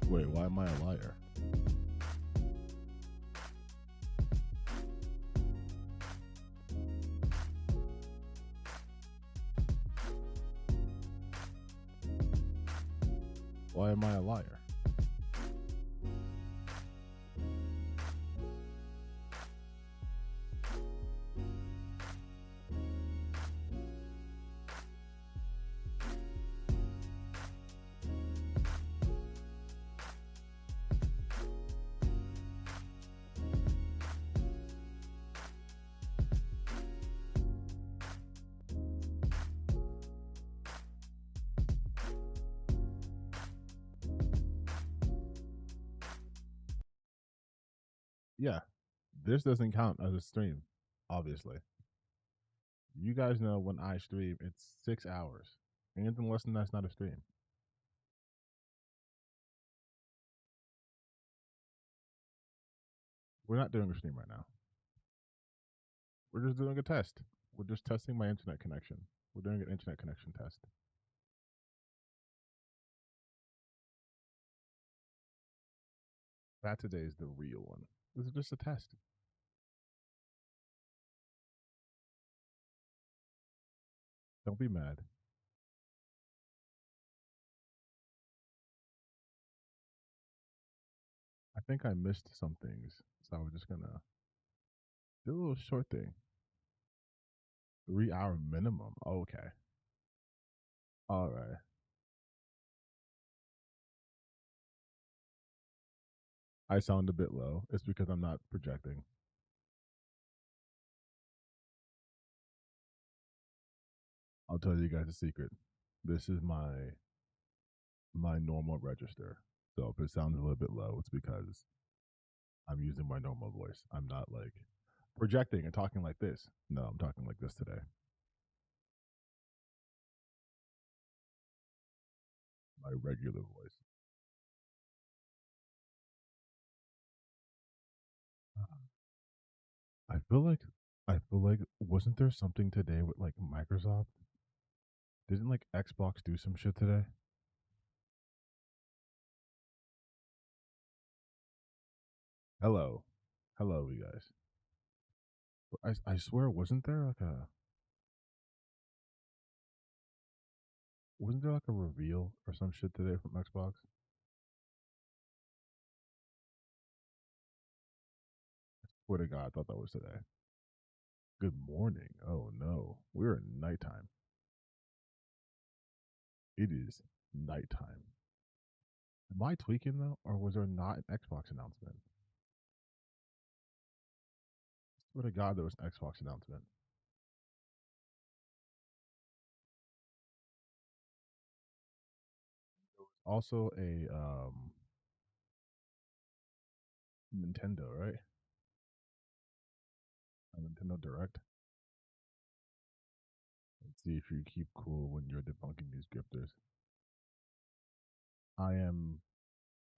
Wait, why am I a liar? Why am I a liar? Yeah, this doesn't count as a stream, obviously. You guys know when I stream, it's 6 hours. Anything less than that's not a stream. We're not doing a stream right now. We're just doing a test. We're just testing my internet connection. We're doing an internet connection test. Saturday is the real one. This is just a test. Don't be mad. I think I missed some things, so I was just gonna do a little short thing. 3-hour minimum. Okay. All right. I sound a bit low. It's because I'm not projecting. I'll tell you guys a secret. This is my normal register. So if it sounds a little bit low, it's because I'm using my normal voice. I'm not like projecting and talking like this. No, I'm talking like this today. My regular voice. I feel like I feel like wasn't there something today with like Microsoft? Didn't like Xbox do some shit today? Hello, hello, you guys. I swear, wasn't there like a reveal or some shit today from Xbox? Swear to God, I thought that was today. Good morning. Oh no, we're in nighttime. It is nighttime. Am I tweaking though, or was there not an Xbox announcement? Swear to God, there was an Xbox announcement. Also a Nintendo, right? A Nintendo Direct. Let's see if you keep cool when you're debunking these grifters. I am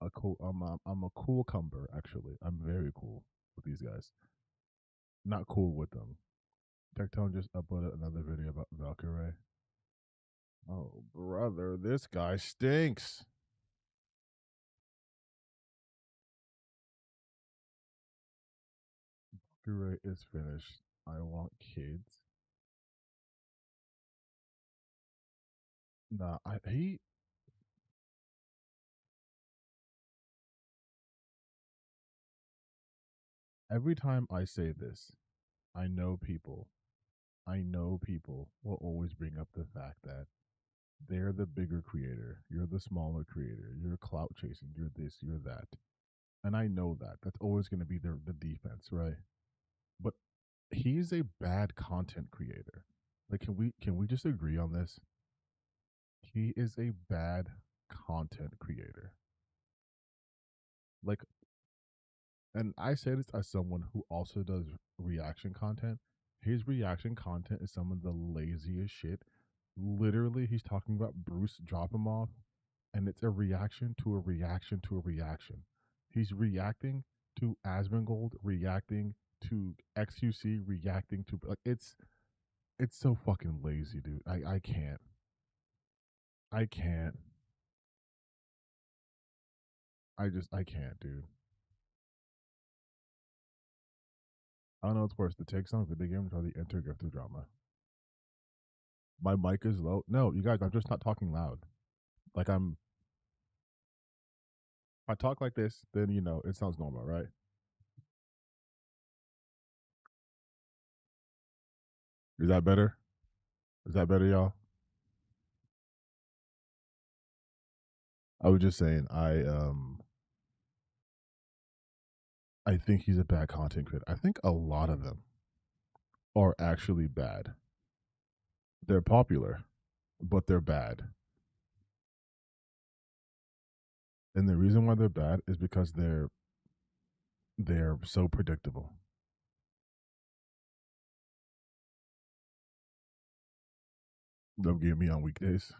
I'm a cool cumber actually. I'm very cool with these guys. Not cool with them. Tectone just uploaded another video about Valkyrie. Oh brother, this guy stinks. Valkyrie is finished. I want kids. Nah, he every time I say this, I know people I know people will always bring up the fact that they're the bigger creator, you're the smaller creator, you're clout chasing, you're this, you're that. And I know that. That's always going to be the defense, right? But he's a bad content creator. Like can we just agree on this? He is a bad content creator. Like, and I say this as someone who also does reaction content. His reaction content is some of the laziest shit. Literally, he's talking about Bruce drop him off, and it's a reaction to a reaction to a reaction. He's reacting to Asmongold, reacting to XUC, reacting to like it's so fucking lazy, dude. I can't. I can't. I can't, dude. I don't know what's worse, the take song video games or the enter grifter drama. My mic is low. No, you guys, I'm just not talking loud. Like if I talk like this, then it sounds normal, right? Is that better? Is that better, y'all? I was just saying, I think he's a bad content creator. I think a lot of them are actually bad. They're popular, but they're bad. And the reason why they're bad is because they're so predictable. They'll get me on weekdays.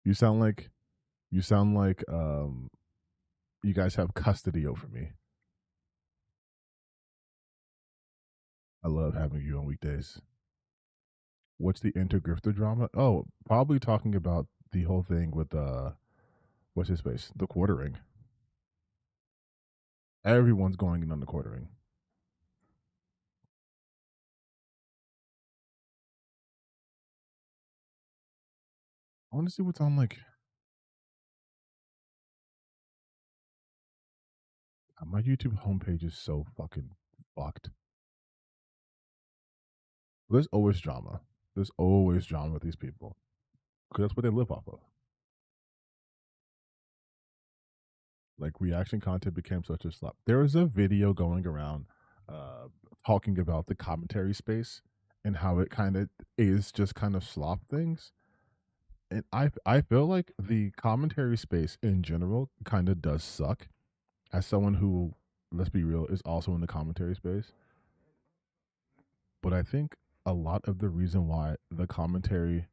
You sound like you sound like you guys have custody over me. I love having you on weekdays. What's the intergrifter drama? Oh, probably talking about the whole thing with what's his face? The quartering. Everyone's going in on the quartering. I want to see what's on like my YouTube homepage is so fucking fucked. There's always drama. There's always drama with these people because that's what they live off of. Like reaction content became such a slop. There was a video going around uh, talking about the commentary space and how it kind of is just kind of slop things. And I feel like the commentary space in general kind of does suck. As someone who, let's be real, is also in the commentary space, but I think a lot of the reason why the commentary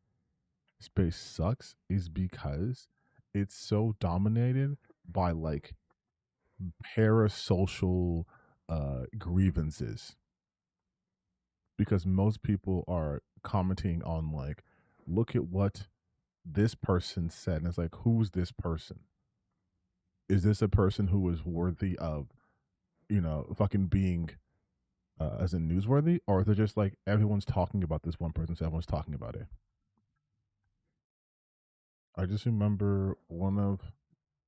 space sucks is because it's so dominated by like parasocial grievances. because most people are commenting on like, look at what this person said, and it's like, who's this person? Is this a person who is worthy of, fucking being as in newsworthy, or is it just like everyone's talking about this one person, so everyone's talking about it? I just remember one of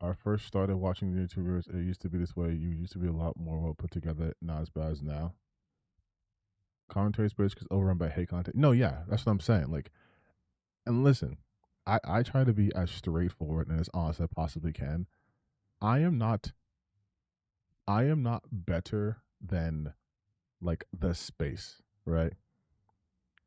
I first started watching YouTubers. It used to be this way. You used to be a lot more well put together, not as bad as now. Commentary space is overrun by hate content. No, yeah, that's what I'm saying. Like, and listen, I try to be as straightforward and as honest as I possibly can. I am not I am not better than like the space, right?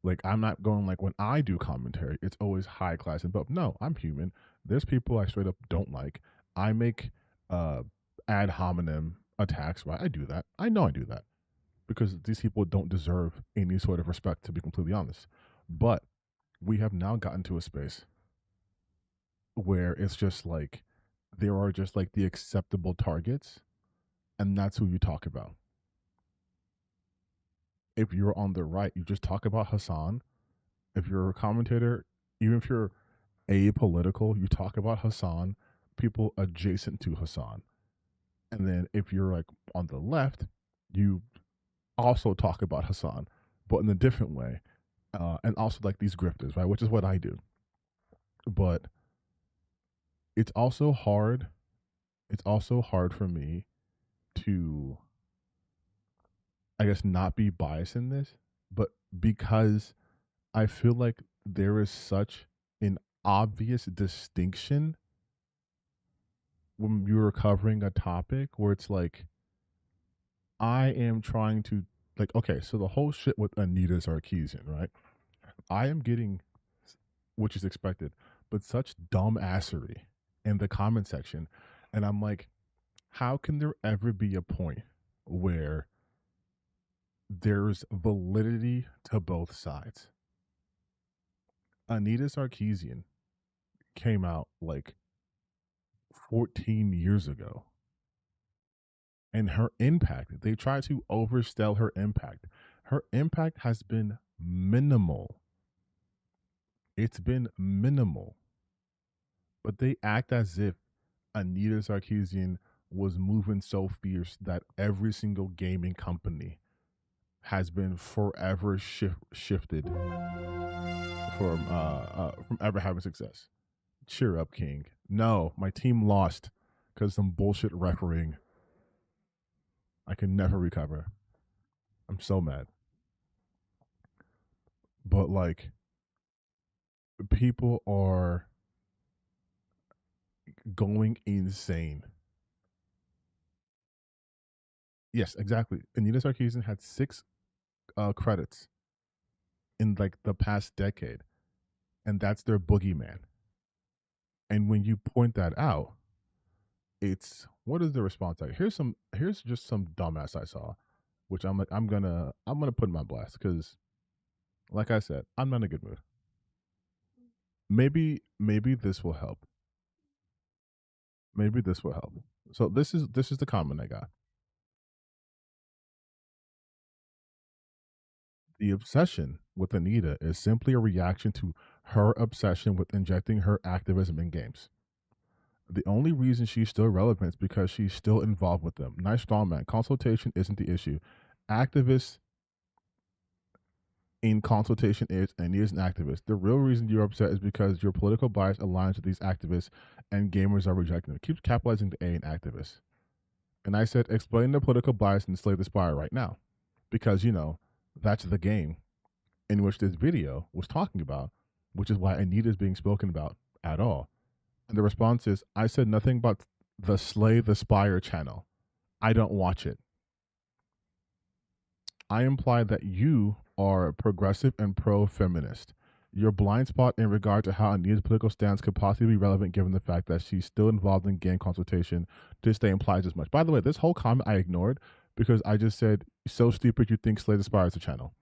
Like I'm not going like when I do commentary, it's always high class and but no, I'm human. There's people I straight up don't like. I make uh ad hominem attacks, right? I do that. I know I do that because these people don't deserve any sort of respect, to be completely honest. But we have now gotten to a space where it's just like there are just like the acceptable targets, and that's who you talk about. If you're on the right, you just talk about Hassan. If you're a commentator, even if you're apolitical, you talk about Hassan, people adjacent to Hassan. And then if you're like on the left, you also talk about Hassan, but in a different way. And also like these grifters, right? Which is what I do. But it's also hard. It's also hard for me to, I guess, not be biased in this, but because I feel like there is such an obvious distinction when you're covering a topic where it's like, I am trying to, like, okay, so the whole shit with Anita Sarkeesian, right? I am getting, which is expected, but such dumbassery in the comment section. And I'm like, how can there ever be a point where there's validity to both sides? Anita Sarkeesian came out like 14 years ago. And her impact, they try to oversell her impact. Her impact has been minimal. It's been minimal. But they act as if Anita Sarkeesian was moving so fierce that every single gaming company has been forever shifted from ever having success. Cheer up, King. No, my team lost because some bullshit refereeing. I can never recover. I'm so mad. But like, people are going insane. Yes, exactly. Anita Sarkeesian had 6 credits in like the past decade, and that's their boogeyman. And when you point that out, it's what is the response like? Here's just some dumbass I saw, which I'm gonna put in my blast because, like I said, I'm not in a good mood. Maybe this will help. Maybe this will help. So this is the comment I got. The obsession with Anita is simply a reaction to her obsession with injecting her activism in games. The only reason she's still relevant is because she's still involved with them. Nice strong man. Consultation isn't the issue. Activists in consultation is, and he is an activist. The real reason you're upset is because your political bias aligns with these activists and gamers are rejecting them. It keeps capitalizing the A in activists. And I said, explain the political bias and slay the spire right now. Because, that's the game in which this video was talking about, which is why Anita is being spoken about at all. And the response is, I said nothing about the Slay the Spire channel. I don't watch it. I imply that you are progressive and pro-feminist. Your blind spot in regard to how Anita's political stance could possibly be relevant given the fact that she's still involved in game consultation to stay implies as much. By the way, this whole comment I ignored because I just said, so stupid you think Slay the Spire is a channel.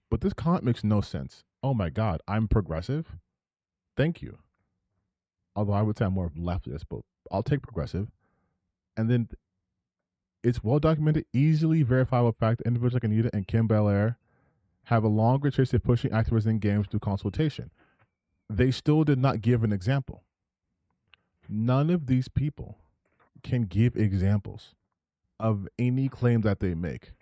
But this comment makes no sense. Oh my God, I'm progressive? Thank you. Although I would say I'm more leftist, but I'll take progressive. And then it's well documented, easily verifiable fact that individuals like Anita and Kim Belair have a longer history of pushing activists in games through consultation. They still did not give an example. None of these people can give examples of any claim that they make.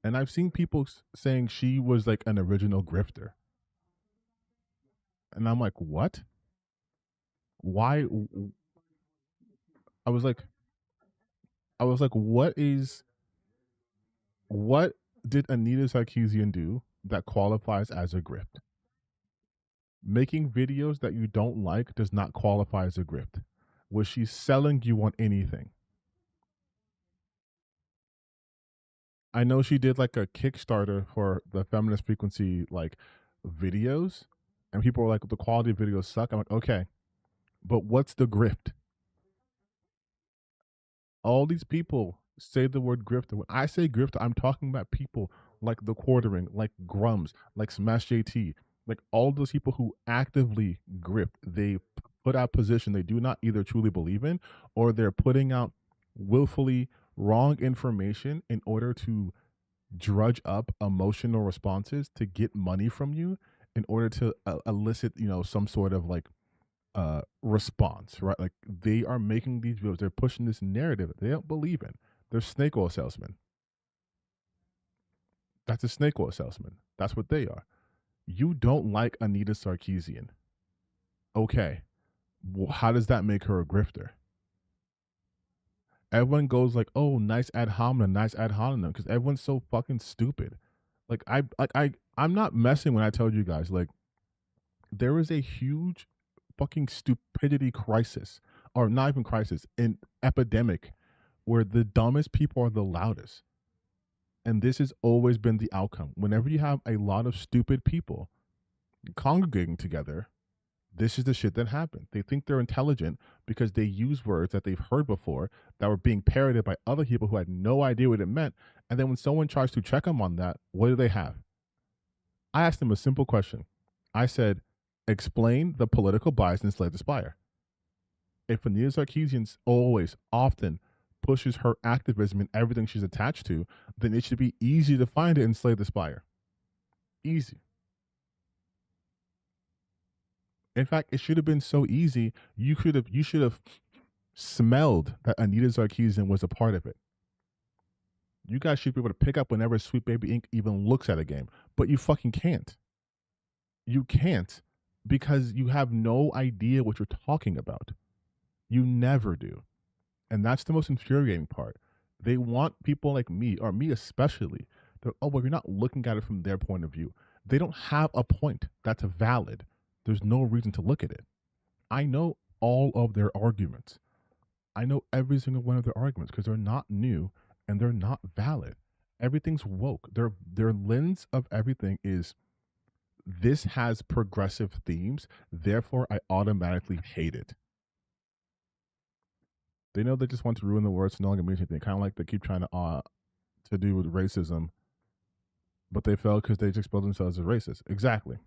And I've seen people saying she was like an original grifter. And I'm like, what? Why? I was like, what did Anita Sarkeesian do that qualifies as a grift? Making videos that you don't like does not qualify as a grift. Was she selling you on anything? I know she did like a Kickstarter for the feminist frequency like videos, and people were like, the quality of videos suck. I'm like, okay, but what's the grift? All these people say the word grifter. When I say grifter, I'm talking about people like the Quartering, like Grums, like Smash JT, like all those people who actively grift. They put out position they do not either truly believe in, or they're putting out willfully wrong information in order to drudge up emotional responses to get money from you in order to elicit, some sort of like response, right? Like they are making these videos, they're pushing this narrative that they don't believe in. They're snake oil salesmen. That's a snake oil salesman. That's what they are. You don't like Anita Sarkeesian. Okay. Well, how does that make her a grifter? Everyone goes like, "Oh, nice ad hominem, nice ad hominem," because everyone's so fucking stupid. I'm not messing when I tell you guys like there is a huge fucking stupidity crisis, or not even crisis, an epidemic where the dumbest people are the loudest. And this has always been the outcome. Whenever you have a lot of stupid people congregating together, this is the shit that happened. They think they're intelligent because they use words that they've heard before that were being parroted by other people who had no idea what it meant. And then when someone tries to check them on that, what do they have? I asked them a simple question. I said, explain the political bias in Slay the Spire. If Anita Sarkeesian always, often pushes her activism in everything she's attached to, then it should be easy to find it in Slay the Spire. Easy. In fact, it should have been so easy, you should have smelled that Anita Sarkeesian was a part of it. You guys should be able to pick up whenever Sweet Baby Inc. even looks at a game, but you fucking can't. You can't because you have no idea what you're talking about. You never do. And that's the most infuriating part. They want people like me, or me especially, well, you're not looking at it from their point of view. They don't have a point that's valid. There's no reason to look at it. I know all of their arguments. I know every single one of their arguments because they're not new and they're not valid. Everything's woke. Their lens of everything is this has progressive themes, therefore I automatically hate it. They know they just want to ruin the world so no longer means anything. Kind of like they keep trying to do with racism, but they fail because they just expose themselves as racist. Exactly.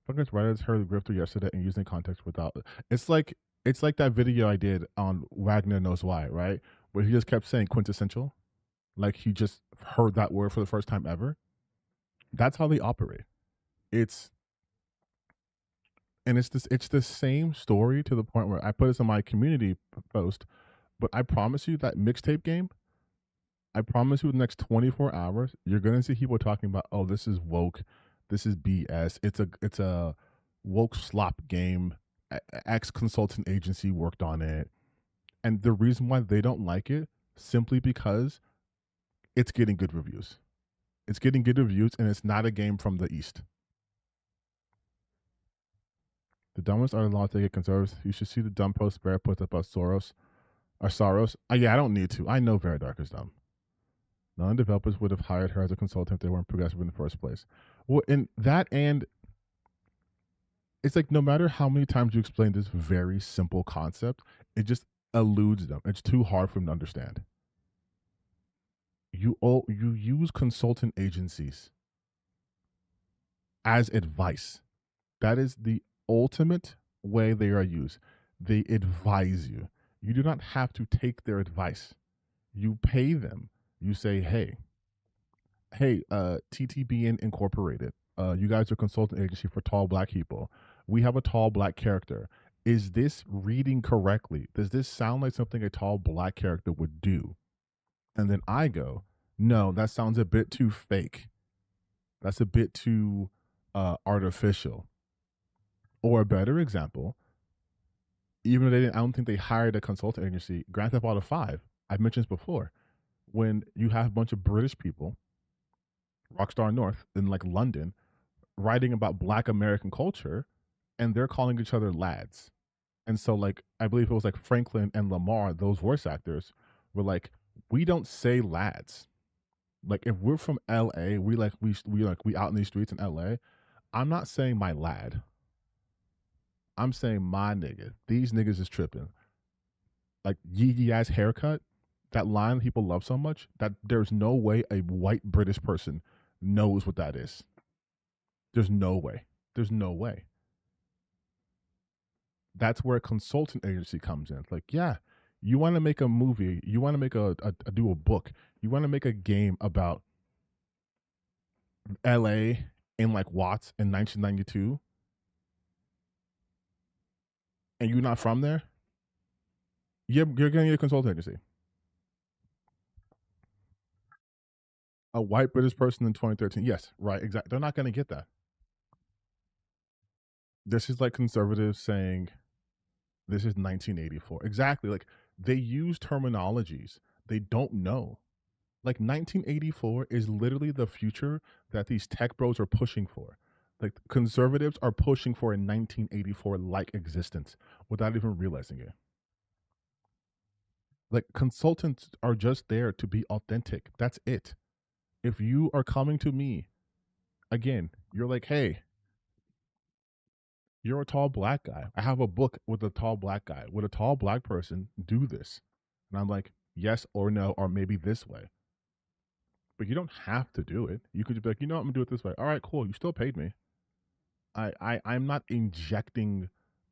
Fucking writers heard the grifter yesterday and using context without. It's like that video I did on Wagner Knows Why, right? Where he just kept saying quintessential, like he just heard that word for the first time ever. That's how they operate. It's it's the same story to the point where I put this on my community post, but I promise you that mixtape game, I promise you the next 24 hours, you're gonna see people talking about, oh, this is woke, this is BS, it's a woke slop game. X consultant agency worked on it. And the reason why they don't like it, simply because it's getting good reviews. It's getting good reviews and it's not a game from the East. The dumbest are the law to get conservatives. You should see the dumb post Vera puts up about Soros. Or Soros. Yeah, I don't need to. I know Vera Dark is dumb. None of the developers would have hired her as a consultant if they weren't progressive in the first place. Well, in that, and it's like no matter how many times you explain this very simple concept, it just eludes them. It's too hard for them to understand. You use consultant agencies as advice. That is the ultimate way they are used. They advise you. You do not have to take their advice. You pay them. You say, hey, hey, TTBN Incorporated, you guys are a consulting agency for tall black people. We have a tall black character. Is this reading correctly? Does this sound like something a tall black character would do? And then I go, no, that sounds a bit too fake. That's a bit too artificial. Or a better example, even though they didn't, I don't think they hired a consulting agency. Grand Theft Auto 5, I've mentioned this before. When you have a bunch of British people, Rockstar North in like London, writing about Black American culture, and they're calling each other lads. And so, like, I believe it was like Franklin and Lamar, those voice actors, were like, we don't say lads. Like, if we're from LA, we out in these streets in LA. I'm not saying my lad. I'm saying my nigga. These niggas is tripping. Like Yee ass haircut, that line people love so much that there's no way a white British person knows what that is. There's no way. There's no way. That's where a consultant agency comes in. It's like, yeah, you want to make a movie, you want to make do a book, you want to make a game about LA in like Watts in 1992, and you're not from there, you're going to need a consulting agency. A white British person in 2013. Yes, right, exactly. They're not going to get that. This is like conservatives saying this is 1984. Exactly. Like they use terminologies they don't know. Like 1984 is literally the future that these tech bros are pushing for. Like conservatives are pushing for a 1984 like existence without even realizing it. Like consultants are just there to be authentic. That's it. If you are coming to me, again, you're like, hey, you're a tall black guy. I have a book with a tall black guy. Would a tall black person do this? And I'm like, yes or no, or maybe this way. But you don't have to do it. You could just be like, you know what, I'm gonna do it this way. All right, cool. You still paid me. I'm not injecting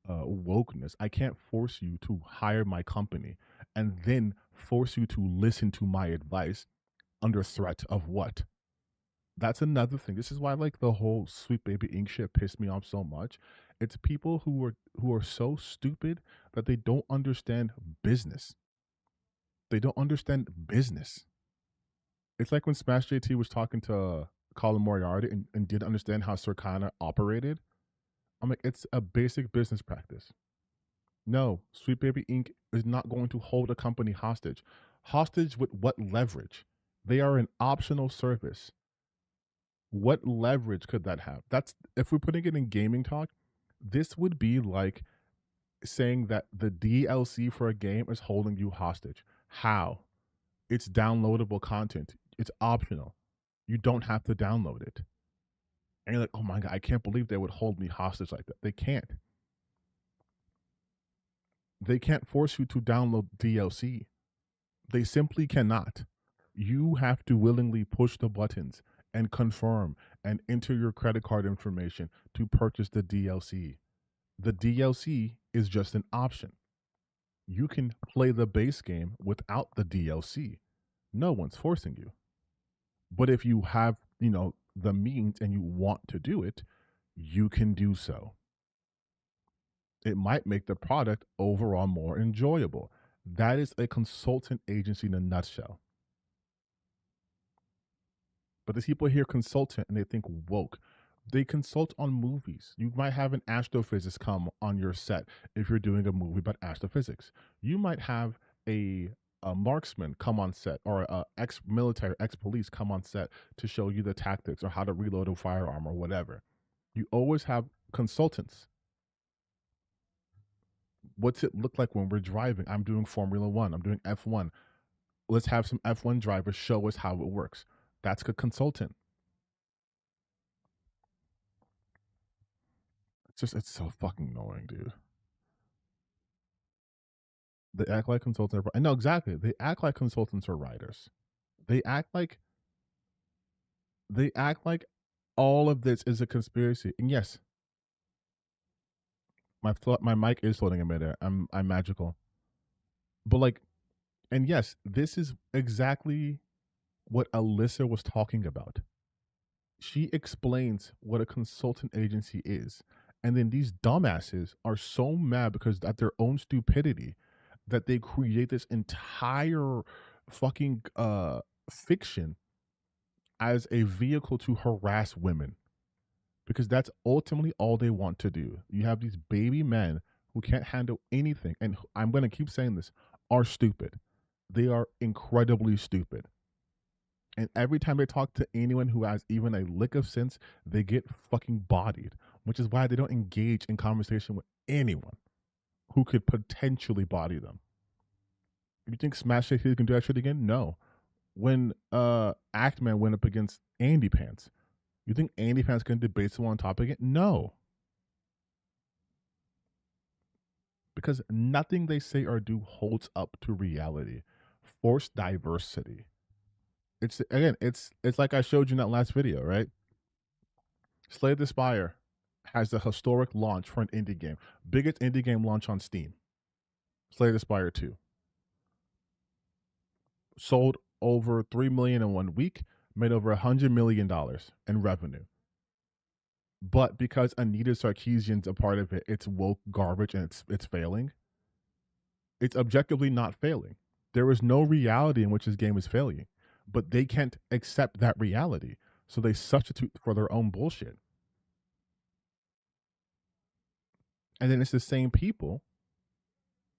wokeness. I can't force you to hire my company and then force you to listen to my advice under threat of what? That's another thing. This is why like the whole Sweet Baby Ink shit pissed me off so much. It's people who are so stupid that they don't understand business. They don't understand business. It's like when Smash JT was talking to Colin Moriarty and didn't understand how Circana operated. I'm like, it's a basic business practice. No, Sweet Baby Inc. is not going to hold a company hostage. Hostage with what leverage? They are an optional service. What leverage could that have? That's if we're putting it in gaming talk, this would be like saying that the DLC for a game is holding you hostage. How? It's downloadable content. It's optional. You don't have to download it. And you're like, oh my God, I can't believe they would hold me hostage like that. They can't. They can't force you to download DLC. They simply cannot. You have to willingly push the buttons and confirm and enter your credit card information to purchase the DLC. The DLC is just an option. You can play the base game without the DLC. No one's forcing you. But if you have, the means and you want to do it, you can do so. It might make the product overall more enjoyable. That is a consultant agency in a nutshell. But the people hear consultant and they think woke. They consult on movies. You might have an astrophysicist come on your set if you're doing a movie about astrophysics. You might have a marksman come on set or a ex-military, ex-police come on set to show you the tactics or how to reload a firearm or whatever. You always have consultants. What's it look like when we're driving? I'm doing Formula One. I'm doing F1. Let's have some F1 drivers show us how it works. That's a consultant. It's so fucking annoying, dude. They act like consultants. I know exactly. They act like consultants are writers. They act like they act like all of this is a conspiracy. And yes, my mic is floating in midair. I'm magical. But like, and yes, this is exactly what Alyssa was talking about. She explains what a consultant agency is. And then these dumbasses are so mad because at their own stupidity that they create this entire fucking fiction as a vehicle to harass women, because that's ultimately all they want to do. You have these baby men who can't handle anything, and I'm going to keep saying this, are stupid. They are incredibly stupid. And every time they talk to anyone who has even a lick of sense, they get fucking bodied, which is why they don't engage in conversation with anyone who could potentially body them. You think Smash Hit can do that shit again? No. When Actman went up against Andy Pants, you think Andy Pants can debate someone on top again? No. Because nothing they say or do holds up to reality. Forced diversity. It's again, it's like I showed you in that last video, right? Slay the Spire has the historic launch for an indie game. Biggest indie game launch on Steam. Slay the Spire 2. Sold over 3 million in 1 week, made over $100 million in revenue. But because Anita Sarkeesian's a part of it, it's woke garbage and it's failing. It's objectively not failing. There is no reality in which this game is failing, but they can't accept that reality. So they substitute for their own bullshit. And then it's the same people,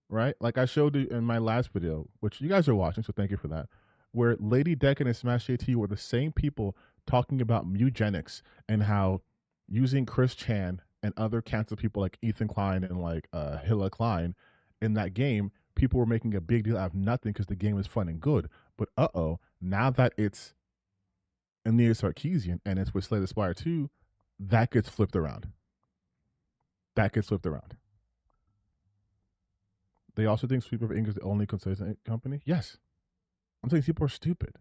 right? Like I showed you in my last video, which you guys are watching, so thank you for that, where Lady Deccan and Smash JT were the same people talking about eugenics and how using Chris Chan and other cancer people like Ethan Klein and like Hilla Klein in that game, people were making a big deal out of nothing because the game is fun and good. But now that it's Anita Sarkeesian and it's with Slay the Spire 2, that gets flipped around. They also think Sweeper of Ink is the only consistent company. Yes. I'm saying people are stupid.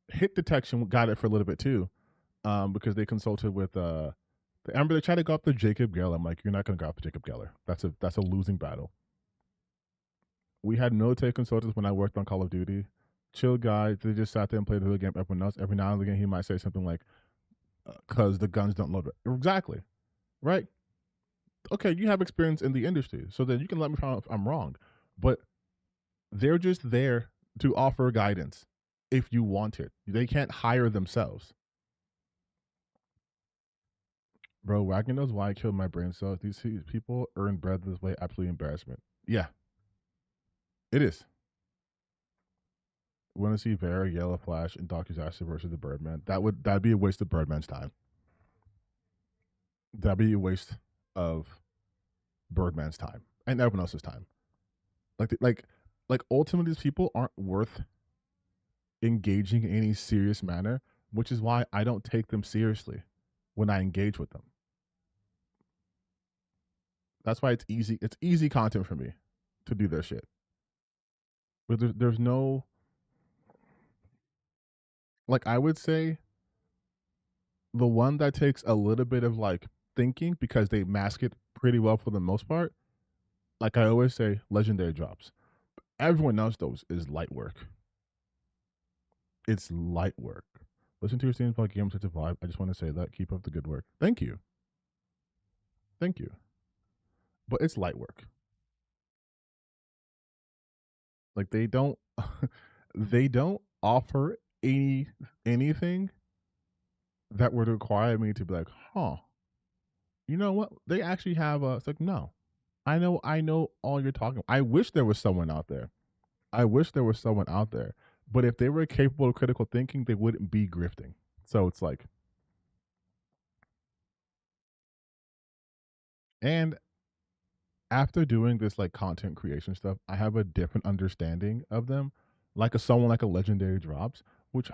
Hit Detection got it for a little bit too, because they consulted with remember they tried to go after Jacob Geller. I'm like, you're not gonna go after Jacob Geller. That's a losing battle. We had military consultants when I worked on Call of Duty. Chill guys, they just sat there and played the game. Everyone else, every now and again, he might say something like, "Cause the guns don't load it." Exactly, right? Okay, you have experience in the industry, so then you can let me know if I'm wrong. But they're just there to offer guidance if you want it. They can't hire themselves. Bro, Wagner knows why I killed my brain cells. These people earn bread this way. Absolutely embarrassment. Yeah, it is. Want to see Vera, Yellow Flash, and Doctor Disaster versus the Birdman? That'd be a waste of Birdman's time. That'd be a waste of Birdman's time and everyone else's time. Like ultimately, these people aren't worth engaging in any serious manner, which is why I don't take them seriously when I engage with them. That's why it's easy. It's easy content for me to do their shit. But there's no, like, I would say the one that takes a little bit of like thinking because they mask it pretty well for the most part. Like I always say, legendary drops. Everyone else though is light work. It's light work. Listen to your scenes about games such a vibe. I just want to say that. Keep up the good work. Thank you. Thank you. But it's light work. Like they don't they don't offer anything that would require me to be like, huh. You know what? They actually have a, it's like, no. I know all you're talking about. I wish there was someone out there. But if they were capable of critical thinking, they wouldn't be grifting. So it's like, and after doing this like content creation stuff, I have a different understanding of them. Like someone like a legendary drops,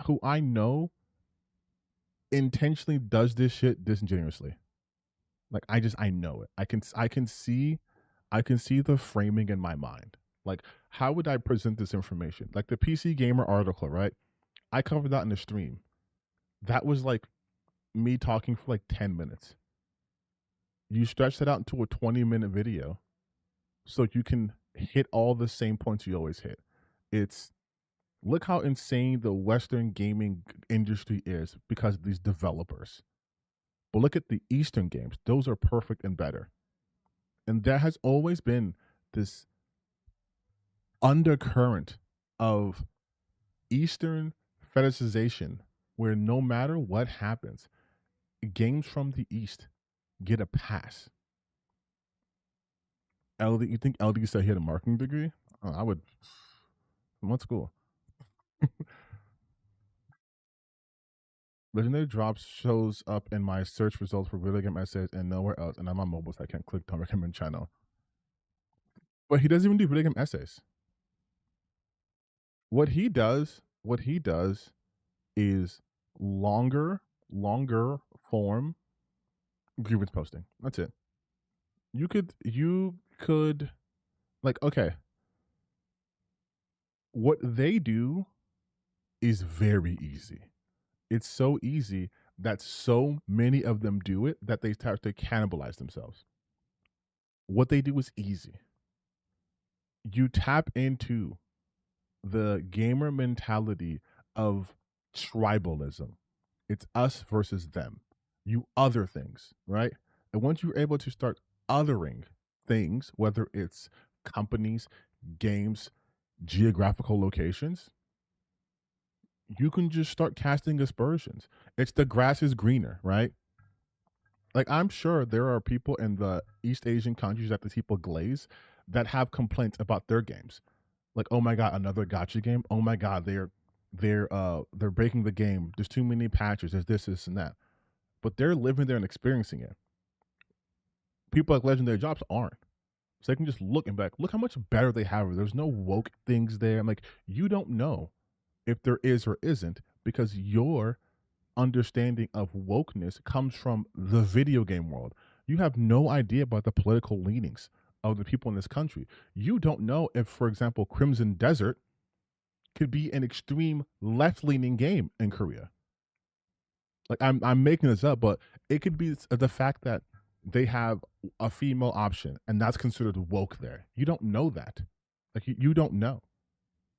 who I know intentionally does this shit disingenuously. Like I know it. I can see the framing in my mind. Like, how would I present this information? Like the PC Gamer article, right? I covered that in the stream. That was like me talking for like 10 minutes. You stretch that out into a 20-minute video so you can hit all the same points you always hit. It's Look how insane the Western gaming industry is because of these developers. But look at the Eastern games; those are perfect and better. And there has always been this undercurrent of Eastern fetishization where no matter what happens, games from the East get a pass. LD, you think LD said he had a marketing degree? I would. From what school? Legendary Drops shows up in my search results for video game essays and nowhere else, and I'm on mobile, so I can't click to recommend channel. But he doesn't even do video game essays. What he does is longer form grievance posting. That's it. You could like, okay, what they do is very easy. It's so easy that so many of them do it that they start to cannibalize themselves. What they do is easy. You tap into the gamer mentality of tribalism. It's us versus them. You other things, right? And once you're able to start othering things, whether it's companies, games, geographical locations, you can just start casting aspersions. It's the grass is greener, right? Like, I'm sure there are people in the East Asian countries that the people glaze that have complaints about their games. Like, oh my god, another gotcha game. Oh my god, they're breaking the game. There's too many patches. There's this, and that. But they're living there and experiencing it. People like Legendary Drops aren't. So they can just look and be like, look how much better they have it. There's no woke things there. I'm like, you don't know if there is or isn't because your understanding of wokeness comes from the video game world. You have no idea about the political leanings of the people in this country. You don't know if, for example, Crimson Desert could be an extreme left-leaning game in Korea. Like, I'm making this up, but it could be the fact that they have a female option and that's considered woke there. You don't know that. Like, you don't know.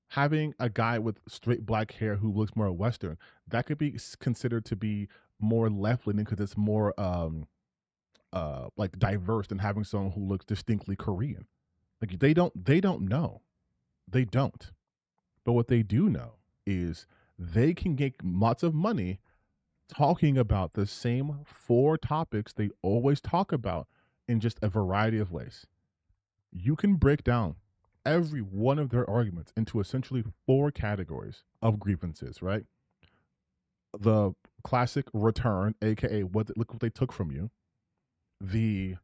Having a guy with straight black hair who looks more Western, that could be considered to be more left leaning because it's more like diverse than having someone who looks distinctly Korean. Like, they don't know. They don't. But what they do know is they can get lots of money talking about the same four topics they always talk about in just a variety of ways. You can break down every one of their arguments into essentially four categories of grievances, right? The classic return, aka look what they took from you. The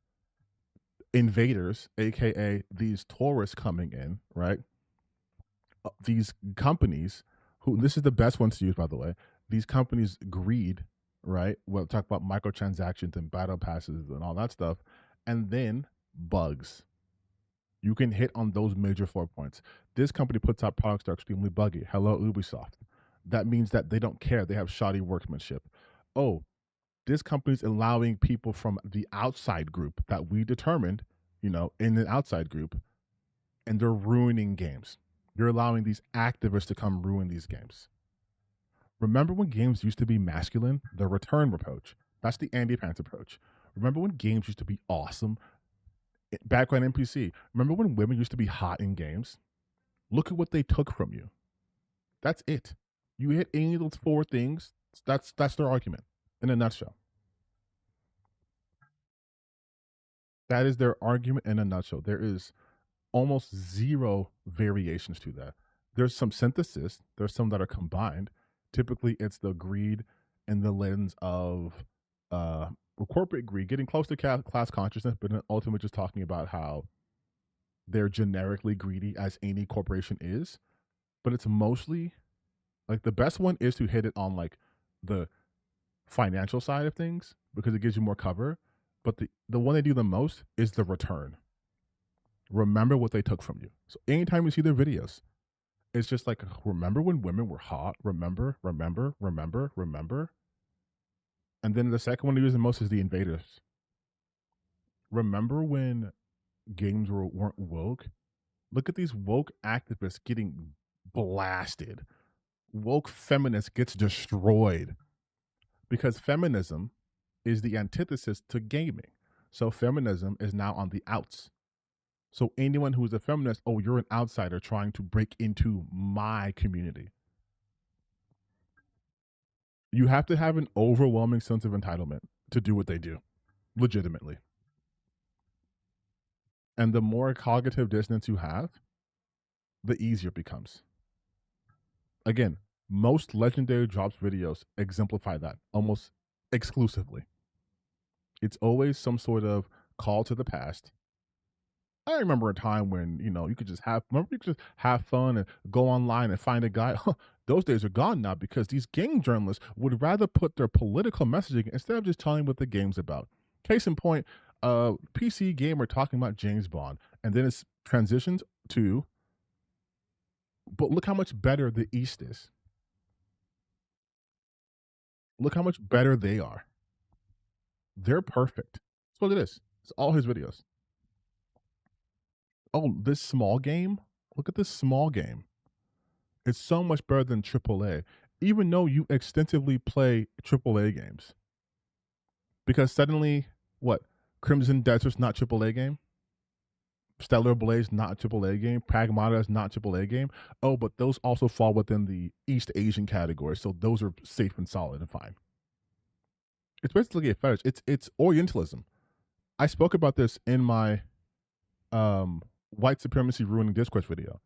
invaders, aka these tourists coming in, right? These companies who, this is the best ones to use, by the way. These companies greed, right? We'll talk about microtransactions and battle passes and all that stuff, and then bugs. You can hit on those major 4 points. This company puts out products that are extremely buggy. Hello, Ubisoft. That means that they don't care. They have shoddy workmanship. Oh, this company's allowing people from the outside group that we determined, in the outside group, and they're ruining games. You're allowing these activists to come ruin these games. Remember when games used to be masculine? The return approach. That's the Andy Pants approach. Remember when games used to be awesome? Back on NPC. Remember when women used to be hot in games? Look at what they took from you. That's it. You hit any of those four things, that's their argument in a nutshell. That is their argument in a nutshell. There is almost zero variations to that. There's some synthesis, there's some that are combined. Typically, it's the greed and the lens of corporate greed, getting close to class consciousness, but ultimately just talking about how they're generically greedy as any corporation is. But it's mostly like the best one is to hit it on like the financial side of things because it gives you more cover. But the one they do the most is the return. Remember what they took from you. So anytime you see their videos, it's just like, remember when women were hot? Remember. And then the second one they use the most is the invaders. Remember when games weren't woke? Look at these woke activists getting blasted. Woke feminist gets destroyed because feminism is the antithesis to gaming. So feminism is now on the outs. So anyone who's a feminist, oh, you're an outsider trying to break into my community. You have to have an overwhelming sense of entitlement to do what they do, legitimately. And the more cognitive dissonance you have, the easier it becomes. Again, most Legendary Drops videos exemplify that almost exclusively. It's always some sort of call to the past. I remember a time when, you could just have fun and go online and find a guy. Those days are gone now because these game journalists would rather put their political messaging instead of just telling what the game's about. Case in point, PC gamer talking about James Bond, and then it transitions to, but look how much better the East is. Look how much better they are. They're perfect. That's what it is. It's all his videos. Oh, this small game? Look at this small game. It's so much better than AAA, even though you extensively play AAA games. Because suddenly, what? Crimson Desert's not AAA game? Stellar Blaze not AAA game? Pragmata is not AAA game? Oh, but those also fall within the East Asian category, so those are safe and solid and fine. It's basically a fetish. It's Orientalism. I spoke about this in my white supremacy ruining discourse video.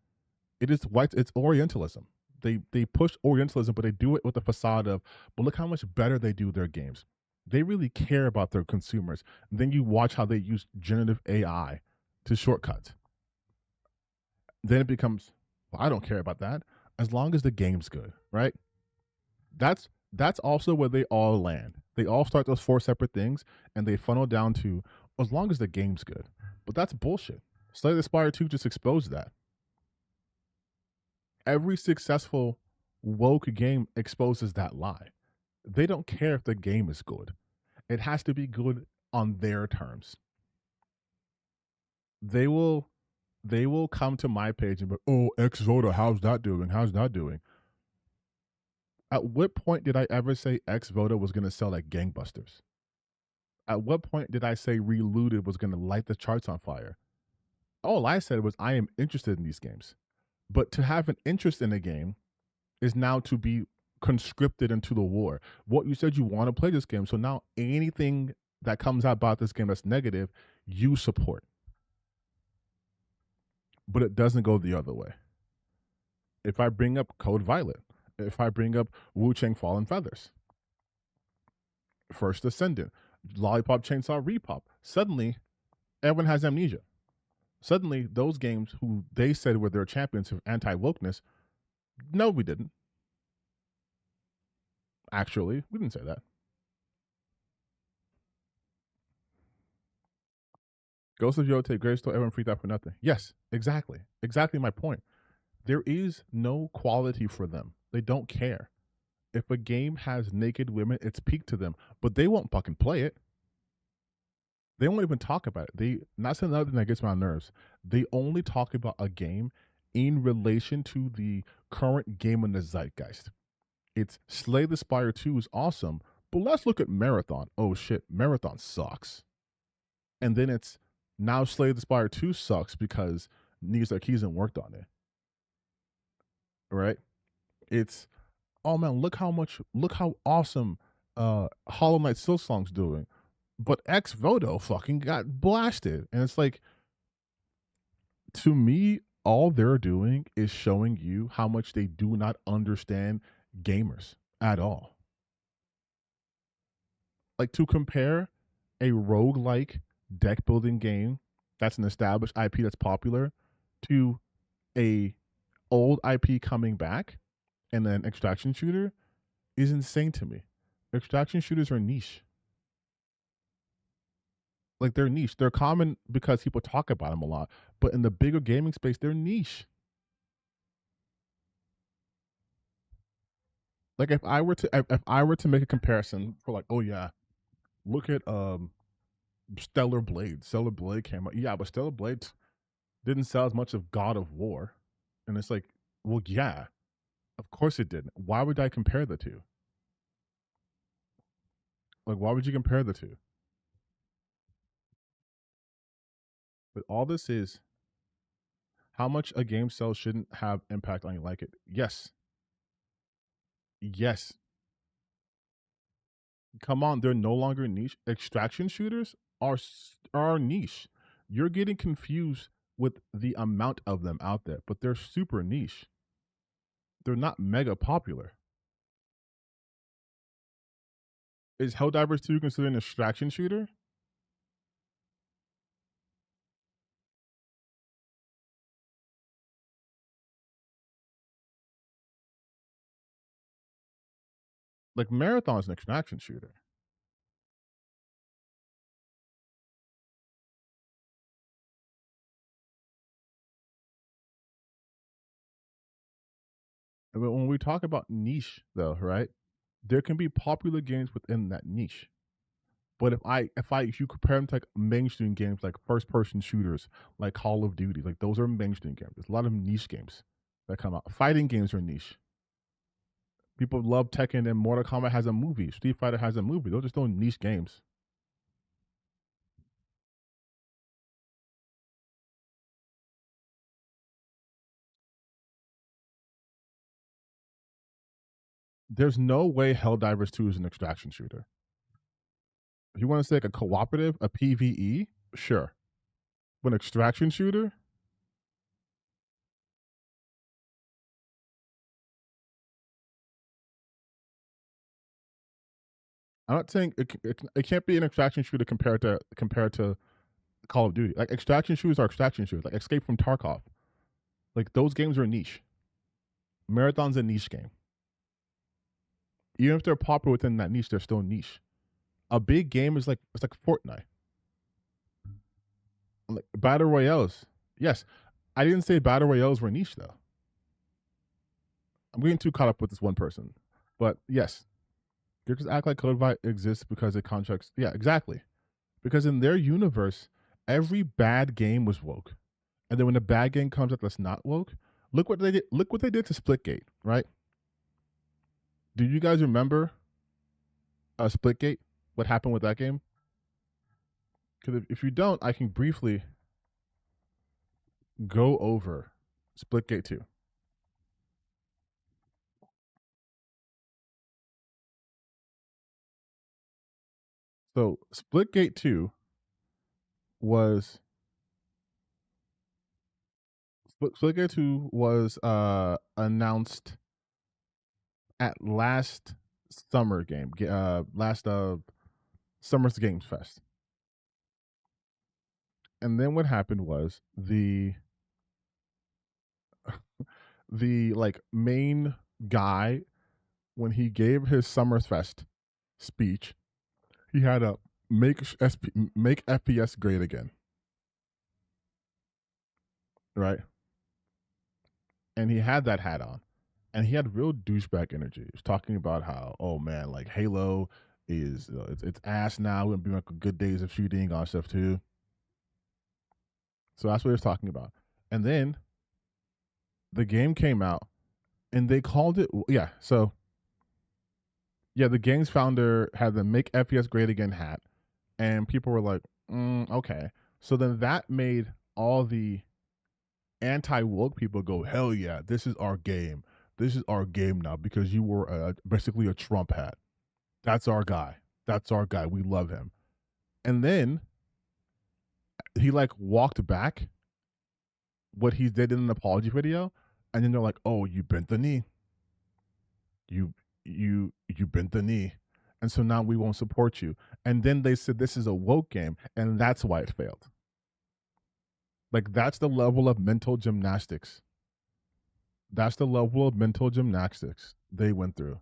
It's Orientalism. They push Orientalism, but they do it with the facade of, but look how much better they do their games. They really care about their consumers. And then you watch how they use generative AI to shortcut. Then it becomes, well, I don't care about that as long as the game's good, right? That's also where they all land. They all start those four separate things, and they funnel down to as long as the game's good. But that's bullshit. Slay the Spire 2 just exposed that. Every successful woke game exposes that lie. They don't care if the game is good. It has to be good on their terms. They will come to my page and be, oh, X voter, how's that doing? How's that doing? At what point did I ever say X voter was going to sell like gangbusters? At what point did I say Relooted was going to light the charts on fire? All I said was I am interested in these games. But to have an interest in a game is now to be conscripted into the war. What you said you want to play this game, so now anything that comes out about this game that's negative, you support. But it doesn't go the other way. If I bring up Code Violet, if I bring up Wu Chang Fallen Feathers, First Ascendant, Lollipop Chainsaw Repop, suddenly everyone has amnesia. Suddenly, those games who they said were their champions of anti-wokeness, no, we didn't. Actually, we didn't say that. Ghost of Yote, Greystone, everyone freaked out for nothing. Yes, exactly. Exactly my point. There is no quality for them. They don't care. If a game has naked women, it's peak to them, but they won't fucking play it. They won't even talk about it. That's another thing that gets my nerves. They only talk about a game in relation to the current game in the zeitgeist. It's Slay the Spire 2 is awesome, but let's look at Marathon. Oh shit, Marathon sucks. And then it's now Slay the Spire 2 sucks because Anita Sarkeesian worked on it. Right? It's, oh man, look how awesome Hollow Knight Silksong's doing. But Ex Voto fucking got blasted. And it's like, to me, all they're doing is showing you how much they do not understand gamers at all. Like, to compare a roguelike deck building game that's an established IP that's popular to a old IP coming back and then extraction shooter is insane to me. Extraction shooters are niche. Like, they're niche. They're common because people talk about them a lot, but in the bigger gaming space, they're niche. Like, if I were to make a comparison for, like, oh yeah, look at Stellar Blade. Stellar Blade came out. Yeah, but Stellar Blade didn't sell as much of God of War. And it's like, Well, yeah, of course it didn't. Why would I compare the two? Like, why would you compare the two? But all this is how much a game sells shouldn't have impact on you like it. Yes. Yes. Come on, they're no longer niche. Extraction shooters are niche. You're getting confused with the amount of them out there, but they're super niche. They're not mega popular. Is Helldivers 2 considered an extraction shooter? Like Marathon's an extraction shooter. But when we talk about niche, though, right? There can be popular games within that niche. But if you compare them to like mainstream games like first person shooters, like Call of Duty, like those are mainstream games. There's a lot of niche games that come out. Fighting games are niche. People love Tekken and Mortal Kombat has a movie. Street Fighter has a movie. Those are still niche games. There's no way Helldivers 2 is an extraction shooter. If you want to say like a cooperative, a PvE, sure. But an extraction shooter, I'm not saying it can't be an extraction shooter compared to Call of Duty. Like extraction shooters are extraction shooters. Like Escape from Tarkov. Like those games are niche. Marathon's a niche game. Even if they're popular within that niche, they're still niche. A big game is like it's like Fortnite. Like battle royales. Yes, I didn't say battle royales were niche though. I'm getting too caught up with this one person, but yes, you just act like Codevite exists because it contracts. Yeah, exactly. Because in their universe, every bad game was woke, and then when a bad game comes out that's not woke, look what they did. Look what they did to Splitgate. Right? Do you guys remember Splitgate? What happened with that game? Because if you don't, I can briefly go over Splitgate 2. So Splitgate 2 was Splitgate 2 was announced at last summer game, last summer's games fest. And then what happened was the like main guy when he gave his Summers Fest speech, he had a make FPS great again, right? And he had that hat on, and he had real douchebag energy. He was talking about how, oh man, like Halo is it's ass now. We're gonna be like good days of shooting on stuff too. So that's what he was talking about. And then the game came out, and they called it yeah. So yeah, the game's founder had the "Make FPS Great Again" hat, and people were like, okay. So then that made all the anti woke people go, hell yeah, this is our game. This is our game now because you were basically a Trump hat. That's our guy. That's our guy. We love him. And then he like walked back what he did in an apology video, and then they're like, "Oh, you bent the knee. You you bent the knee." And so now we won't support you. And then they said this is a woke game, and that's why it failed. Like that's the level of mental gymnastics. That's the level of mental gymnastics they went through.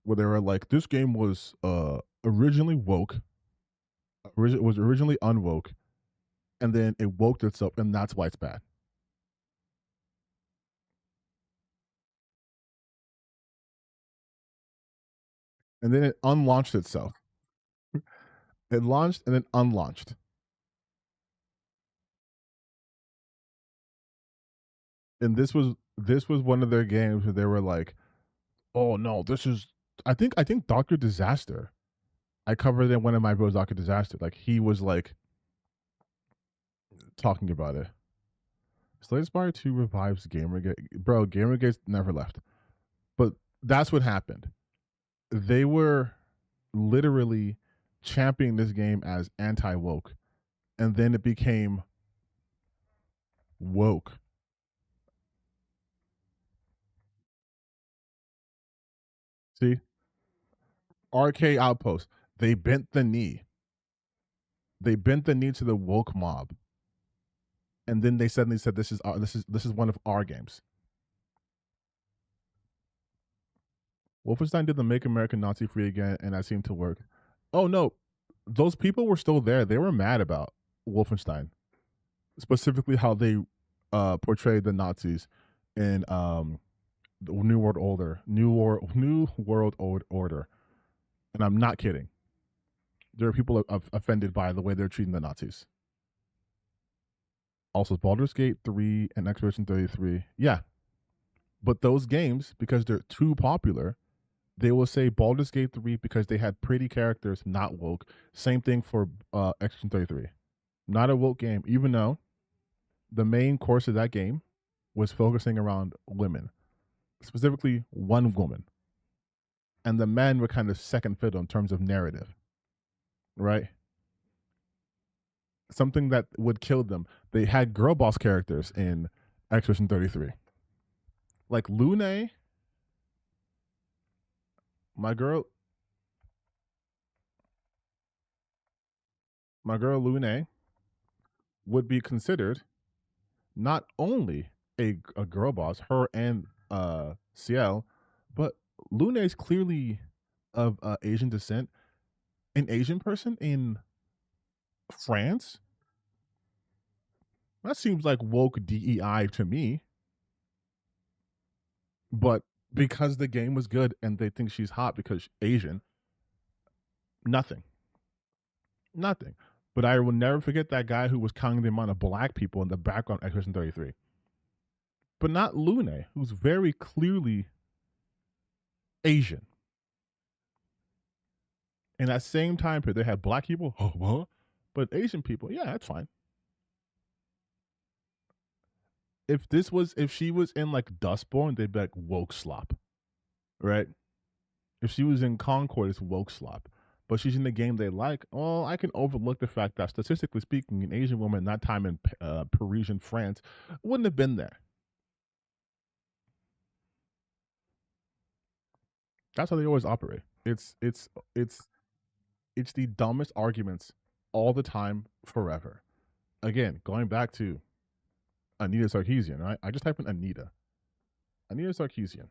Where they were like, this game was originally woke, was originally unwoke, and then it woke itself, and that's why it's bad. And then it unlaunched itself. It launched and then unlaunched. And this was one of their games where they were like, "Oh no, this is." I think Doctor Disaster. I covered in one of my bros, Doctor Disaster. Like he was like talking about it. Slay Spire 2 revives Gamergate. Bro, Gamergate's never left. But that's what happened. They were literally championing this game as anti woke. And then it became woke. See? RK Outpost. They bent the knee. They bent the knee to the woke mob. And then they suddenly said this is one of our games. Wolfenstein did the Make America Nazi Free Again, and that seemed to work. Oh no, those people were still there. They were mad about Wolfenstein, specifically how they portrayed the Nazis in the New World Order, and I'm not kidding. There are people offended by the way they're treating the Nazis. Also, Baldur's Gate 3 and Expedition 33, yeah, but those games, because they're too popular, they will say Baldur's Gate 3 because they had pretty characters, not woke. Same thing for Expedition 33. Not a woke game, even though the main course of that game was focusing around women, specifically one woman. And the men were kind of second fiddle in terms of narrative, right? Something that would kill them. They had girl boss characters in Expedition 33. Like Lune, my girl Lune would be considered not only a girl boss, her and Ciel, but Luna is clearly of Asian descent. An Asian person in France? That seems like woke DEI to me. But because the game was good and they think she's hot because Asian, nothing. Nothing. But I will never forget that guy who was counting the amount of black people in the background of Expedition 33. But not Lune, who's very clearly Asian. In that same time period, they had black people, oh, what? But Asian people, yeah, that's fine. If she was in like Dustborn, they'd be like woke slop, right? If she was in Concord, it's woke slop. But she's in the game they like. Well, I can overlook the fact that statistically speaking, an Asian woman that time in Parisian France wouldn't have been there. That's how they always operate. It's the dumbest arguments all the time, forever. Again, going back to Anita Sarkeesian, right? I just type in Anita Sarkeesian,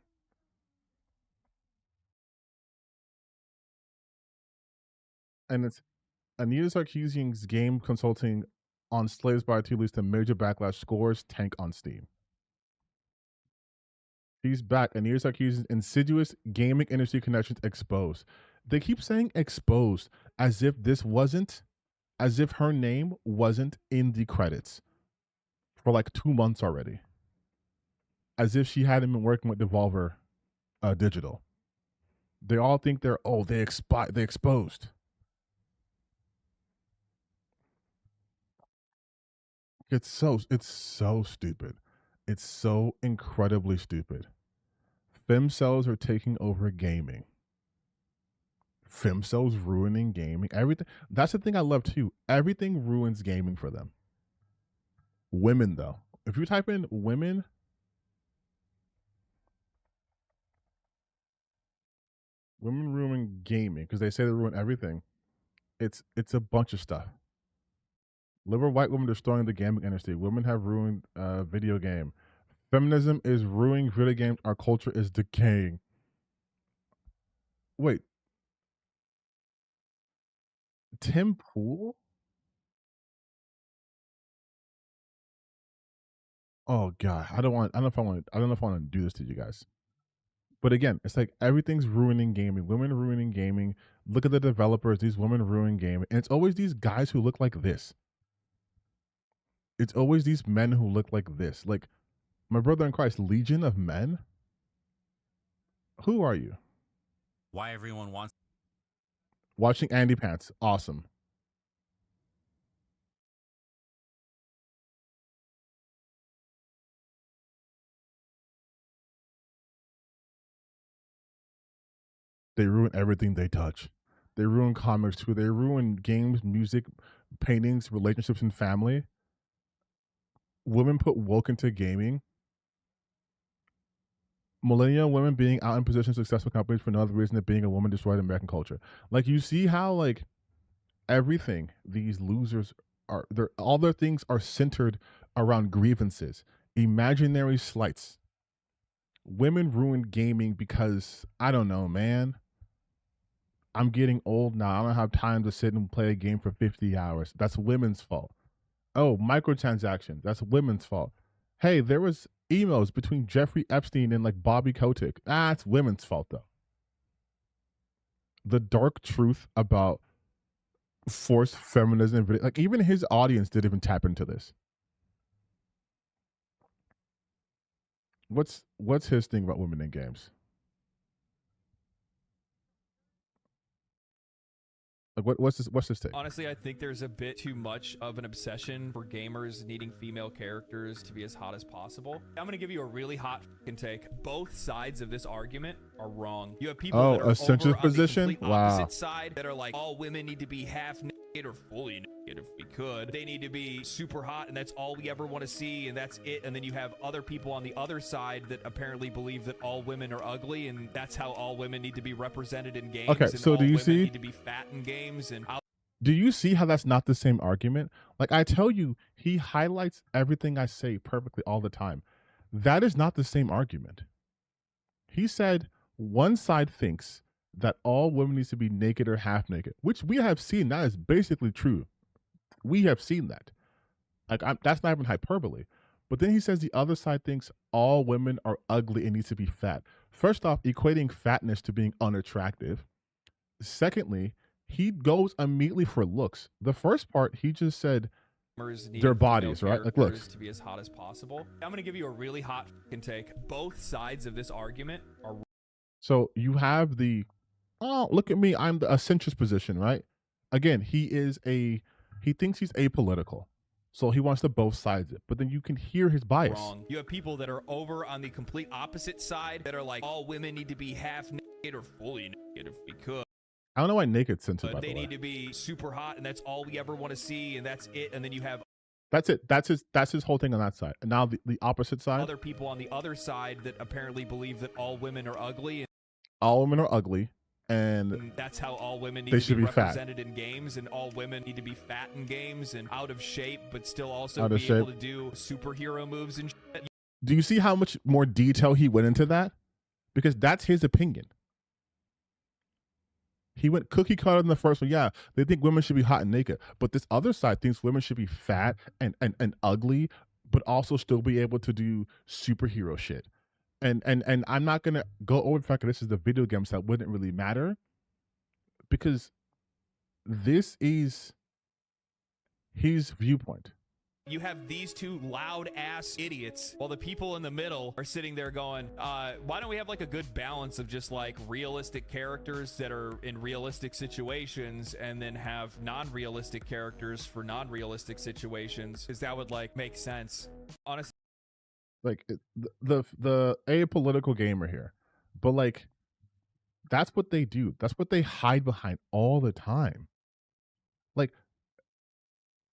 and it's Anita Sarkeesian's game consulting on Slaves by 2 leads to major backlash, scores tank on Steam. She's back. Anita Sarkeesian's insidious gaming industry connections exposed. They keep saying exposed as if as if her name wasn't in the credits for like 2 months already. As if she hadn't been working with Devolver Digital. They all think they exposed. It's so stupid. It's so incredibly stupid. Femcells are taking over gaming. Femcells ruining gaming. Everything. That's the thing I love too. Everything ruins gaming for them. Women though. If you type in women ruin gaming because they say they ruin everything. It's a bunch of stuff. Liberal white women destroying the gaming industry. Women have ruined video game. Feminism is ruining video games. Our culture is decaying. Wait, Tim Pool? Oh god, I don't know if I want. I don't know if I want to do this to you guys. But again, it's like everything's ruining gaming. Women ruining gaming. Look at the developers. These women ruin gaming, and it's always these guys who look like this. It's always these men who look like this. Like My brother in Christ, Legion of Men? Who are you? Why everyone wants. Watching Andy Pants. Awesome. They ruin everything they touch. They ruin comics too. They ruin games, music, paintings, relationships, and family. Women put woke into gaming. Millennial women being out in positions of successful companies for no other reason than being a woman destroyed American culture. Like, you see how, like, everything these losers are, all their things are centered around grievances, imaginary slights. Women ruin gaming because, I don't know, man. I'm getting old now. I don't have time to sit and play a game for 50 hours. That's women's fault. Oh, microtransactions. That's women's fault. Hey, there was emails between Jeffrey Epstein and like Bobby Kotick. It's women's fault though. The dark truth about forced feminism, like even his audience didn't even tap into this. What's his thing about women in games? Like what's this take? Honestly, I think there's a bit too much of an obsession for gamers needing female characters to be as hot as possible. I'm gonna give you a really hot take. Both sides of this argument are wrong. You have people that are a centrist over position. on the complete opposite side that are like, all women need to be half naked or fully naked if we could. They need to be super hot and that's all we ever want to see and that's it. And then you have other people on the other side that apparently believe that all women are ugly and that's how all women need to be represented in games. Okay, and so all do you women see? need to be fat in games and Do you see how that's not the same argument? Like, I tell you, he highlights everything I say perfectly all the time. That is not the same argument. He said one side thinks that all women needs to be naked or half naked, which we have seen that is basically true. We have seen that. Like, that's not even hyperbole. But then he says the other side thinks all women are ugly and needs to be fat. First off, equating fatness to being unattractive. Secondly, he goes immediately for looks. The first part, he just said their bodies, right? Like looks. To be as hot as possible. I'm going to give you a really hot take. Both sides of this argument are. So you have the, oh, look at me, I'm a centrist position, right? Again, he thinks he's apolitical. So he wants to both sides it. But then you can hear his bias. Wrong. You have people that are over on the complete opposite side that are like, all women need to be half naked or fully naked if we could. I don't know why naked's censored, by the way. They need to be super hot, and that's all we ever want to see, and that's it. And then you have... That's it. That's his whole thing on that side. And now the opposite side. Other people on the other side that apparently believe that all women are ugly. All women are ugly, and that's how all women need to be represented in games, and all women need to be fat in games and out of shape, but still also be able to do superhero moves and shit. Do you see how much more detail he went into that? Because that's his opinion. He went cookie cutter in the first one. Yeah, they think women should be hot and naked. But this other side thinks women should be fat and ugly, but also still be able to do superhero shit. And I'm not going to go over the fact that this is the video games that wouldn't really matter. Because this is his viewpoint. You have these two loud ass idiots while the people in the middle are sitting there going, why don't we have like a good balance of just like realistic characters that are in realistic situations and then have non-realistic characters for non-realistic situations? Because that would like make sense. Honestly. Like the apolitical gamer here. But like, that's what they do. That's what they hide behind all the time. Like,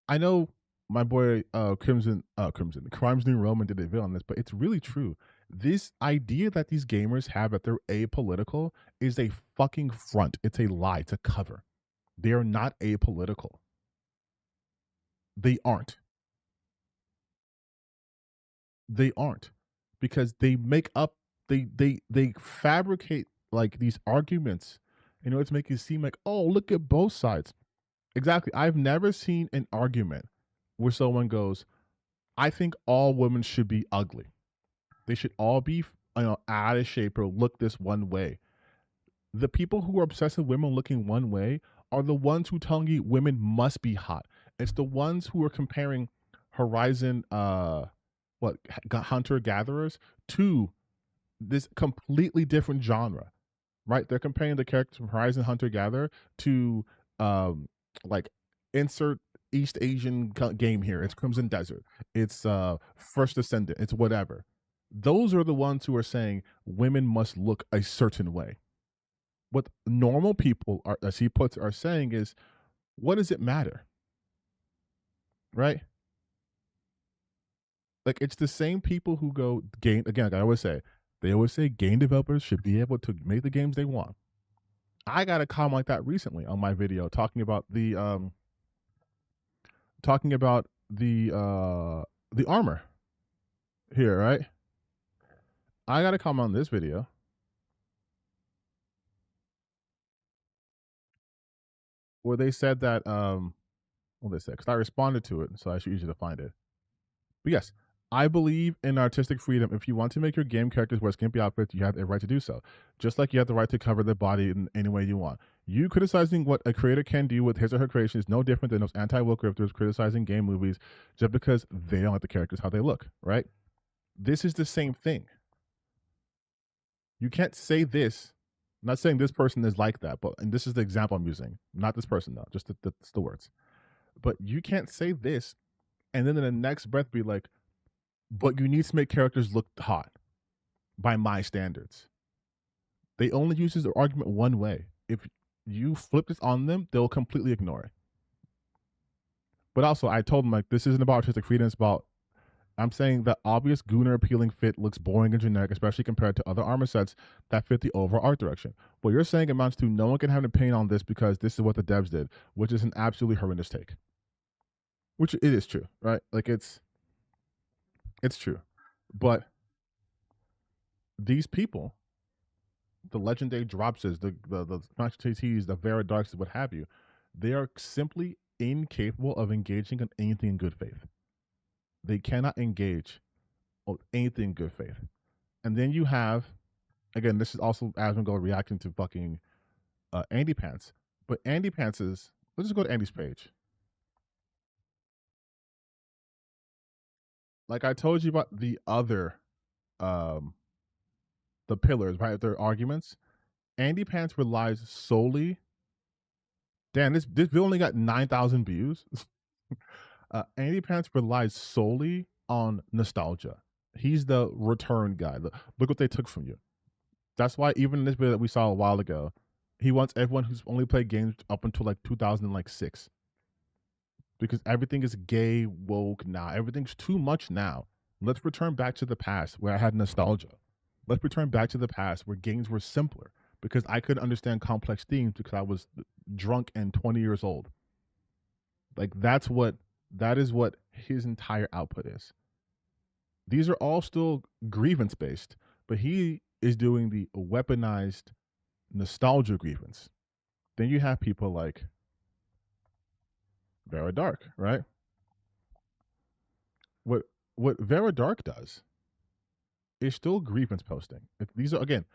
I know my boy Crimes New Roman did a video on this, but it's really true. This idea that these gamers have that they're apolitical is a fucking front. It's a lie. It's a cover. They are not apolitical. They aren't. They aren't. Because they make up, they fabricate like these arguments in order to make it seem like, oh, look at both sides. Exactly. I've never seen an argument where someone goes, I think all women should be ugly. They should all be, out of shape or look this one way. The people who are obsessed with women looking one way are the ones who tell you women must be hot. It's the ones who are comparing Horizon hunter-gatherers to this completely different genre, right? They're comparing the characters from Horizon Hunter-Gatherer to like insert East Asian game here. It's Crimson Desert. It's First Descendant. It's whatever. Those are the ones who are saying women must look a certain way. What normal people are, as he puts, are saying is, what does it matter? Right? Like, it's the same people who go game again. Like I always say, they always say game developers should be able to make the games they want. I got a comment like that recently on my video talking about the armor here, right? I got a comment on this video where they said that well, they said, because I responded to it, so I should use you to find it. But yes, I believe in artistic freedom. If you want to make your game characters wear skimpy outfits, you have the right to do so. Just like you have the right to cover their body in any way you want. You criticizing what a creator can do with his or her creation is no different than those anti-woke grifters criticizing game movies just because they don't like the characters how they look, right? This is the same thing. You can't say this. I'm not saying this person is like that, but and this is the example I'm using. Not this person though, just the words. But you can't say this and then in the next breath be like, but you need to make characters look hot by my standards. They only use the argument one way. If you flip this on them, they'll completely ignore it. But also, I told them, like, this isn't about artistic freedom. It's about, I'm saying the obvious Gunnar appealing fit looks boring and generic, especially compared to other armor sets that fit the overall art direction. What you're saying amounts to no one can have an opinion on this because this is what the devs did, which is an absolutely horrendous take. Which it is true, right? Like, it's true. But these people, the legendary Dropses, the TTs, the Vera Darks, what have you, they are simply incapable of engaging in anything in good faith. They cannot engage on anything in good faith. And then you have, again, this is also Asmongold reacting to fucking Andy Pants. But Andy Pants is, let's just go to Andy's page. Like I told you about the other, the pillars, right? Their arguments. Andy Pants relies solely. Damn, this video only got 9,000 views. Andy Pants relies solely on nostalgia. He's the return guy. Look what they took from you. That's why even in this video that we saw a while ago, he wants everyone who's only played games up until like 2006. Because everything is gay, woke now. Everything's too much now. Let's return back to the past where I had nostalgia. Let's return back to the past where games were simpler because I couldn't understand complex themes because I was drunk and 20 years old. Like that is what his entire output is. These are all still grievance based, but he is doing the weaponized nostalgia grievance. Then you have people like Vera Dark, right? What Vera Dark does is still grievance posting. These are, again,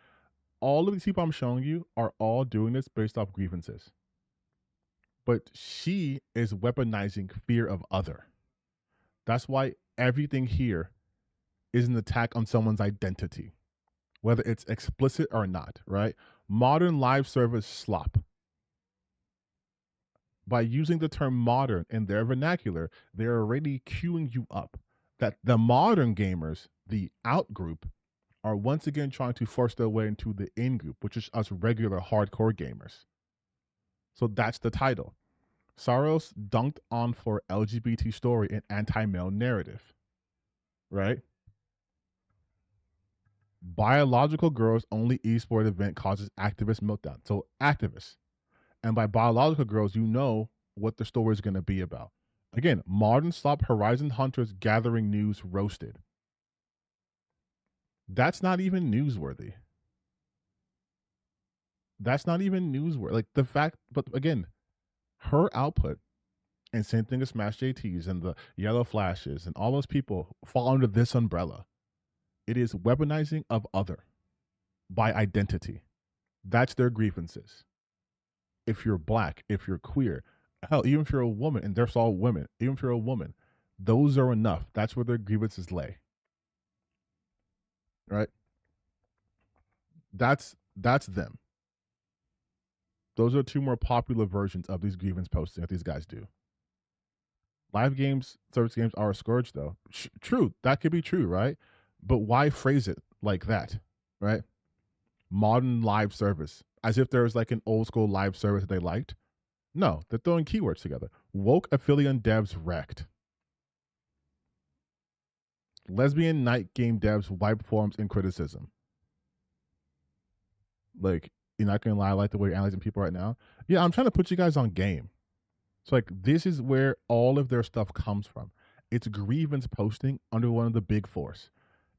all of these people I'm showing you are all doing this based off grievances. But she is weaponizing fear of other. That's why everything here is an attack on someone's identity, whether it's explicit or not, right? Modern live service slop. By using the term modern in their vernacular, they're already queuing you up that the modern gamers, the out group, are once again trying to force their way into the in group, which is us regular hardcore gamers. So that's the title. Saros dunked on for LGBT story and anti-male narrative, right? Biological girls only esport event causes activist meltdown. So activists. And by biological girls, you know what the story is going to be about. Again, modern slop Horizon Hunters gathering news roasted. That's not even newsworthy. That's not even newsworthy. Like the fact, but again, her output, and same thing as Smash JTs and the Yellow Flashes and all those people fall under this umbrella. It is weaponizing of other by identity. That's their grievances. If you're black, if you're queer, hell, even if you're a woman, and there's all women, even if you're a woman, those are enough. That's where their grievances lay. right? That's them. Those are two more popular versions of these grievance posting that these guys do. Live games, service games are a scourge, though. True, that could be true, right? But why phrase it like that, right? Modern live service, as if there's like an old school live service that they liked. No, they're throwing keywords together. Woke affiliate devs wrecked. Lesbian night game devs wipe forums in criticism. Like, you're not gonna lie, I like the way you're analyzing people right now. Yeah, I'm trying to put you guys on game. So like, this is where all of their stuff comes from. It's grievance posting under one of the big fours.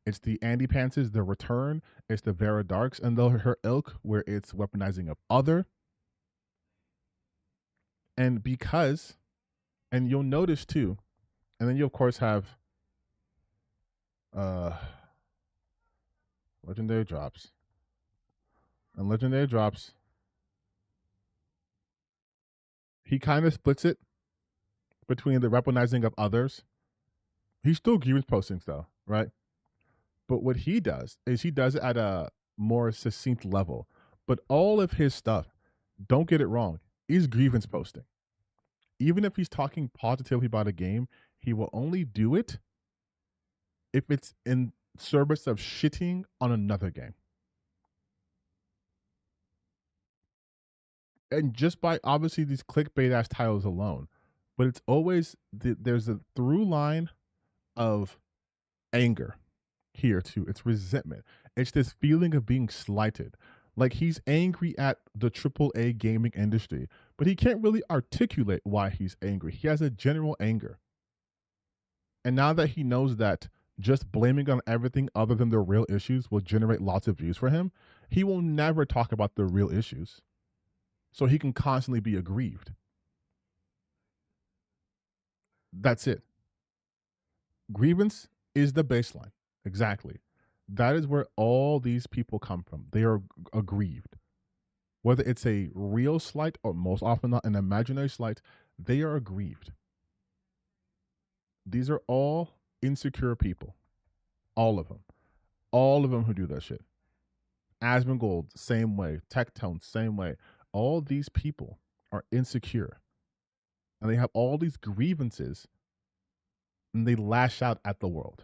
It's the Andy Pantses, the Return. It's the Vera Darks and her ilk, where it's weaponizing of other. And because, and you'll notice too, and then you of course have legendary drops. And legendary drops, he kind of splits it between the weaponizing of others. He's still grievance postings though, right? But what he does is he does it at a more succinct level. But all of his stuff, don't get it wrong, is grievance posting. Even if he's talking positively about a game, he will only do it if it's in service of shitting on another game. And just by obviously these clickbait ass titles alone, but it's always there's a through line of anger here too. It's resentment. It's this feeling of being slighted. Like, he's angry at the AAA gaming industry, but he can't really articulate why he's angry. He has a general anger. And now that he knows that just blaming on everything other than the real issues will generate lots of views for him, he will never talk about the real issues. So he can constantly be aggrieved. That's it. Grievance is the baseline. Exactly. That is where all these people come from. They are aggrieved. Whether it's a real slight or most often not an imaginary slight, they are aggrieved. These are all insecure people. All of them. All of them who do that shit. Asmongold, same way. Tectone, same way. All these people are insecure. And they have all these grievances, and they lash out at the world.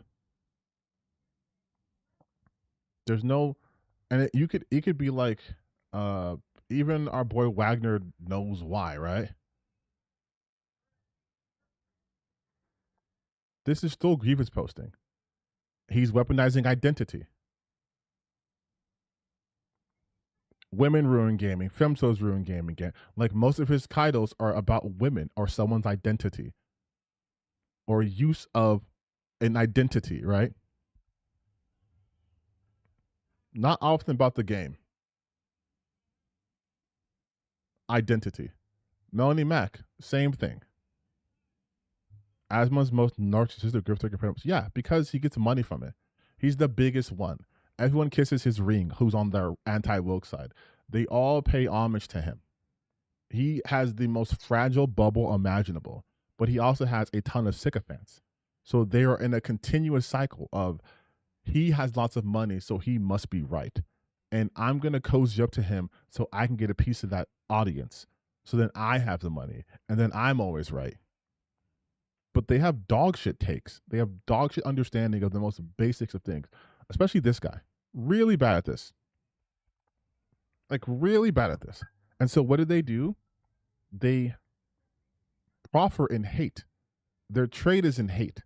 There's no, and it could be like, even our boy Wagner knows why, right? This is still grievance posting. He's weaponizing identity. Women ruin gaming. Femtos ruin gaming. Like, most of his titles are about women or someone's identity or use of an identity, right? Not often about the game. Identity. Melanie Mack, same thing. Asma's most narcissistic grifter compared. Yeah, because he gets money from it. He's the biggest one. Everyone kisses his ring who's on their anti-woke side. They all pay homage to him. He has the most fragile bubble imaginable, but he also has a ton of sycophants. So they are in a continuous cycle of, he has lots of money, so he must be right. And I'm going to cozy up to him so I can get a piece of that audience. So then I have the money, and then I'm always right. But they have dog shit takes. They have dog shit understanding of the most basics of things, especially this guy. Really bad at this. Like, really bad at this. And so what do? They proffer in hate. Their trade is in hate.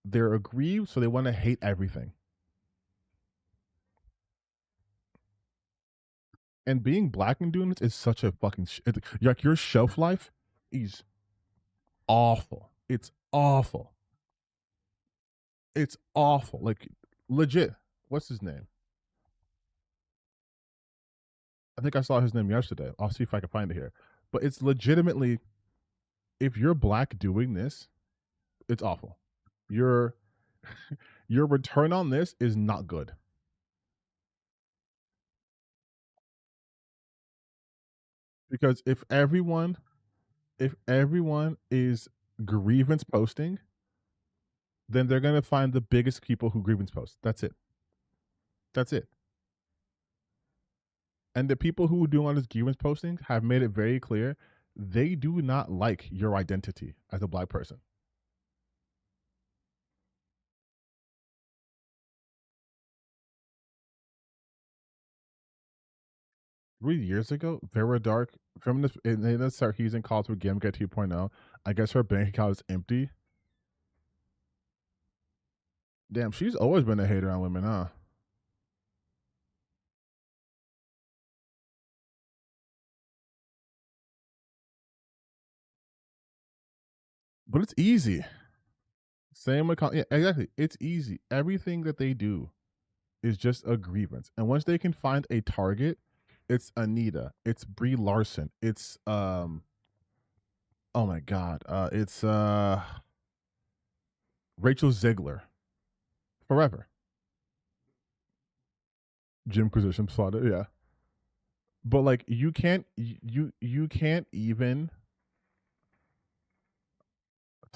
They're aggrieved, so they want to hate everything. And being black and doing this is such a fucking like, your shelf life is awful. It's awful. It's awful. Like, legit. What's his name? I think I saw his name yesterday. I'll see if I can find it here. But it's legitimately, if you're black doing this, it's awful. Your return on this is not good. Because if everyone is grievance posting, then they're going to find the biggest people who grievance post. That's it. That's it. And the people who are doing all this grievance posting have made it very clear they do not like your identity as a black person. $3 years ago, Vera Dark, feminist Anita Sarkeesian calls for Gamgate 2.0. I guess her bank account is empty. Damn, she's always been a hater on women, huh? But it's easy. Same account. Yeah, exactly. It's easy. Everything that they do is just a grievance. And once they can find a target, it's Anita, it's Brie Larson, it's oh my god, it's Rachel Ziegler. Forever. Jim Quisition slotted, yeah. But like you can't even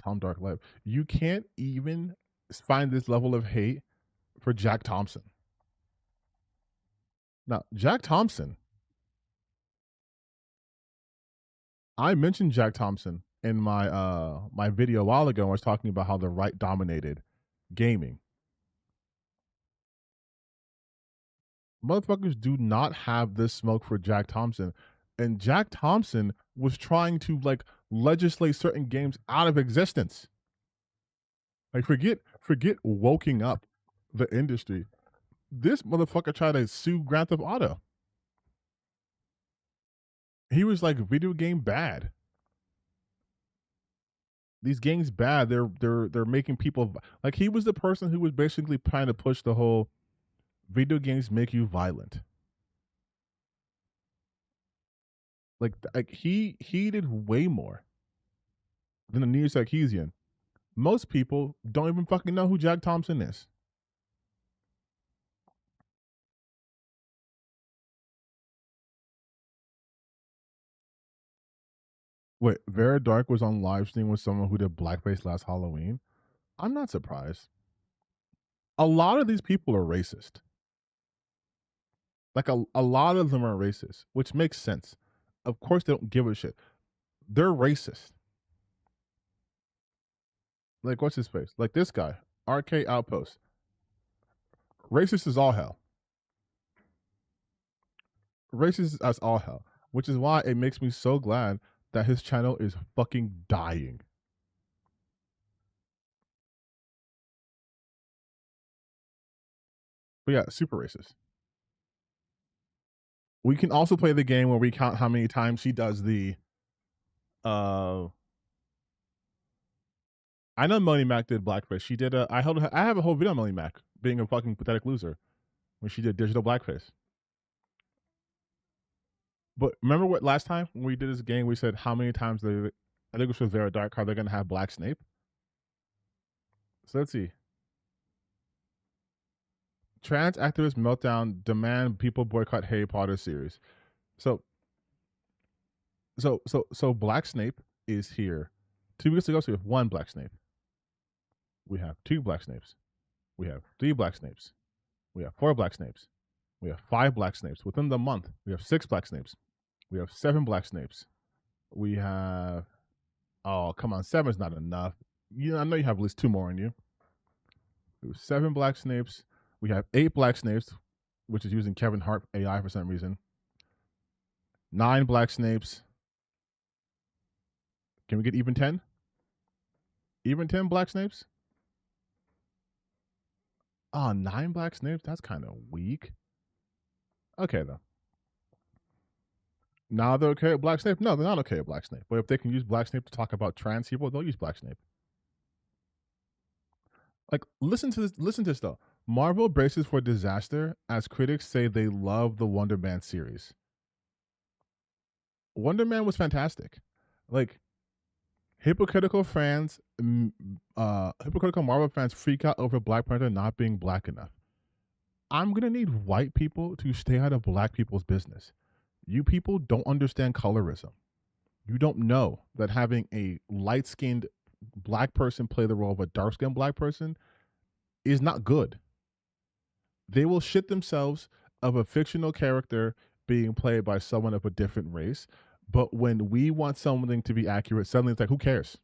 Tom Dark Life. You can't even find this level of hate for Jack Thompson. Now, Jack Thompson, I mentioned Jack Thompson in my my video a while ago. I was talking about how the right dominated gaming. Motherfuckers do not have this smoke for Jack Thompson. And Jack Thompson was trying to like legislate certain games out of existence. Like forget woking up the industry. This motherfucker tried to sue Grand Theft Auto. He was like video game bad. These games bad. They're making people like he was the person who was basically trying to push the whole video games make you violent. Like he did way more than Anita Sarkeesian. Most people don't even fucking know who Jack Thompson is. Wait, Vera Dark was on live stream with someone who did blackface last Halloween? I'm not surprised. A lot of these people are racist. Like a lot of them are racist, which makes sense. Of course they don't give a shit. They're racist. Like what's his face? Like this guy, RK Outpost. Racist is all hell. Racist as all hell. Which is why it makes me so glad that his channel is fucking dying. But yeah, super racist. We can also play the game where we count how many times he does the I know Melanie Mac did blackface. She did I have a whole video on Melanie Mac being a fucking pathetic loser when she did digital blackface. But remember what last time when we did this game we said how many times I think it was for Vera Dark are they gonna have Black Snape? So let's see. Trans activist meltdown demand people boycott Harry Potter series. So Black Snape is here. 2 weeks ago, so we have 1 Black Snape. We have 2 Black Snapes. We have 3 Black Snapes. We have 4 Black Snapes. We have 5 Black Snapes. Within the month, we have 6 Black Snapes. We have 7 Black Snapes. We have oh come on, 7 is not enough. I know you have at least 2 more in you. We have 7 Black Snapes. We have 8 Black Snapes, which is using Kevin Hart AI for some reason. 9 Black Snapes. Can we get even 10? Even 10 Black Snapes? Oh, 9 Black Snapes? That's kind of weak. Okay, though. Now they're okay with Black Snape? No, they're not okay with Black Snape. But if they can use Black Snape to talk about trans people, they'll use Black Snape. Like, listen to this though. Marvel braces for disaster as critics say they love the Wonder Man series. Wonder Man was fantastic. Like, hypocritical Marvel fans freak out over Black Panther not being black enough. I'm gonna need white people to stay out of black people's business. You people don't understand colorism. You don't know that having a light-skinned black person play the role of a dark-skinned black person is not good. They will shit themselves of a fictional character being played by someone of a different race. But when we want something to be accurate, suddenly it's like, who cares?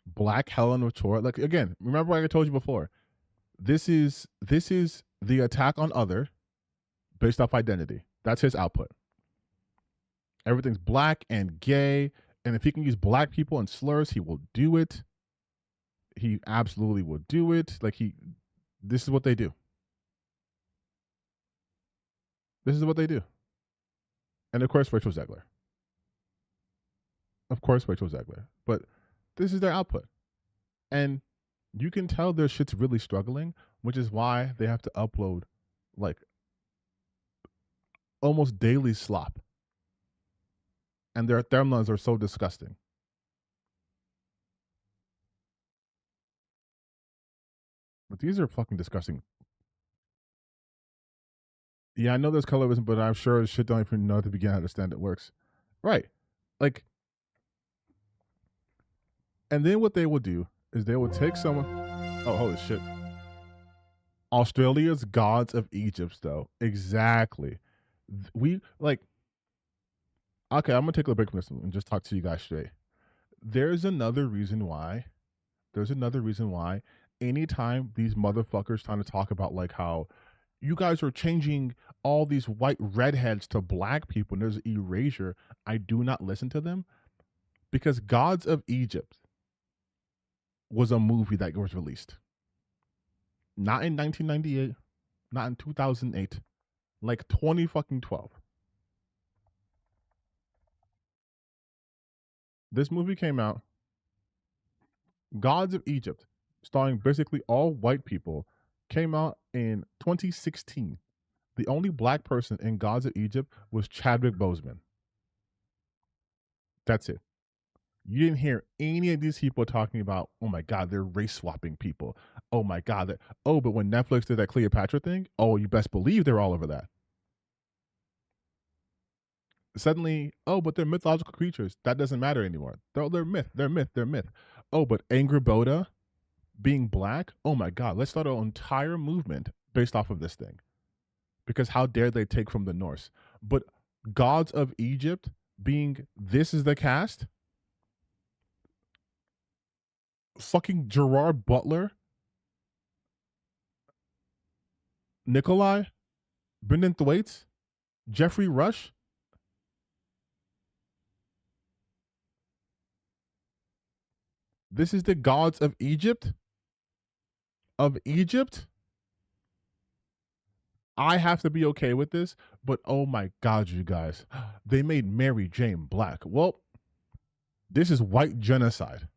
Black Helen of Troy. Like, again, remember what I told you before. This is the attack on other based off identity. That's his output. Everything's black and gay, and if he can use black people and slurs, he will do it. He absolutely will do it. Like, this is what they do. This is what they do. And of course, Rachel Zegler. Of course, Rachel Zegler. But this is their output. And you can tell their shit's really struggling, which is why they have to upload like almost daily slop. And their thumbnails are so disgusting. But these are fucking disgusting. Yeah, I know there's colorism, but I'm sure shit don't even know to begin to understand it works. Right. Like, and then what they will do is they will take someone. Oh, holy shit. Australia's Gods of Egypt, though. Exactly. We, like, okay, I'm going to take a break from this and just talk to you guys straight. There's another reason why anytime these motherfuckers trying to talk about, like, how you guys are changing all these white redheads to black people and there's erasure, I do not listen to them, because Gods of Egypt was a movie that was released. Not in 1998, not in 2008, like 2012. This movie came out. Gods of Egypt, starring basically all white people, came out in 2016. The only black person in Gods of Egypt was Chadwick Boseman. That's it. You didn't hear any of these people talking about, oh my God, they're race swapping people. Oh my God. But when Netflix did that Cleopatra thing, oh, you best believe they're all over that. Suddenly, oh, but they're mythological creatures. That doesn't matter anymore. They're myth. They're myth. They're myth. Oh, but Angry Boda being black, oh my God, let's start an entire movement based off of this thing. Because how dare they take from the Norse? But Gods of Egypt being, this is the cast? Fucking Gerard Butler, Nikolai, Brendan Thwaites, Jeffrey Rush. This is the Gods of Egypt? Of Egypt? I have to be okay with this, but oh my God, you guys. They made Mary Jane black. Well, this is white genocide.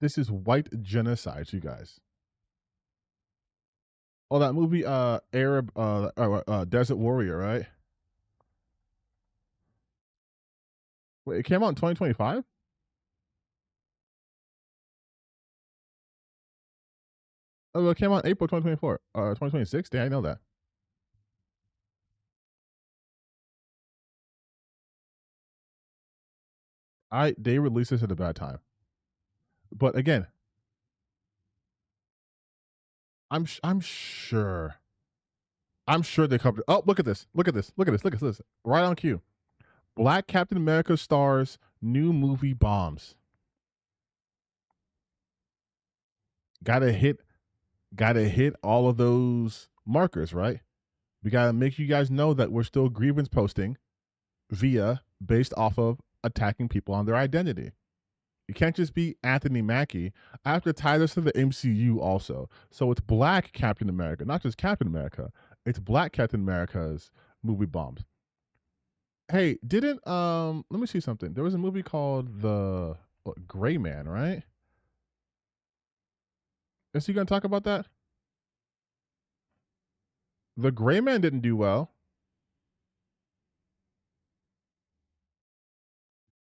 This is white genocide, you guys. Oh, that movie, Arab, Desert Warrior, right? Wait, it came out in 2025? Oh, it came out in April 2024. 2026? Did I know that? They released this at a bad time. But again, I'm sure they covered. Oh, look at this! Look at this! Look at this! Look at this! Right on cue. Black Captain America stars new movie bombs. Gotta hit all of those markers, right? We gotta make you guys know that we're still grievance posting based off of attacking people on their identity. You can't just be Anthony Mackie. I have to tie this to the MCU also. So it's Black Captain America, not just Captain America. It's Black Captain America's movie bombs. Hey, didn't let me see something. There was a movie called The Gray Man, right? Is he gonna talk about that? The Gray Man didn't do well.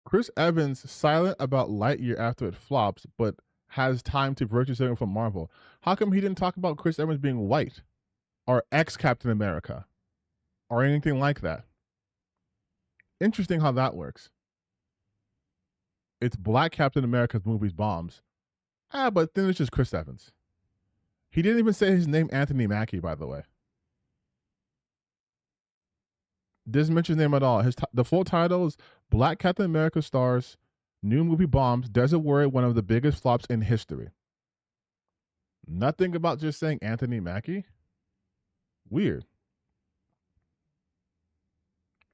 Chris Evans silent about Lightyear after it flops, but has time to virtue signaling from Marvel. How come he didn't talk about Chris Evans being white, or ex Captain America, or anything like that? Interesting how that works. It's Black Captain America's movies bombs. But then it's just Chris Evans. He didn't even say his name, Anthony Mackie, by the way. Didn't mention his name at all. The full title is Black Captain America stars, new movie bombs, Desert Warrior, one of the biggest flops in history. Nothing about just saying Anthony Mackie. Weird.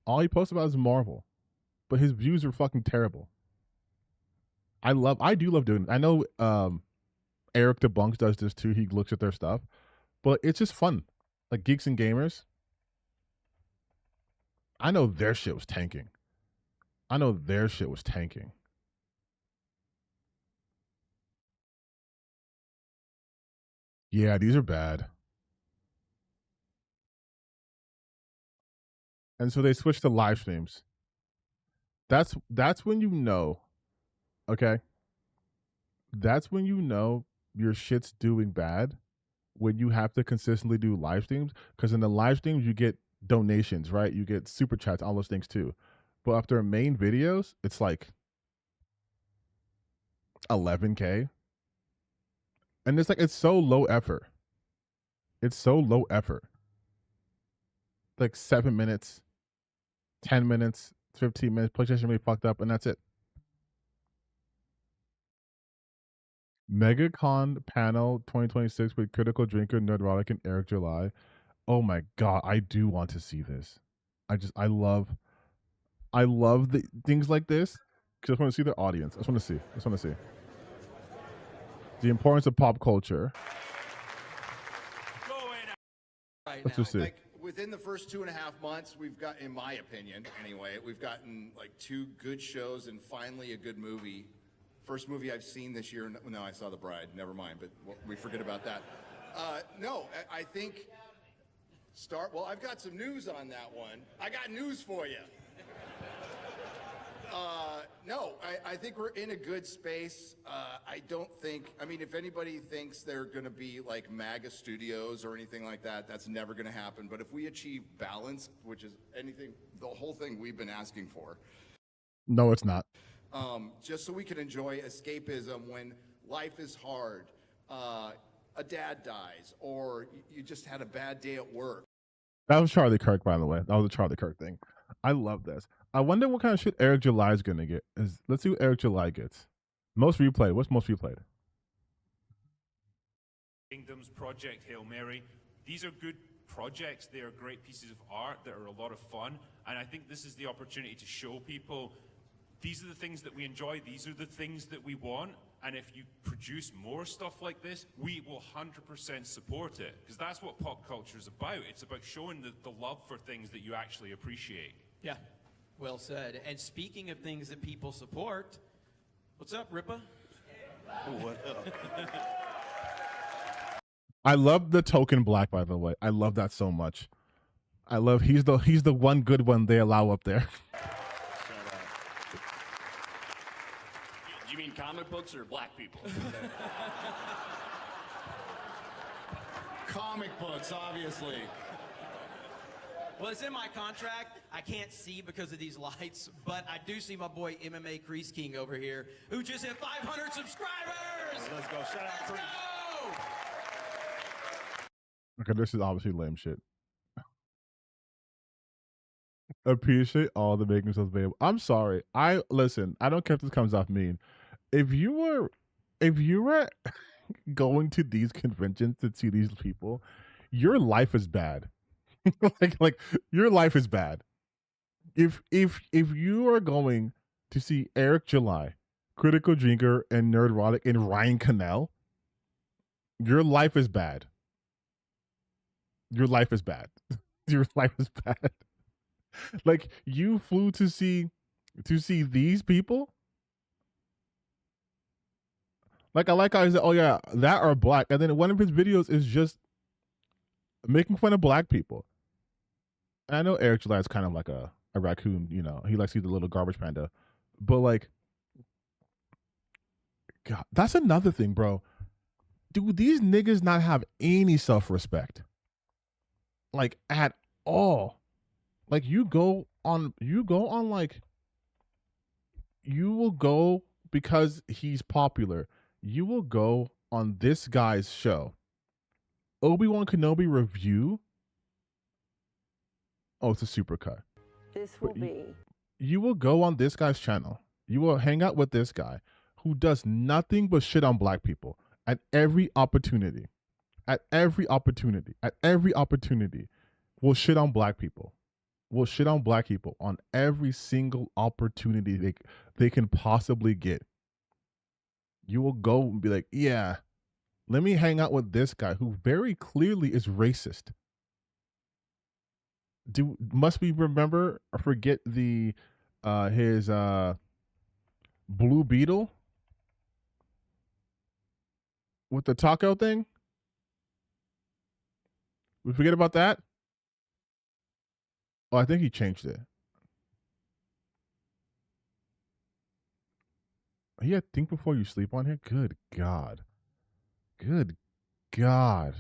All he posts about is Marvel, but his views are fucking terrible. I do love doing it. I know Eric Debunks does this too. He looks at their stuff, but it's just fun. Like Geeks and Gamers, I know their shit was tanking. Yeah, these are bad. And so they switched to live streams. That's when you know, okay? That's when you know your shit's doing bad, when you have to consistently do live streams. Because in the live streams, you get donations, right? You get super chats, all those things too. But after main videos, it's like 11K. And it's so low effort. Like 7 minutes, 10 minutes, 15 minutes, PlayStation really fucked up, and that's it. MegaCon panel 2026 with Critical Drinker, Nerdrotic, and Eric July. Oh my god, I do want to see this. I love the things like this because I just want to see their audience. I just want to see the importance of pop culture. Let's just see. Like within the first 2.5 months, we've got, in my opinion, anyway, we've gotten like 2 good shows and finally a good movie. First movie I've seen this year. No, I saw The Bride. Never mind, but we forget about that. No, I think well, I've got some news on that one. I got news for you. No, I think we're in a good space. I don't think, I mean, if anybody thinks they're going to be like MAGA studios or anything like that, that's never going to happen. But if we achieve balance, which is the whole thing we've been asking for. No, it's not. Just so we can enjoy escapism when life is hard, a dad dies, or you just had a bad day at work. That was Charlie Kirk, by the way. That was a Charlie Kirk thing. I love this. I wonder what kind of shit Eric July is going to get. Let's see what Eric July gets. Most replayed. What's most replayed? Kingdoms, Project Hail Mary. These are good projects. They are great pieces of art that are a lot of fun. And I think this is the opportunity to show people these are the things that we enjoy. These are the things that we want. And if you produce more stuff like this, we will 100% support it. Because that's what pop culture is about. It's about showing the love for things that you actually appreciate. Yeah, well said. And speaking of things that people support, what's up, Ripa? What up? I love the token black, by the way. I love that so much. I love he's the one good one they allow up there. You mean comic books or black people? Comic books, obviously. Well, it's in my contract. I can't see because of these lights, but I do see my boy MMA Crease King over here, who just hit 500 subscribers! Let's go. Shout out Let's go! Okay, this is obviously lame shit. Appreciate all the making stuff available. I'm sorry. I don't care if this comes off mean. If you were going to these conventions to see these people, your life is bad. like your life is bad. If you are going to see Eric July, Critical Drinker, and Nerdrotic, and Ryan Cannell, your life is bad. Your life is bad. Your life is bad. Like, you flew to see these people. Like, I like how he said, "Oh yeah, that are black," and then one of his videos is just making fun of black people. And I know Eric July is kind of like a raccoon, you know. He likes to eat the little garbage panda, but like, God, that's another thing, bro. Do these niggas not have any self-respect? Like, at all? Like you will go because he's popular. You will go on this guy's show. Obi-Wan Kenobi review. Oh, it's a supercut. This will be. You will go on this guy's channel. You will hang out with this guy who does nothing but shit on black people at every opportunity. At every opportunity. At every opportunity. Will shit on black people. Will shit on black people on every single opportunity they can possibly get. You will go and be like, yeah, let me hang out with this guy who very clearly is racist. Must we remember or forget the his Blue Beetle with the taco thing? We forget about that? Oh, I think he changed it. He had Think Before You Sleep on here? Good God. Good God.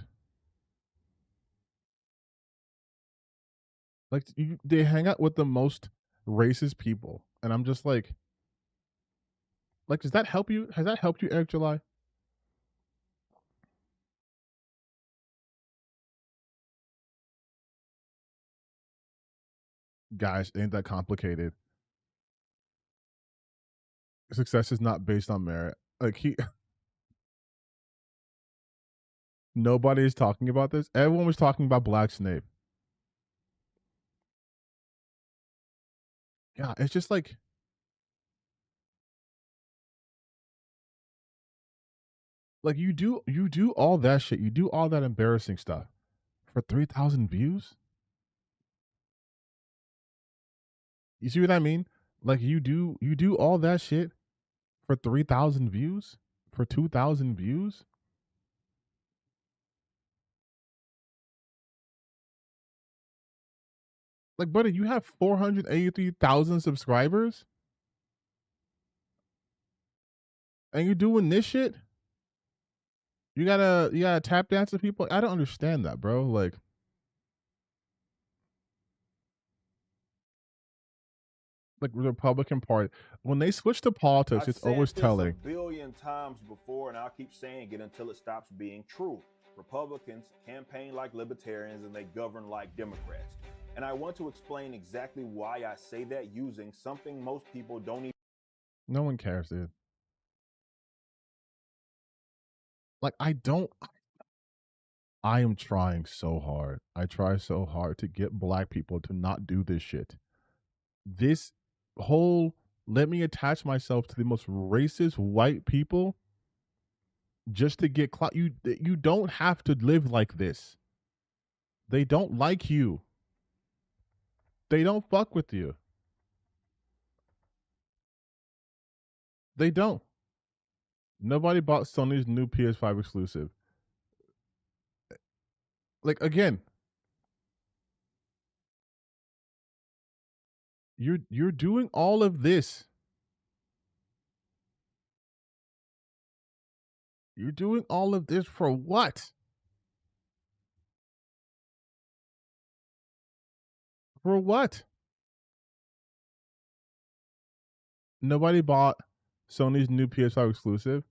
Like, they hang out with the most racist people. And I'm just like, does that help you? Has that helped you, Eric July? Guys, ain't that complicated. Success is not based on merit. Like, nobody is talking about this. Everyone was talking about Black Snape. Yeah, it's just like, you do all that shit. You do all that embarrassing stuff for 3,000 views. You see what I mean? Like, you do all that shit for 3,000 views, for 2,000 views. Like, buddy, you have 483,000 subscribers, and you're doing this shit. You gotta tap dance to people. I don't understand that, bro. Like, the Republican Party, when they switch to politics, it's always telling. A billion times before, and I'll keep saying it until it stops being true. Republicans campaign like libertarians and they govern like Democrats. And I want to explain exactly why I say that using something most people don't even. No one cares, dude. Like, I am trying so hard. I try so hard to get black people to not do this shit. This whole let me attach myself to the most racist white people just to get clout. You don't have to live like this. They don't like you. They don't fuck with you. They don't. Nobody bought Sony's new PS5 exclusive. Like, again, you're doing all of this. You're doing all of this for what? For what? Nobody bought Sony's new PS5 exclusive.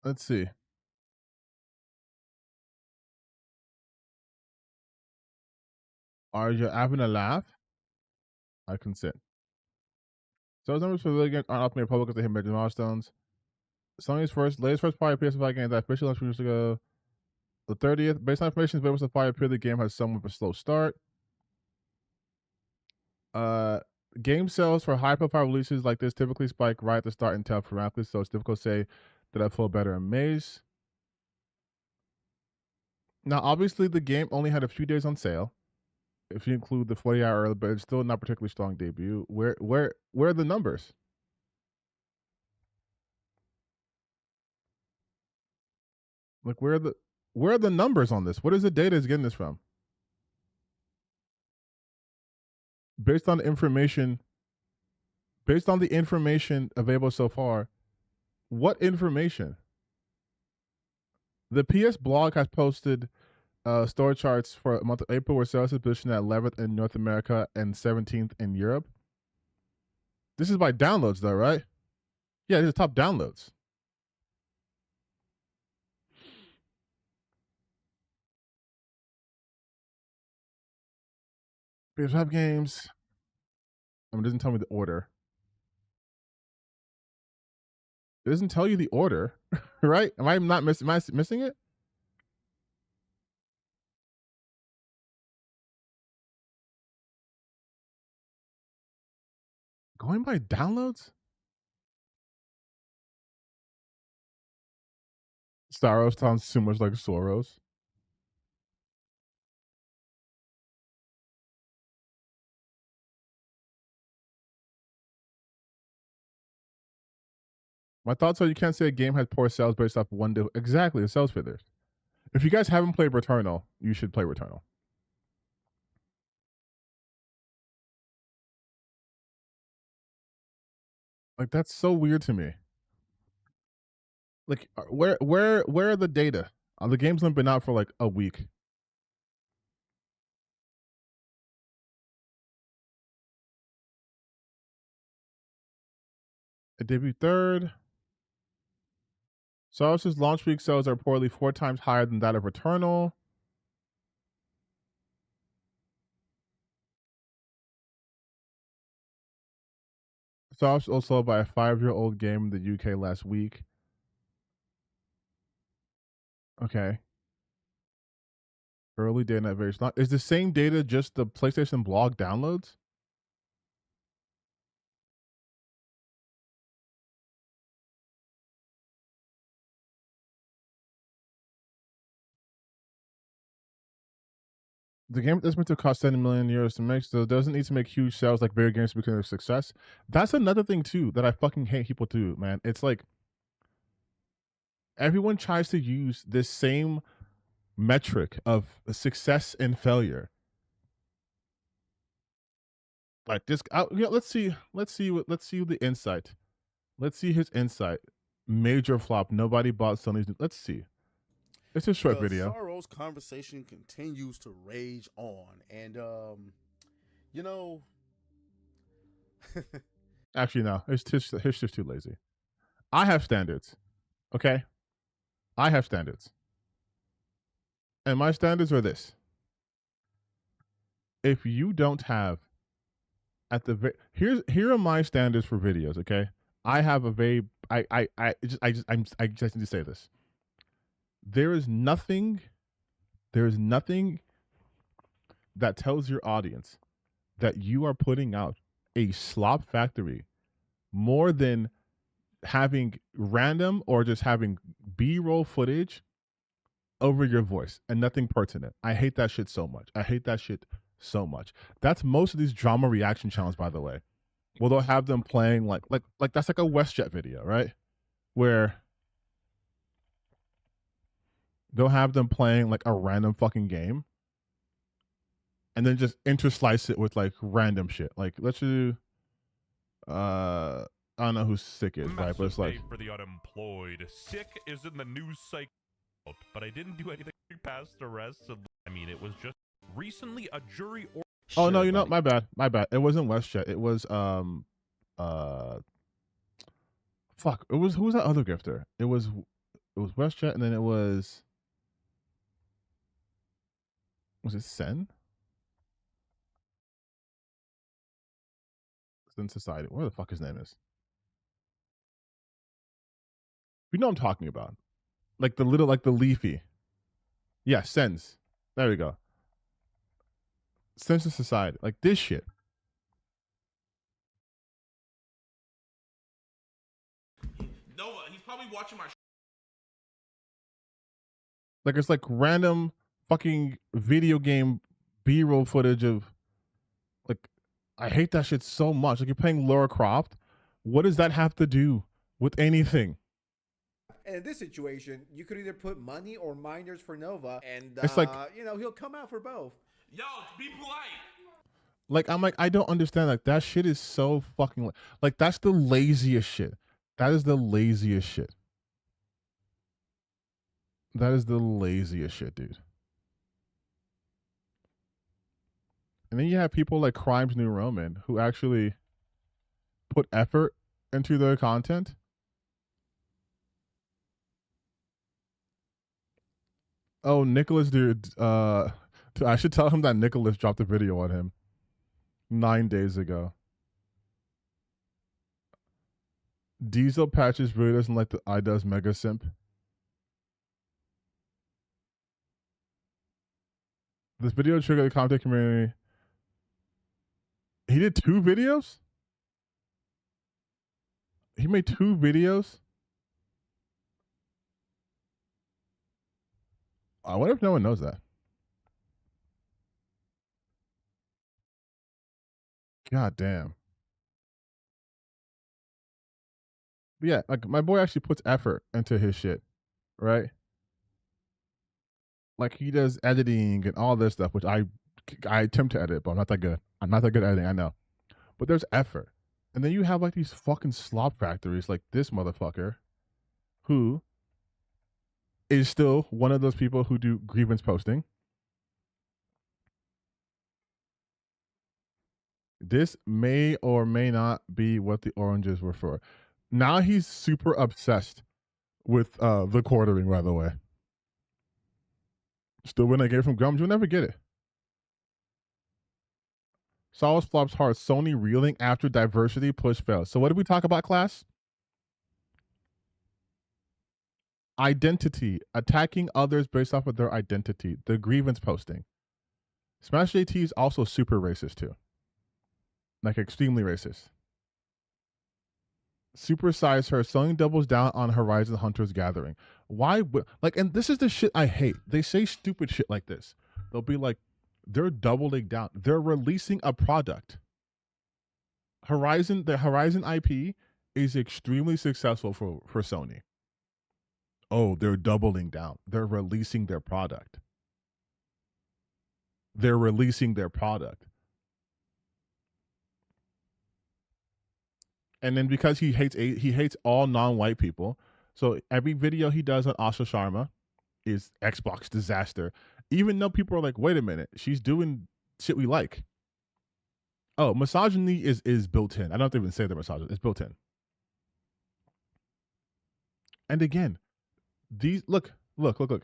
Let's see. Are you having a laugh? I consent. Those numbers for the game aren't often made public because they hit major milestones. Sony's latest first party PS5 game that officially launched years ago. The 30th, based on information available so far, appear the game has somewhat of a slow start. Game sales for high-profile releases like this typically spike right at the start and tail dramatically, so it's difficult to say that I feel better in Maze. Now, obviously, the game only had a few days on sale, if you include the 40-hour early, but it's still not particularly strong debut. Where are the numbers? Like, where are the numbers on this? What is the data is getting this from? Based on the information available so far, what information? The PS blog has posted store charts for a month of April, where sales is positioned at 11th in North America and 17th in Europe. This is by downloads, though, right? Yeah, these are top downloads. PS5 games. I mean, it doesn't tell me the order. It doesn't tell you the order, right? Am I missing it? Going by downloads? Staros sounds too much like Soros. My thoughts are you can't say a game has poor sales based off one day. Exactly, the sales figures. If you guys haven't played Returnal, you should play Returnal. Like, that's so weird to me. Like, where are the data? The game's only been out for like a week. It debuted 3rd. Saurus's launch week sales are reportedly 4 times higher than that of Returnal. Saurus also sold by a 5-year-old game in the UK last week. Okay. Early data at various. Is the same data just the PlayStation blog downloads? The game is meant to cost 70 million euros to make, so it doesn't need to make huge sales like video games to become a success. That's another thing too that I fucking hate people do, man. It's like everyone tries to use this same metric of success and failure. Like this, let's see the insight. Let's see his insight. Major flop. Nobody bought Sony's. Let's see. It's a short video. Soros conversation continues to rage on, and you know, actually no, it's just too lazy. I have standards, okay? I have standards, and my standards are this: if you don't have at the here are my standards for videos, okay? I have a very I just need to say this. There is nothing that tells your audience that you are putting out a slop factory more than having random or just having B-roll footage over your voice and nothing pertinent. I hate that shit so much. That's most of these drama reaction channels, by the way. Well, they'll have them playing like that's like a WestJet video, right? Where they'll have them playing like a random fucking game and then just interslice it with like random shit. Like, let's do I don't know who Sick is, right? But it's like for the unemployed. Sick is in the news cycle, but I didn't do anything past arrest. I mean, it was just recently a jury or oh no, you know, my bad. It wasn't WestJet. It was fuck. It was, who was that other grifter? It was WestJet, and then it was it Sen? Sen Society. Where the fuck his name is? You know what I'm talking about. Like the little, like the leafy. Yeah, Sens. There we go. Sense of Society. Like this shit. No, he's probably watching my like it's like random fucking video game B-roll footage of like, I hate that shit so much. Like, you're playing Lara Croft. What does that have to do with anything? And in this situation, you could either put money or minors for Nova, and it's like, you know, he'll come out for both. Yo, be polite. Like, I'm like, I don't understand. Like, that shit is so fucking like that's the laziest shit. That is the laziest shit. That is the laziest shit, dude. And then you have people like Crimes New Roman who actually put effort into their content. Oh, Nicholas, dude. I should tell him that Nicholas dropped a video on him 9 days ago. Diesel Patches really doesn't like the iDoes Mega Simp. This video triggered the content community. He did 2 videos? He made 2 videos? I wonder if no one knows that. God damn. But yeah, like my boy actually puts effort into his shit, right? Like he does editing and all this stuff, which I attempt to edit, but I'm not that good. I'm not that good at editing, I know. But there's effort. And then you have like these fucking slop factories like this motherfucker who is still one of those people who do grievance posting. This may or may not be what the oranges were for. Now he's super obsessed with the quartering, by the way. Still when I get it from Gums, you'll never get it. Solace flops hard. Sony reeling after diversity push fails. So what did we talk about, class? Identity. Attacking others based off of their identity. The grievance posting. Smash JT is also super racist too. Like extremely racist. Supersize her. Sony doubles down on Horizon Hunters Gathering. Why would, like, and this is the shit I hate. They say stupid shit like this. They'll be like, they're doubling down. They're releasing a product. The Horizon IP is extremely successful for Sony. Oh, they're doubling down. They're releasing their product. They're releasing their product. And then because he hates all non-white people, so every video he does on Asha Sharma is Xbox disaster. Even though people are like, wait a minute, she's doing shit we like. Oh, misogyny is built in. I don't have to even say the misogyny. It's built in. And again, these look.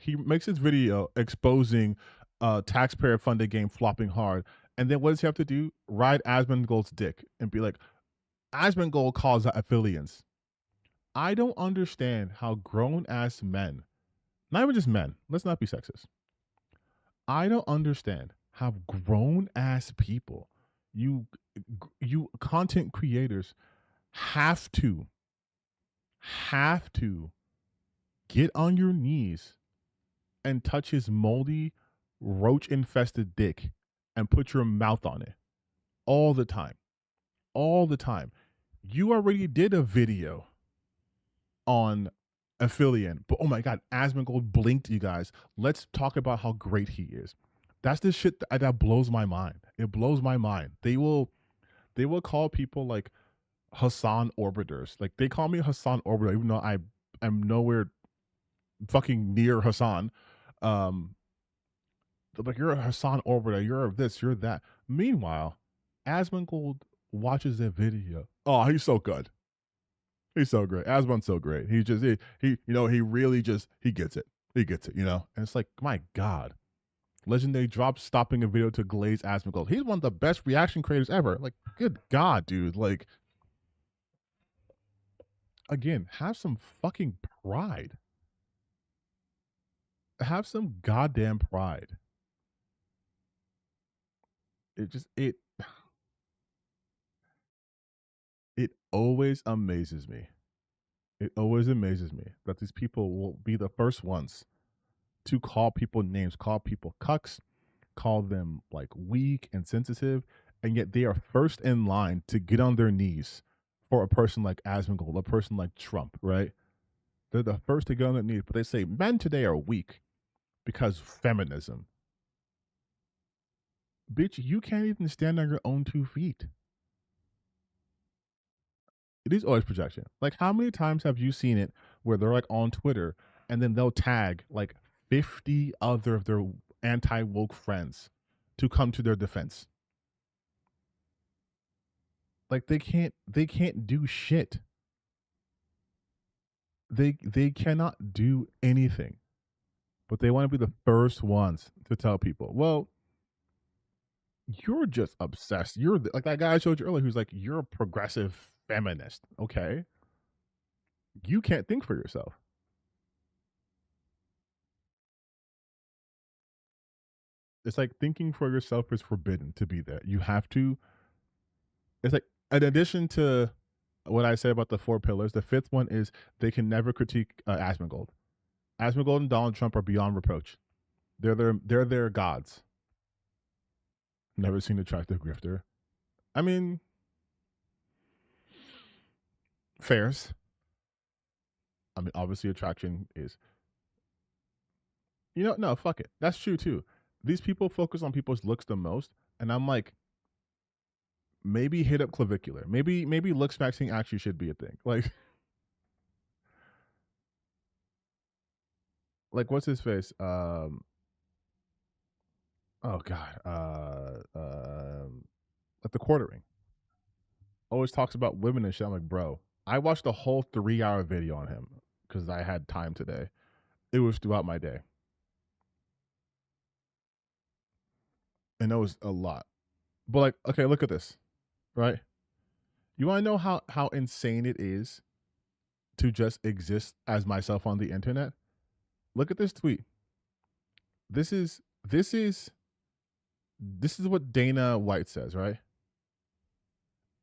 He makes his video exposing taxpayer-funded game flopping hard, and then what does he have to do? Ride Asmongold's dick and be like, Asmongold calls out affiliates. I don't understand how grown-ass men, not even just men, let's not be sexist. I don't understand how grown-ass people, you content creators, have to get on your knees and touch his moldy, roach-infested dick and put your mouth on it all the time. All the time. You already did a video on Affiliate, but oh my God, Asmongold blinked, you guys. Let's talk about how great he is. That's the shit that blows my mind. It blows my mind. They will call people like Hassan Orbiters. Like they call me Hassan Orbiter, even though I am nowhere fucking near Hassan. They're like, you're a Hassan Orbiter, you're this, you're that. Meanwhile, Asmongold watches that video. Oh, he's so good. He's so great. Asmon's so great. He just he really just he gets it. He gets it, And it's like, my God. Legendary drops stopping a video to glaze Asmongold. He's one of the best reaction creators ever. Like, good God, dude. Like, again, have some fucking pride. Have some goddamn pride. It always amazes me. It always amazes me that these people will be the first ones to call people names, call people cucks, call them like weak and sensitive, and yet they are first in line to get on their knees for a person like Asmongold, a person like Trump, right? They're the first to get on their knees, but they say men today are weak because feminism. Bitch, you can't even stand on your own 2 feet. It is always projection. Like, how many times have you seen it where they're like on Twitter and then they'll tag like 50 other of their anti-woke friends to come to their defense. Like they can't do shit. They cannot do anything. But they want to be the first ones to tell people, well, you're just obsessed. You're like that guy I showed you earlier who's like, you're a progressive feminist. Okay. You can't think for yourself. It's like thinking for yourself is forbidden to be there. You have to. It's like, in addition to what I said about the 4 pillars, the 5th one is they can never critique Asmongold. Asmongold and Donald Trump are beyond reproach. They're their gods. Never seen attractive grifter. I mean, fairs. I mean, obviously attraction is, no, fuck it. That's true too. These people focus on people's looks the most, and I'm like, maybe hit up clavicular. Maybe looks maxing actually should be a thing. Like what's his face? Oh god. Like the quartering. Always talks about women and shit. I'm like, bro, I watched a whole 3-hour video on him because I had time today. It was throughout my day. And it was a lot. But like, okay, look at this. Right? You want to know how insane it is to just exist as myself on the internet? Look at this tweet. This is what Dana White says, right?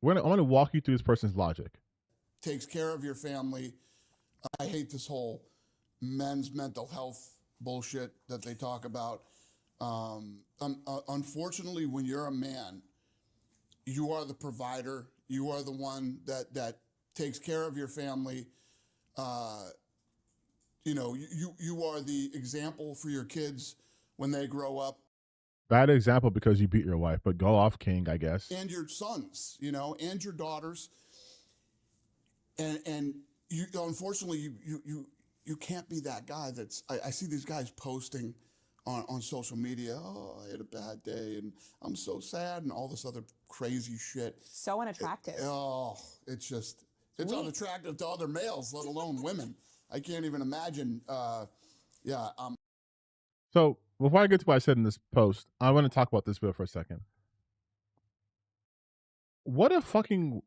I'm gonna walk you through this person's logic. Takes care of your family. I hate this whole men's mental health bullshit that they talk about. Unfortunately, when you're a man, you are the provider. You are the one that takes care of your family. You are the example for your kids when they grow up. Bad example because you beat your wife, but go off, King, I guess. And your sons, and your daughters. And you, unfortunately, you can't be that guy that's, I see these guys posting on social media, oh, I had a bad day and I'm so sad and all this other crazy shit. So unattractive. It's unattractive to other males, let alone women. I can't even imagine. So before I get to what I said in this post, I want to talk about this video for a second. What a fucking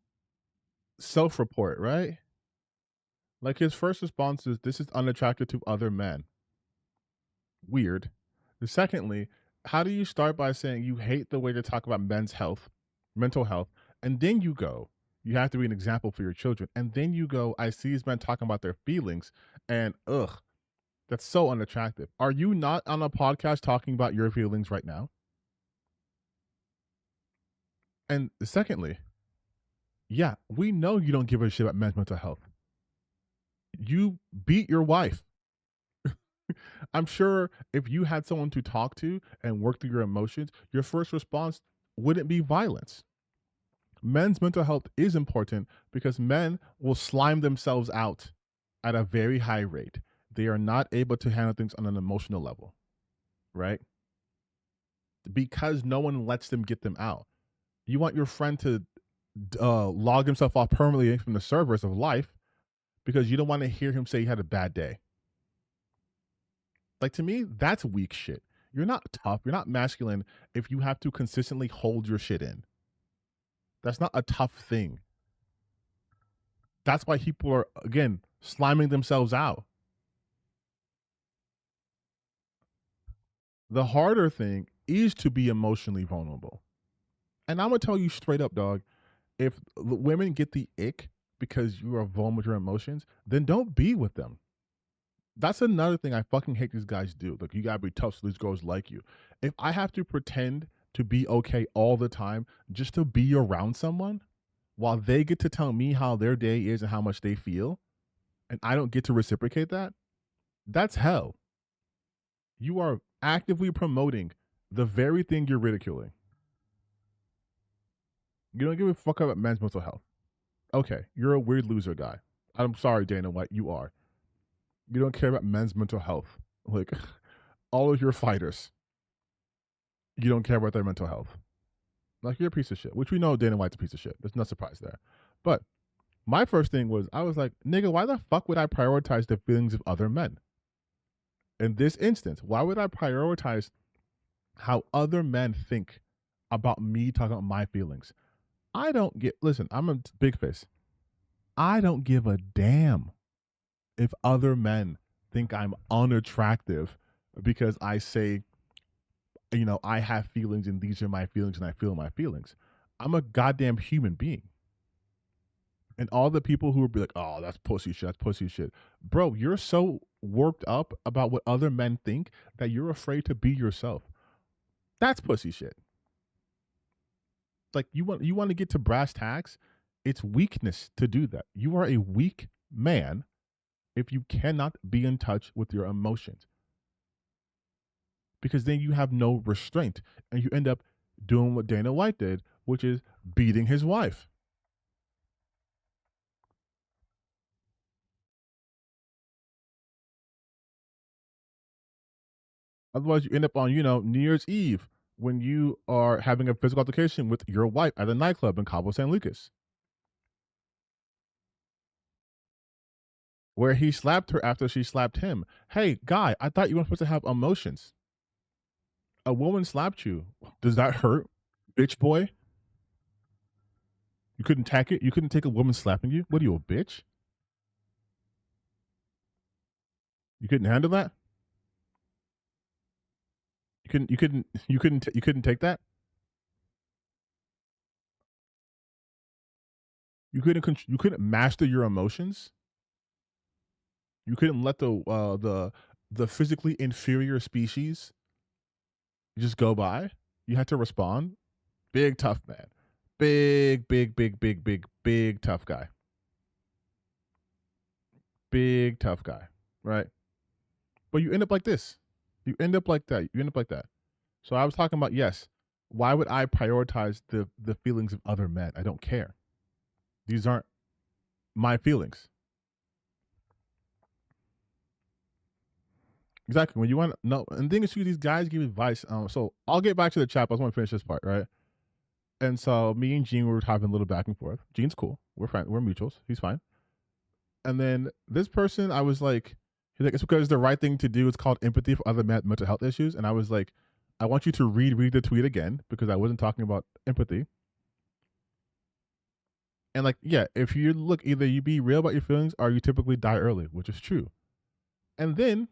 self-report, right? Like his first response is, this is unattractive to other men. Weird. Secondly, how do you start by saying you hate the way they talk about men's health, mental health, and then you go, you have to be an example for your children, and then you go, I see these men talking about their feelings, and that's so unattractive. Are you not on a podcast talking about your feelings right now? And secondly, yeah, we know you don't give a shit about men's mental health. You beat your wife. I'm sure if you had someone to talk to and work through your emotions, your first response wouldn't be violence. Men's mental health is important because men will slime themselves out at a very high rate. They are not able to handle things on an emotional level, right? Because no one lets them get them out. You want your friend to log himself off permanently from the servers of life because you don't want to hear him say he had a bad day. Like, to me, that's weak shit. You're not tough. You're not masculine if you have to consistently hold your shit in. That's not a tough thing. That's why people are, again, sliming themselves out. The harder thing is to be emotionally vulnerable. And I'm going to tell you straight up, dog, if women get the ick because you are vulnerable with your emotions, then don't be with them. That's another thing I fucking hate these guys do. Like, you gotta be tough so these girls like you. If I have to pretend to be okay all the time just to be around someone while they get to tell me how their day is and how much they feel, and I don't get to reciprocate that, that's hell. You are actively promoting the very thing you're ridiculing. You don't give a fuck about men's mental health. Okay, you're a weird loser guy. I'm sorry, Dana White, you are. You don't care about men's mental health. Like, all of your fighters, you don't care about their mental health. Like, you're a piece of shit, which we know Dana White's a piece of shit. There's no surprise there. But my first thing was, I was like, nigga, why the fuck would I prioritize the feelings of other men? In this instance, why would I prioritize how other men think about me talking about my feelings? Listen, I'm a big face. I don't give a damn if other men think I'm unattractive because I say, I have feelings and these are my feelings and I feel my feelings. I'm a goddamn human being. And all the people who would be like, oh, that's pussy shit, that's pussy shit. Bro, you're so worked up about what other men think that you're afraid to be yourself. That's pussy shit. Like, you want to get to brass tacks? It's weakness to do that. You are a weak man if you cannot be in touch with your emotions. Because then you have no restraint and you end up doing what Dana White did, which is beating his wife. Otherwise, you end up on, New Year's Eve when you are having a physical altercation with your wife at a nightclub in Cabo San Lucas, where he slapped her after she slapped him. Hey, guy, I thought you weren't supposed to have emotions. A woman slapped you. Does that hurt, bitch boy? You couldn't take it? You couldn't take a woman slapping you? What are you, a bitch? You couldn't handle that? You couldn't take that? You couldn't master your emotions? You couldn't let the physically inferior species just go by? You had to respond? Big tough man. Big tough guy. Big tough guy, right? But you end up like this. You end up like that. You end up like that. So I was talking about, yes, why would I prioritize the feelings of other men? I don't care. These aren't my feelings. Exactly. When you want to know, and the thing is, these guys give advice. So I'll get back to the chat. I just want to finish this part, right? And so me and Gene were talking a little back and forth. Gene's cool. We're friends. We're mutuals. He's fine. And then this person, I was like, he's like, it's because the right thing to do. It's called empathy for other mental health issues. And I was like, I want you to read the tweet again because I wasn't talking about empathy. And like, yeah, if you look, either you be real about your feelings or you typically die early, which is true. And then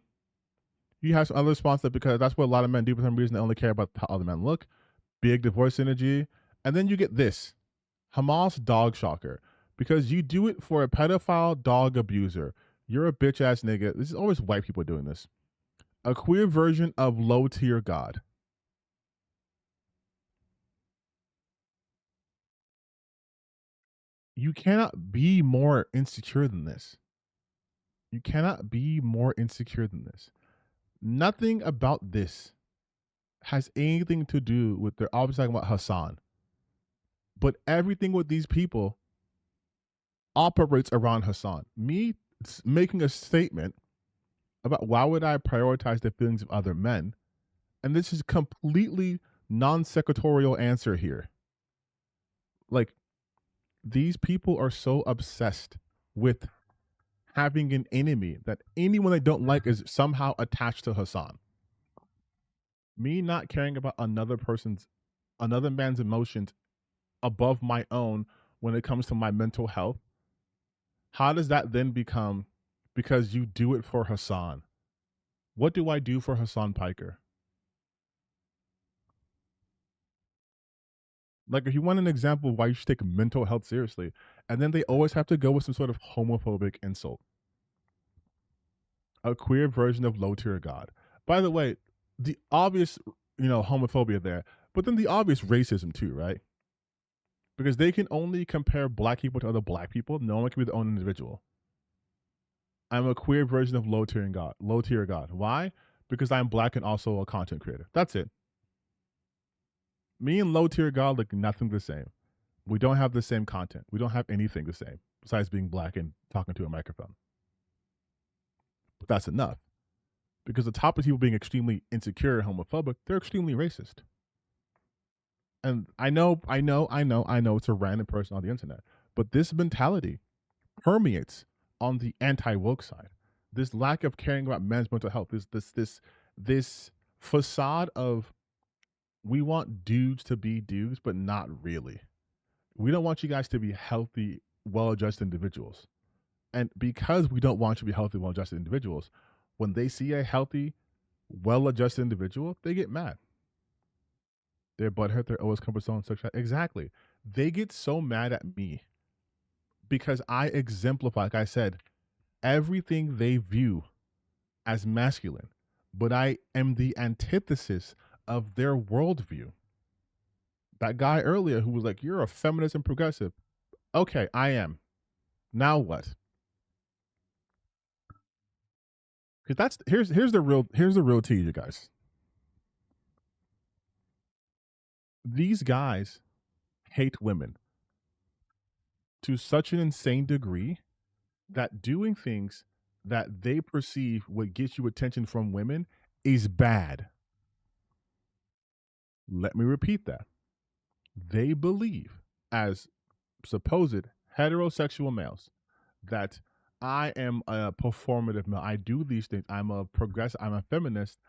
you have some other response that because that's what a lot of men do for some reason. They only care about how other men look. Big divorce energy. And then you get this. Hamas dog shocker. Because you do it for a pedophile dog abuser. You're a bitch ass nigga. This is always white people doing this. A queer version of low tier God. You cannot be more insecure than this. You cannot be more insecure than this. Nothing about this has anything to do with, they're obviously talking about Hassan. But everything with these people operates around Hassan. Me making a statement about why would I prioritize the feelings of other men, and this is completely non-sequitorial answer here. Like, these people are so obsessed with having an enemy that anyone they don't like is somehow attached to Hassan. Me not caring about another man's emotions above my own when it comes to my mental health, how does that then become because you do it for Hassan? What do I do for Hassan Piker? Like, if you want an example of why you should take mental health seriously, and then they always have to go with some sort of homophobic insult. A queer version of low tier God. By the way, the obvious, homophobia there, but then the obvious racism too, right? Because they can only compare black people to other black people. No one can be their own individual. I'm a queer version of low tier God. Why? Because I'm black and also a content creator. That's it. Me and low tier God look nothing the same. We don't have the same content. We don't have anything the same besides being black and talking to a microphone. But that's enough. Because the top of people being extremely insecure and homophobic, they're extremely racist. And I know it's a random person on the internet, but this mentality permeates on the anti-woke side. This lack of caring about men's mental health, this facade of we want dudes to be dudes, but not really. We don't want you guys to be healthy, well-adjusted individuals. And because we don't want you to be healthy, well-adjusted individuals, when they see a healthy, well-adjusted individual, they get mad. Their butthurt, their always comfort zone, sexuality. Exactly. They get so mad at me because I exemplify, like I said, everything they view as masculine, but I am the antithesis of their worldview. That guy earlier who was like, "You're a feminist and progressive." Okay, I am. Now what? Because that's here's the real tea, you guys. These guys hate women to such an insane degree that doing things that they perceive would get you attention from women is bad. Let me repeat that. They believe, as supposed heterosexual males, that I am a performative male. I do these things. I'm a progressive. I'm a feminist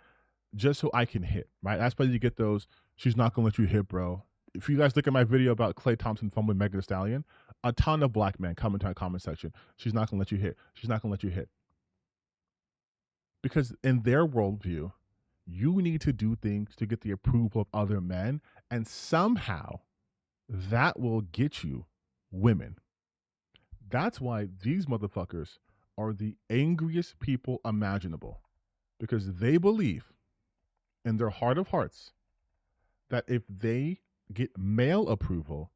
just so I can hit, right? That's why you get those, "She's not going to let you hit, bro." If you guys look at my video about Klay Thompson fumbling Megan Thee Stallion, a ton of black men come into my comment section. "She's not going to let you hit. She's not going to let you hit." Because in their worldview, you need to do things to get the approval of other men, and somehow that will get you women. That's why these motherfuckers are the angriest people imaginable, because they believe in their heart of hearts that if they get male approval,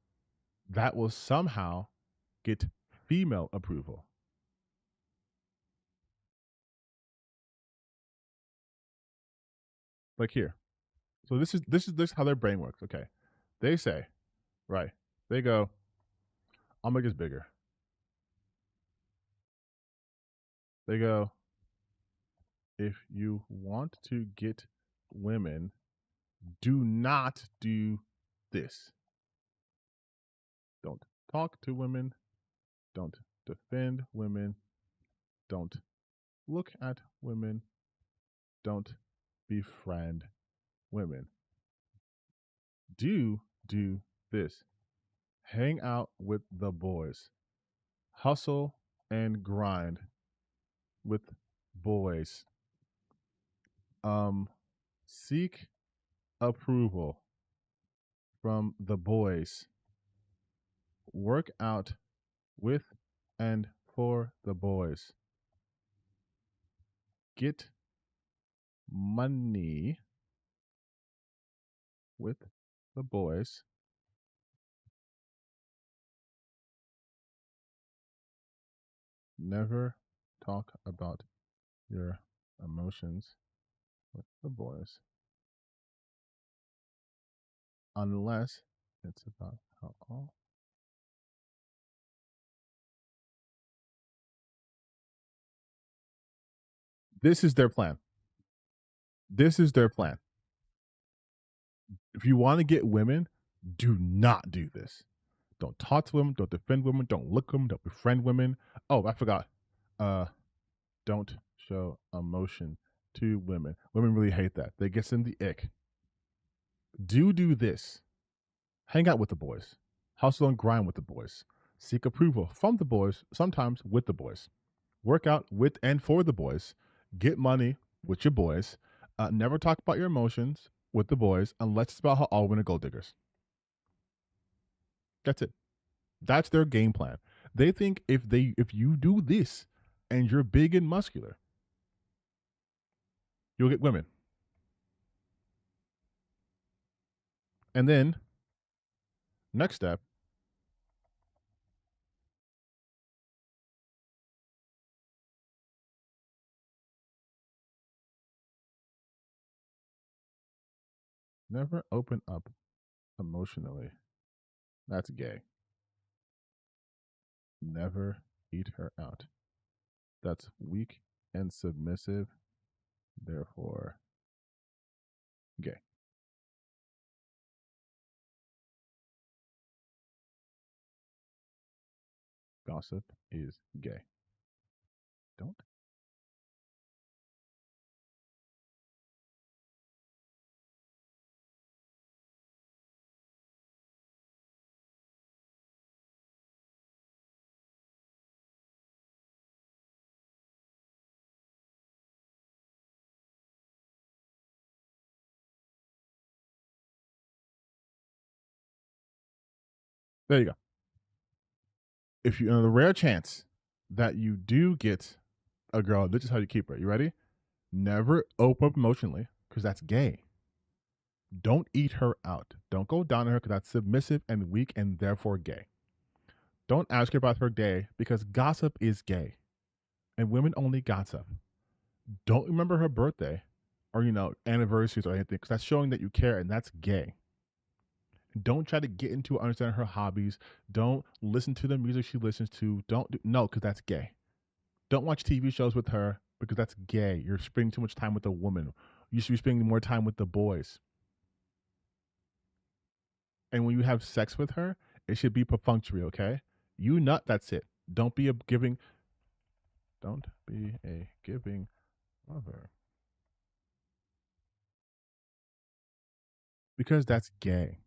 that will somehow get female approval. Like here. So this is how their brain works. Okay. They say, right. They go, "I'll make this bigger." They go, "If you want to get women, do not do this. Don't talk to women. Don't defend women. Don't look at women. Don't befriend women. Do this. Hang out with the boys. Hustle and grind with boys. Seek approval from the boys. Work out with and for the boys. Get money with the boys. Never talk about your emotions with the boys unless it's about alcohol. This is their plan. This is their plan. If you want to get women, do not do this. Don't talk to women. Don't defend women. Don't look them. Don't befriend women. Oh, I forgot. Don't show emotion to women. Women really hate that. They get in the ick. Do this. Hang out with the boys. Hustle and grind with the boys. Seek approval from the boys, sometimes with the boys. Work out with and for the boys. Get money with your boys. Never talk about your emotions with the boys unless it's about how all women are gold diggers. That's it. That's their game plan. They think if you do this and you're big and muscular, you'll get women. And then, next step, never open up emotionally. That's gay. Never eat her out. That's weak and submissive therefore gay. Gossip is gay. Don't. There you go. If you, the rare chance that you do get a girl, this is how you keep her. You ready? Never open up emotionally, because that's gay. Don't eat her out. Don't go down on her, because that's submissive and weak and therefore gay. Don't ask her about her day, because gossip is gay. And women only gossip. Don't remember her birthday or, anniversaries or anything, because that's showing that you care, and that's gay. Don't try to get into understand her hobbies. Don't listen to the music she listens to. No, because that's gay. Don't watch TV shows with her, because that's gay. You're spending too much time with a woman. You should be spending more time with the boys. And when you have sex with her, it should be perfunctory, okay? You nut, that's it. Don't be a giving lover. Because that's gay.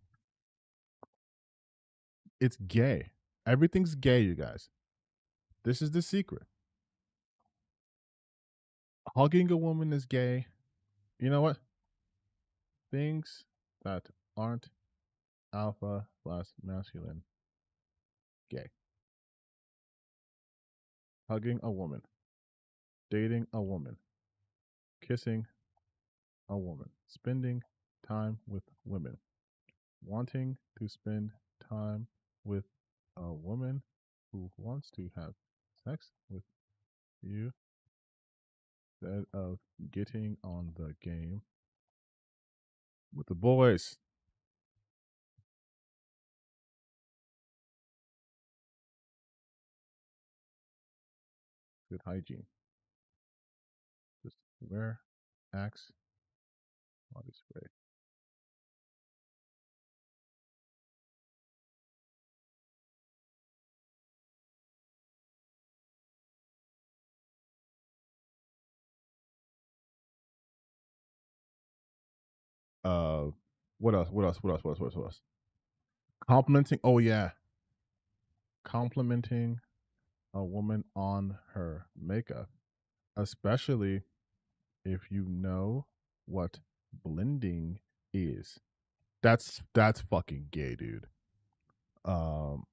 It's gay. Everything's gay, you guys. This is the secret. Hugging a woman is gay. You know what? Things that aren't alpha plus masculine, gay. Hugging a woman. Dating a woman. Kissing a woman. Spending time with women. Wanting to spend time with a woman who wants to have sex with you instead of getting on the game with the boys. Good hygiene. Just wear Axe body spray. What else? What else? Complimenting. Oh yeah, complimenting a woman on her makeup, especially if you know what blending is. That's fucking gay, dude. Oh,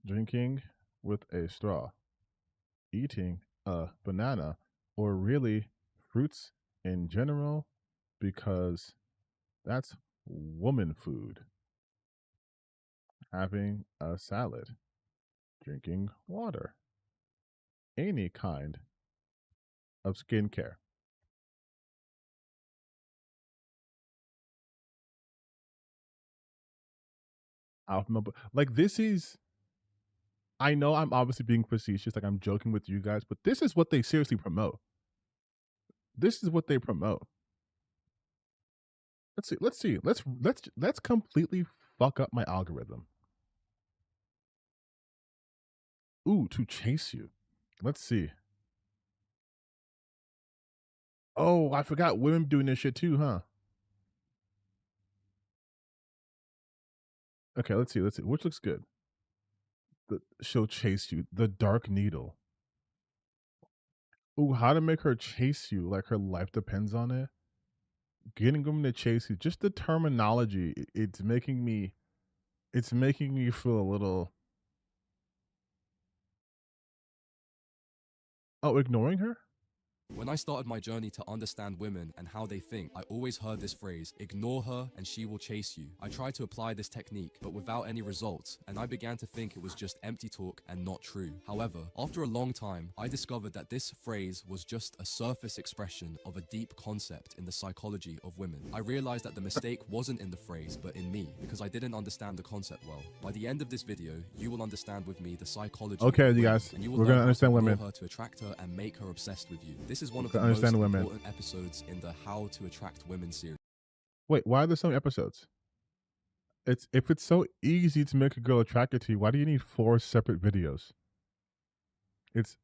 drinking with a straw, eating a banana, or really fruits in general, because that's woman food. Having a salad, drinking water, any kind of skincare. Like, this is, I know I'm obviously being facetious, like I'm joking with you guys, but this is what they seriously promote. This is what they promote. Let's see. Let's completely fuck up my algorithm. Ooh, to chase you. Let's see. Oh, I forgot women doing this shit too, huh? Okay, let's see. Which looks good? She'll chase you. The Dark Needle. Ooh, how to make her chase you like her life depends on it. Getting women to chase you. Just the terminology. It's making me feel a little. Oh, ignoring her? When I started my journey to understand women and how they think, I always heard this phrase, ignore her and she will chase you. I tried to apply this technique, but without any results, and I began to think it was just empty talk and not true. However, after a long time, I discovered that this phrase was just a surface expression of a deep concept in the psychology of women. I realized that the mistake wasn't in the phrase, but in me, because I didn't understand the concept well. By the end of this video, you will understand with me the psychology Okay, of you women, guys, and you will we're learn gonna how understand to women. lure her to attract her and make her obsessed with you. This is one of Okay, the most understand women. important episodes in the How to Attract Women series. Wait, why are there so many episodes? If it's so easy to make a girl attracted to you, why do you need 4 separate videos? It's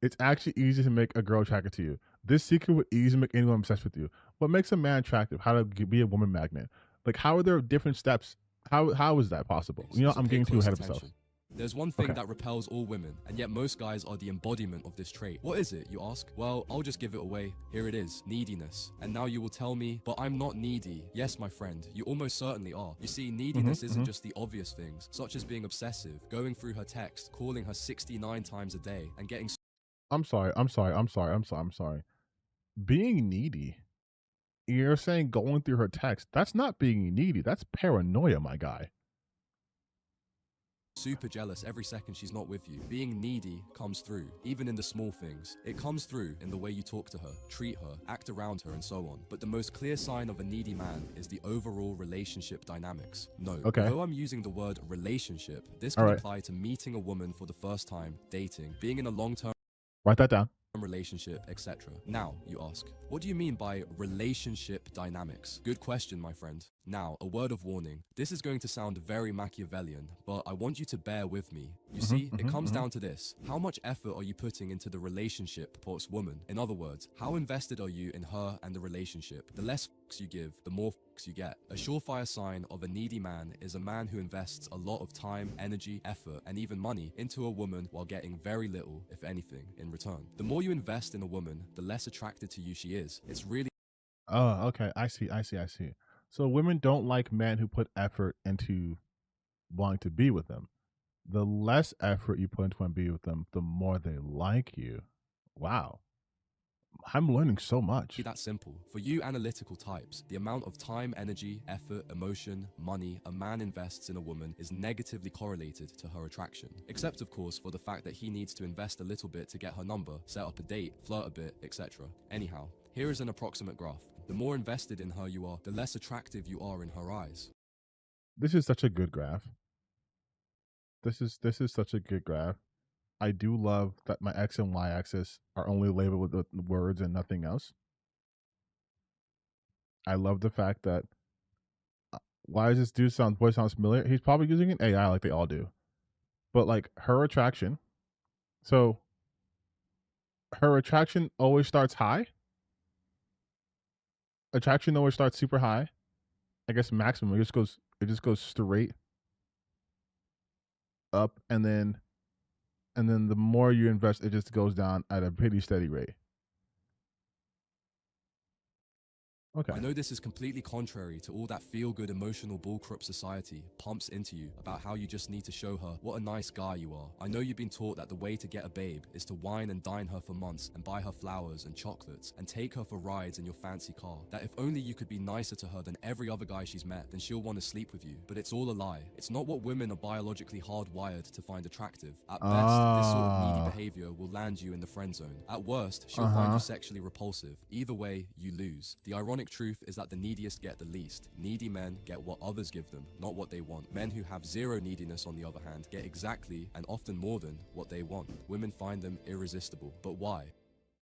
it's actually easy to make a girl attracted to you. This secret would easily make anyone obsessed with you. What makes a man attractive? How to be a woman magnet? Like, how are there different steps? How is that possible? You know, So I'm pay getting too close ahead of attention. myself. There's one thing Okay. that repels all women, and yet most guys are the embodiment of this trait. What is it, you ask? Well, I'll just give it away. Here it is, neediness. And now you will tell me, but I'm not needy. Yes, my friend, you almost certainly are. You see, neediness isn't just the obvious things, such as being obsessive, going through her text, calling her 69 times a day, and getting I'm sorry. Being needy. You're saying going through her text. That's not being needy. That's paranoia, my guy. super jealous every second she's not with you. Being needy comes through, even in the small things. It comes through in the way you talk to her, treat her, act around her, and so on. But the most clear sign of a needy man is the overall relationship dynamics. No, Okay. although I'm using the word relationship, this All can right. apply to meeting a woman for the first time, dating, being in a long-term Write that down. relationship, etc. Now, you ask, what do you mean by relationship dynamics? Good question, my friend. Now, a word of warning. This is going to sound very Machiavellian, but I want you to bear with me. You see, it comes down to this. How much effort are you putting into the relationship post woman? In other words, how invested are you in her and the relationship? The less fucks you give, the more fucks you get. A surefire sign of a needy man is a man who invests a lot of time, energy, effort, and even money into a woman while getting very little, if anything, in return. The more you invest in a woman, the less attracted to you she is. It's really Oh, okay. I see. So women don't like men who put effort into wanting to be with them. The less effort you put into wanting to be with them, the more they like you. Wow. I'm learning so much. that simple. For you analytical types, the amount of time, energy, effort, emotion, money a man invests in a woman is negatively correlated to her attraction. Except, of course, for the fact that he needs to invest a little bit to get her number, set up a date, flirt a bit, etc. Anyhow, here is an approximate graph. The more invested in her you are, the less attractive you are in her eyes. This is such a good graph. This is such a good graph. I do love that my X and Y axis are only labeled with the words and nothing else. I love the fact that why does this dude voice sounds familiar? He's probably using an AI like they all do. But like her attraction. So her attraction always starts high. Attraction always starts super high. I guess maximum. It just goes straight up, and then the more you invest, it just goes down at a pretty steady rate. Okay. I know this is completely contrary to all that feel-good emotional bullcrap society pumps into you about how you just need to show her what a nice guy you are. I know you've been taught that the way to get a babe is to wine and dine her for months and buy her flowers and chocolates and take her for rides in your fancy car. That if only you could be nicer to her than every other guy she's met, then she'll want to sleep with you. But it's all a lie. It's not what women are biologically hardwired to find attractive. At best, this sort of needy behavior will land you in the friend zone. At worst, she'll find you sexually repulsive. Either way, you lose. The ironic truth is that the neediest get the least. Needy men get what others give them, not what they want. Men who have zero neediness, on the other hand, get exactly, and often more than, what they want. Women find them irresistible. But why?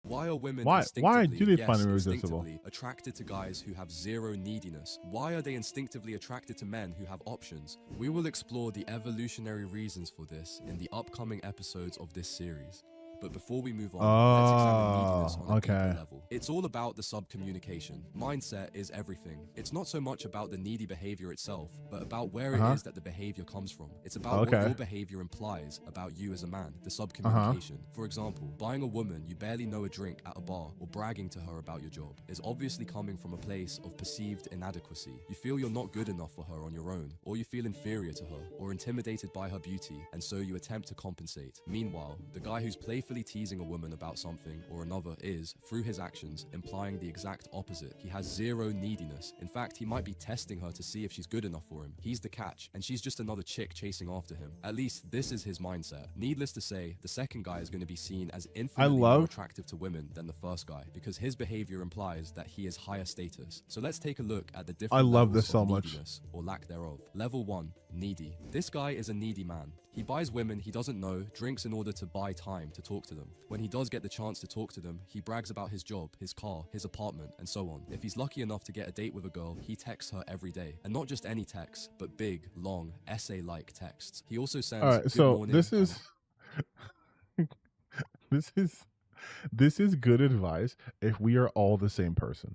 Why are women Why do they find them irresistible? instinctively attracted to guys who have zero neediness? Why are they instinctively attracted to men who have options? We will explore the evolutionary reasons for this in the upcoming episodes of this series. But before we move on, let's examine neediness on a deeper level. It's all about the subcommunication. Mindset is everything. It's not so much about the needy behavior itself, but about where it is that the behavior comes from. It's about what your behavior implies about you as a man, the subcommunication. For example, buying a woman you barely know a drink at a bar or bragging to her about your job is obviously coming from a place of perceived inadequacy. You feel you're not good enough for her on your own, or you feel inferior to her, or intimidated by her beauty, and so you attempt to compensate. Meanwhile, the guy who's playfully playfully teasing a woman about something or another is, through his actions, implying the exact opposite. He has zero neediness. In fact, he might be testing her to see if she's good enough for him. He's the catch, and she's just another chick chasing after him. At least this is his mindset. Needless to say, the second guy is going to be seen as infinitely more attractive to women than the first guy, because his behavior implies that he is higher status. So let's take a look at the different levels of neediness, or lack thereof. Level 1, needy. This guy is a needy man. He buys women he doesn't know, drinks in order to buy time to talk to them. When he does get the chance to talk to them, he brags about his job, his car, his apartment, and so on. If he's lucky enough to get a date with a girl, he texts her every day. And not just any texts, but big, long, essay-like texts. He also sends, all right, good so morning, this is this is good advice if we are all the same person.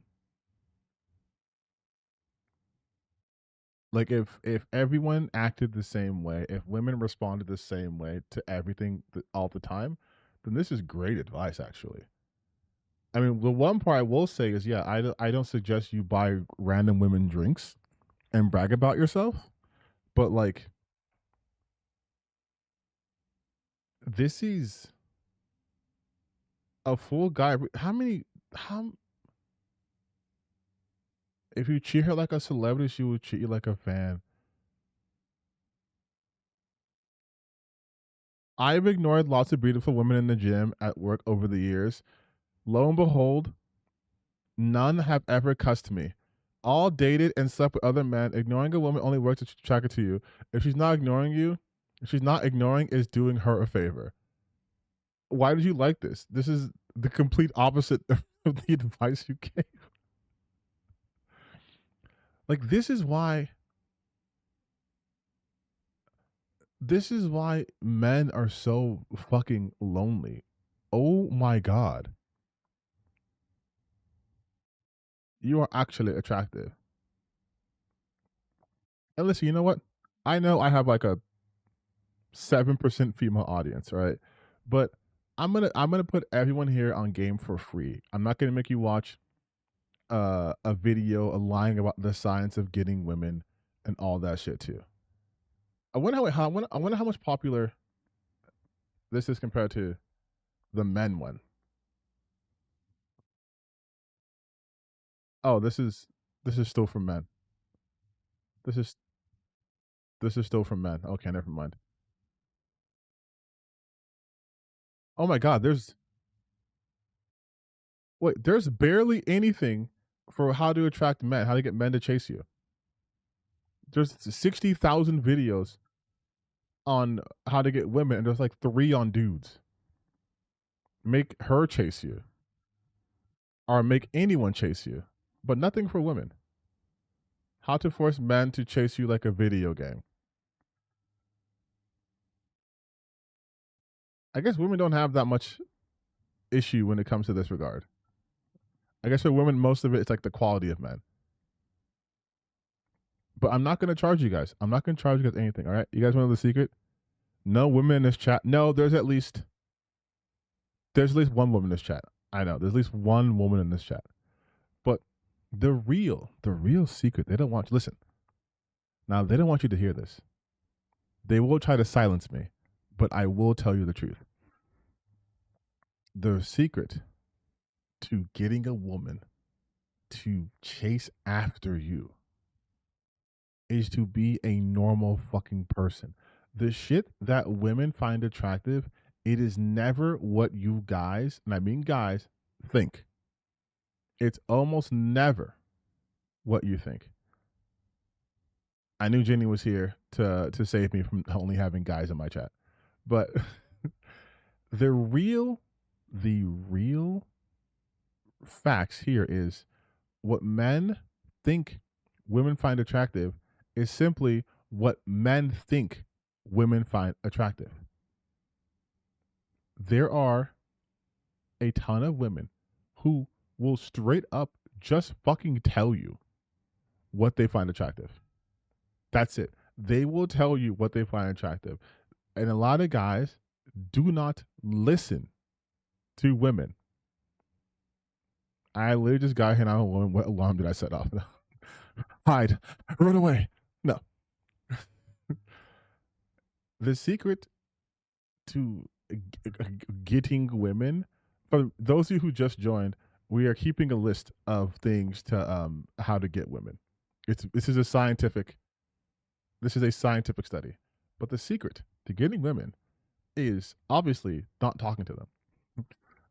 Like if everyone acted the same way, if women responded the same way to everything all the time, then this is great advice, actually. I mean, the one part I will say is, yeah, I don't suggest you buy random women drinks and brag about yourself, but like, this is a full guy. How if you treat her like a celebrity, she would treat you like a fan. I've ignored lots of beautiful women in the gym at work over the years. Lo and behold, none have ever cussed me. All dated and slept with other men. Ignoring a woman only works to attract her to you. If she's not ignoring you, if she's not ignoring, is doing her a favor. Why did you like this? This is the complete opposite of the advice you gave. Like, this is why men are so fucking lonely. Oh my God. You are actually attractive. And listen, you know what? I know I have like a 7% female audience, right? But I'm gonna put everyone here on game for free. I'm not gonna make you watch a video lying about the science of getting women and all that shit too. I wonder how much popular this is compared to the men one. Oh, this is still from men. This is still from men. Okay, never mind. Oh my God, there's barely anything for how to attract men, how to get men to chase you. There's 60,000 videos on how to get women, and there's like 3 on dudes. Make her chase you, or make anyone chase you, but nothing for women. How to force men to chase you like a video game. I guess women don't have that much issue when it comes to this regard. I guess for women, most of it's like the quality of men. But I'm not going to charge you guys. I'm not going to charge you guys anything, all right? You guys want to know the secret? No women in this chat. No, there's at least one woman in this chat. I know. There's at least one woman in this chat. But the real secret, they don't want you. Listen. Now, they don't want you to hear this. They will try to silence me, but I will tell you the truth. The secret to getting a woman to chase after you is to be a normal fucking person. The shit that women find attractive, it is never what you guys, and I mean guys, think. It's almost never what you think. I knew Jenny was here to save me from only having guys in my chat. But the real facts here is what men think women find attractive is simply what men think women find attractive. There are a ton of women who will straight up just fucking tell you what they find attractive. That's it. They will tell you what they find attractive. And a lot of guys do not listen to women. I literally just got hit on a woman. What alarm did I set off? Hide. Run away. No. The secret to getting women. For those of you who just joined, we are keeping a list of things to how to get women. This is a scientific study. But the secret to getting women is obviously not talking to them.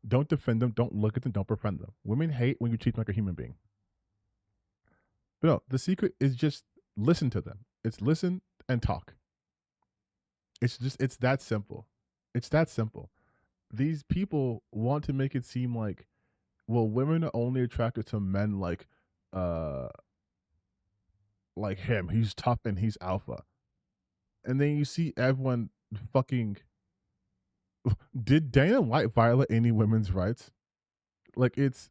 Don't defend them, don't look at them, don't befriend them. Women hate when you treat them like a human being. But no, the secret is just listen to them. It's listen and talk. It's that simple. It's that simple. These people want to make it seem like, well, women are only attracted to men like him. He's tough and he's alpha. And then you see everyone fucking. Did Dana White violate any women's rights? Like it's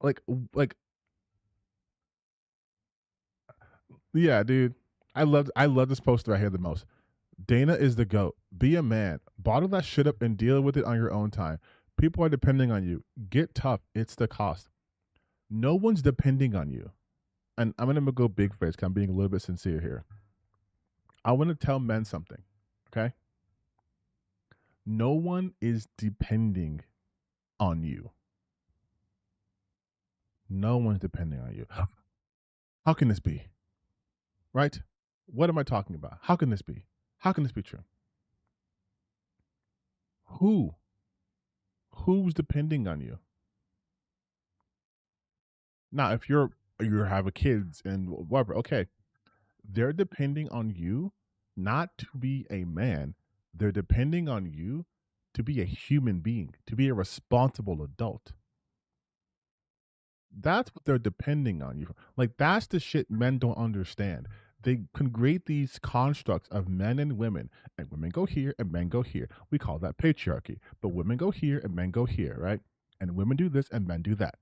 like yeah, dude. I love this poster I hear the most. Dana is the GOAT. Be a man. Bottle that shit up and deal with it on your own time. People are depending on you. Get tough. It's the cost. No one's depending on you. And I'm going to go big face because I'm being a little bit sincere here. I want to tell men something, okay? No one is depending on you. No one's depending on you. How can this be? Right? What am I talking about? How can this be? How can this be true? Who's depending on you? Now, if you have a kids and whatever, okay, they're depending on you not to be a man. They're depending on you to be a human being, to be a responsible adult. That's what they're depending on you for. Like, that's the shit men don't understand. They can create these constructs of men and women go here and men go here. We call that patriarchy. But women go here and men go here, right? And women do this and men do that.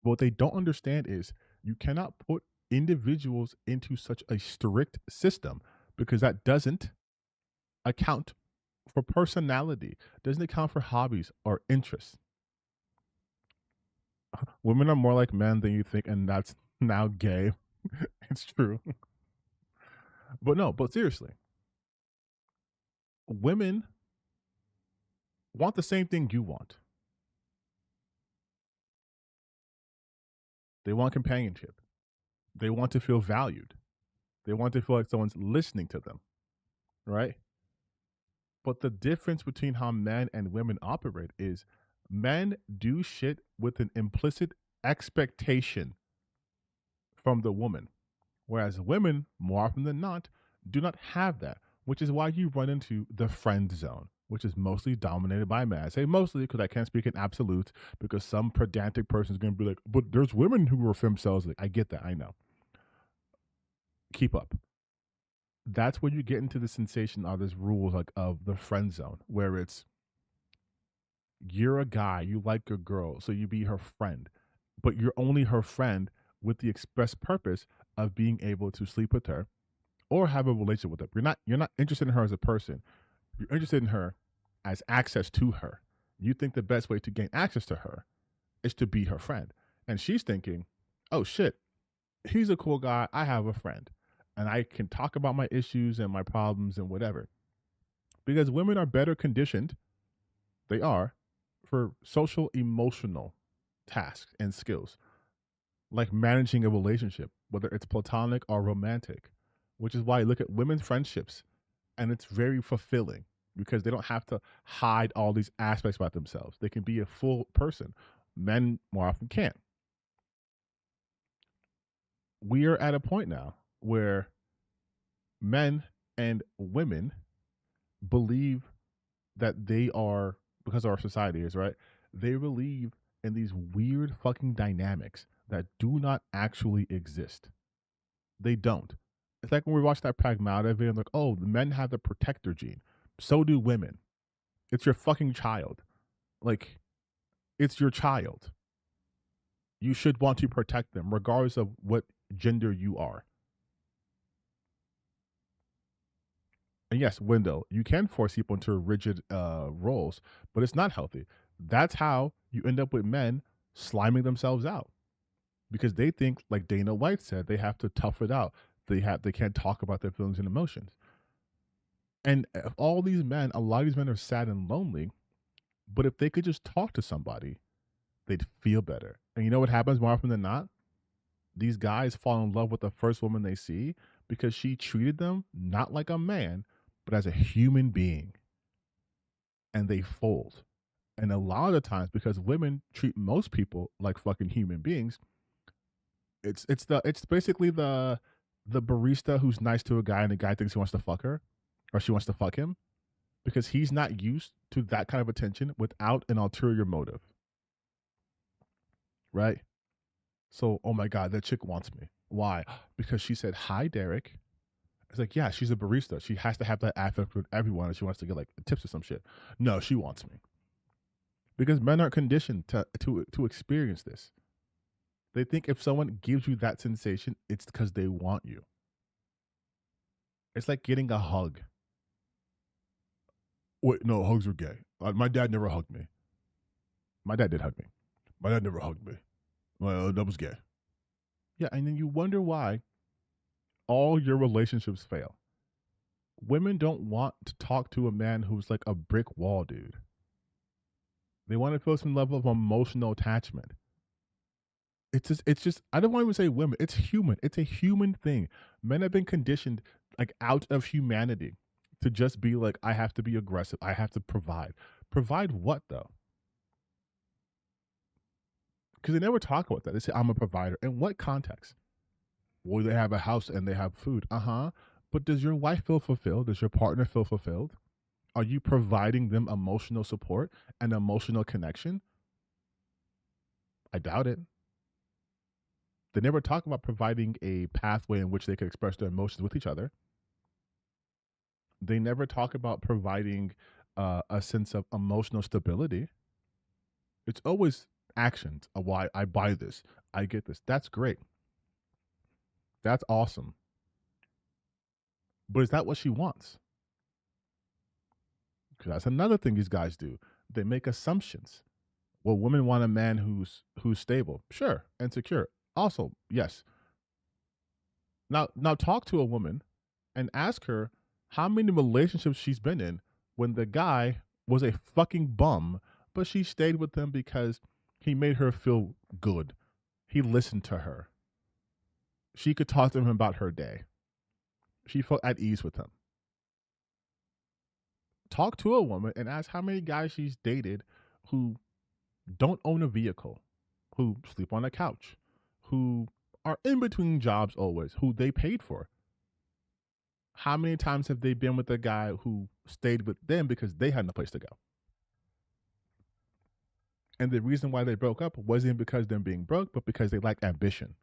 But what they don't understand is you cannot put individuals into such a strict system because that doesn't account for personality, doesn't account for hobbies or interests. Women are more like men than you think, and that's now gay. It's true. But seriously, women want the same thing you want. They want companionship. They want to feel valued. They want to feel like someone's listening to them, right? But the difference between how men and women operate is men do shit with an implicit expectation from the woman, whereas women, more often than not, do not have that, which is why you run into the friend zone, which is mostly dominated by men. I say mostly because I can't speak in absolutes, because some pedantic person is going to be like, but there's women who are femcells. Like, I get that. I know. Keep up. That's where you get into the sensation of this rules like of the friend zone, where it's you're a guy, you like a girl, so you be her friend, but you're only her friend with the express purpose of being able to sleep with her or have a relationship with her. You're not interested in her as a person. You're interested in her as access to her. You think the best way to gain access to her is to be her friend. And she's thinking, oh shit, he's a cool guy. I have a friend. And I can talk about my issues and my problems and whatever. Because women are better conditioned, they are, for social emotional tasks and skills, like managing a relationship, whether it's platonic or romantic, which is why you look at women's friendships and it's very fulfilling because they don't have to hide all these aspects about themselves. They can be a full person. Men more often can't. We are at a point now where men and women believe that they are, because our society is, right? They believe in these weird fucking dynamics that do not actually exist. They don't. It's like when we watch that Pragmata video, like, oh, the men have the protector gene. So do women. It's your fucking child. Like, it's your child. You should want to protect them, regardless of what gender you are. And yes, Wendell, you can force people into rigid roles, but it's not healthy. That's how you end up with men sliming themselves out because they think, like Dana White said, they have to tough it out. They can't talk about their feelings and emotions. And all these men, a lot of these men are sad and lonely, but if they could just talk to somebody, they'd feel better. And you know what happens more often than not? These guys fall in love with the first woman they see because she treated them not like a man, but as a human being. And they fold. And a lot of the times, because women treat most people like fucking human beings, it's basically the barista who's nice to a guy and the guy thinks he wants to fuck her or she wants to fuck him because he's not used to that kind of attention without an ulterior motive. Right? So, oh my God, that chick wants me. Why? Because she said, hi, Derek. It's like, yeah, she's a barista. She has to have that affect with everyone and she wants to get like tips or some shit. No, she wants me. Because men aren't conditioned to experience this. They think if someone gives you that sensation, it's because they want you. It's like getting a hug. Wait, no, hugs are gay. My dad never hugged me. My dad did hug me. My dad never hugged me. Well, that was gay. Yeah, and then you wonder why all your relationships fail. Women don't want to talk to a man who's like a brick wall, dude. They want to feel some level of emotional attachment. It's just I don't want to even say women. It's human. It's a human thing. Men have been conditioned like out of humanity to just be like, I have to be aggressive. I have to provide. Provide what though? Because they never talk about that. They say, I'm a provider. In what context? Well, they have a house and they have food. But does your wife feel fulfilled? Does your partner feel fulfilled? Are you providing them emotional support and emotional connection? I doubt it. They never talk about providing a pathway in which they can express their emotions with each other. They never talk about providing a sense of emotional stability. It's always actions. Why I buy this. I get this. That's great. That's awesome. But is that what she wants? Because that's another thing these guys do. They make assumptions. Well, women want a man who's stable. Sure. And secure. Also, yes. Now talk to a woman and ask her how many relationships she's been in when the guy was a fucking bum, but she stayed with him because he made her feel good. He listened to her. She could talk to him about her day. She felt at ease with him. Talk to a woman and ask how many guys she's dated who don't own a vehicle, who sleep on a couch, who are in between jobs always, who they paid for. How many times have they been with a guy who stayed with them because they had no place to go? And the reason why they broke up wasn't because them being broke, but because they lacked ambition.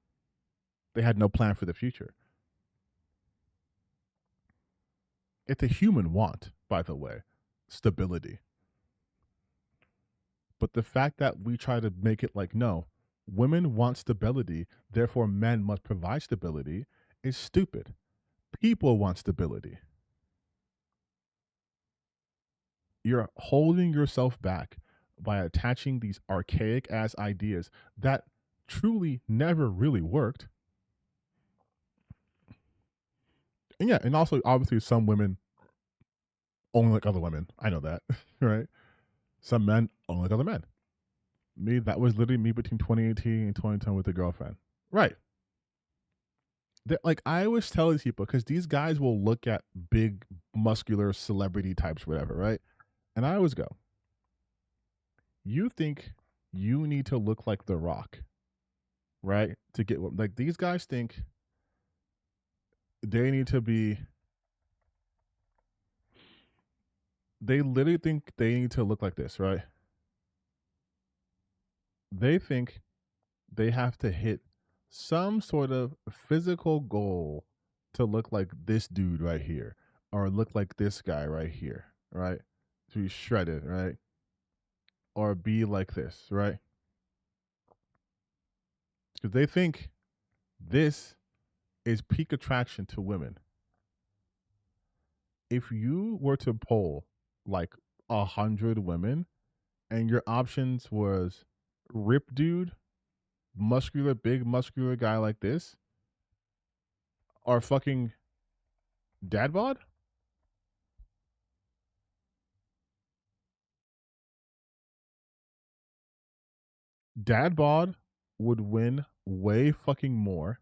They had no plan for the future. It's a human want, by the way, stability. But the fact that we try to make it like, no, women want stability, therefore men must provide stability, is stupid. People want stability. You're holding yourself back by attaching these archaic ass ideas that truly never really worked. And yeah, and also obviously some women only like other women. I know that, right? Some men only like other men. Me, that was literally me between 2018 and 2010 with a girlfriend. Right. Like I always tell these people, because these guys will look at big, muscular celebrity types, whatever, right? And I always go, you think you need to look like The Rock, right? To get what, like these guys think they need to be, they literally think they need to look like this, right? They think they have to hit some sort of physical goal to look like this dude right here or look like this guy right here, right? To be shredded, right? Or be like this, right? Because they think this is peak attraction to women. If you were to poll like 100 women and your options was rip dude, muscular, big muscular guy like this, or fucking dad bod, Dad bod would win way fucking more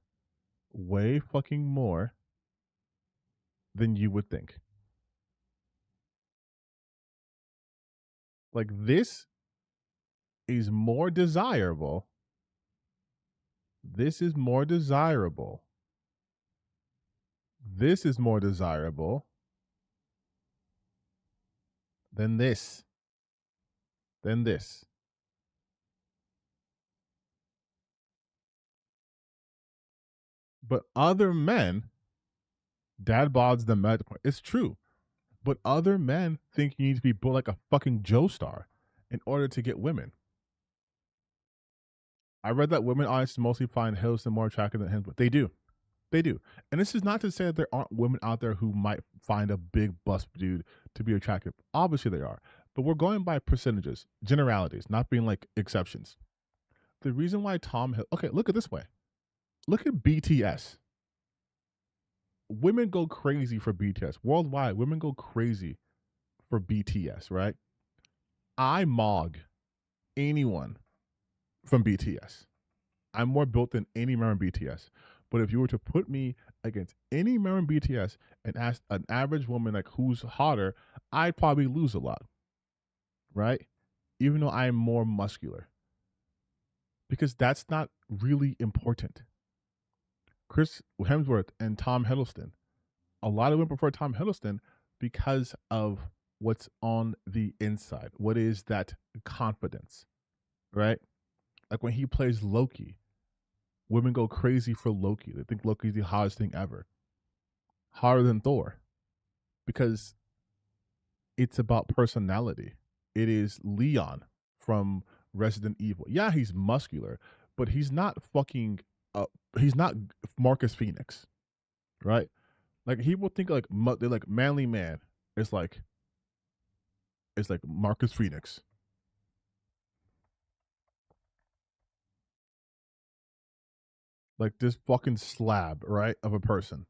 than you would think. Like, this is more desirable. This is more desirable. This is more desirable than this. Than this. But other men, dad bod's the med point. It's true. But other men think you need to be built like a fucking Joe Star in order to get women. I read that women honestly mostly find Hiddleston more attractive than him, but they do. They do. And this is not to say that there aren't women out there who might find a big bust dude to be attractive. Obviously they are. But we're going by percentages, generalities, not being like exceptions. The reason why okay, look at this way. Look at BTS. Women go crazy for BTS. Worldwide, women go crazy for BTS, right? I mog anyone from BTS. I'm more built than any member in BTS. But if you were to put me against any member in BTS and ask an average woman like who's hotter, I'd probably lose a lot, right? Even though I'm more muscular. Because that's not really important. Chris Hemsworth and Tom Hiddleston. A lot of women prefer Tom Hiddleston because of what's on the inside. What is that confidence, right? Like when he plays Loki, women go crazy for Loki. They think Loki's the hottest thing ever. Hotter than Thor. Because it's about personality. It is Leon from Resident Evil. Yeah, he's muscular, but he's not he's not Marcus Phoenix, right? Like he will think like they're like manly man. It's like Marcus Phoenix. Like this fucking slab, right, of a person.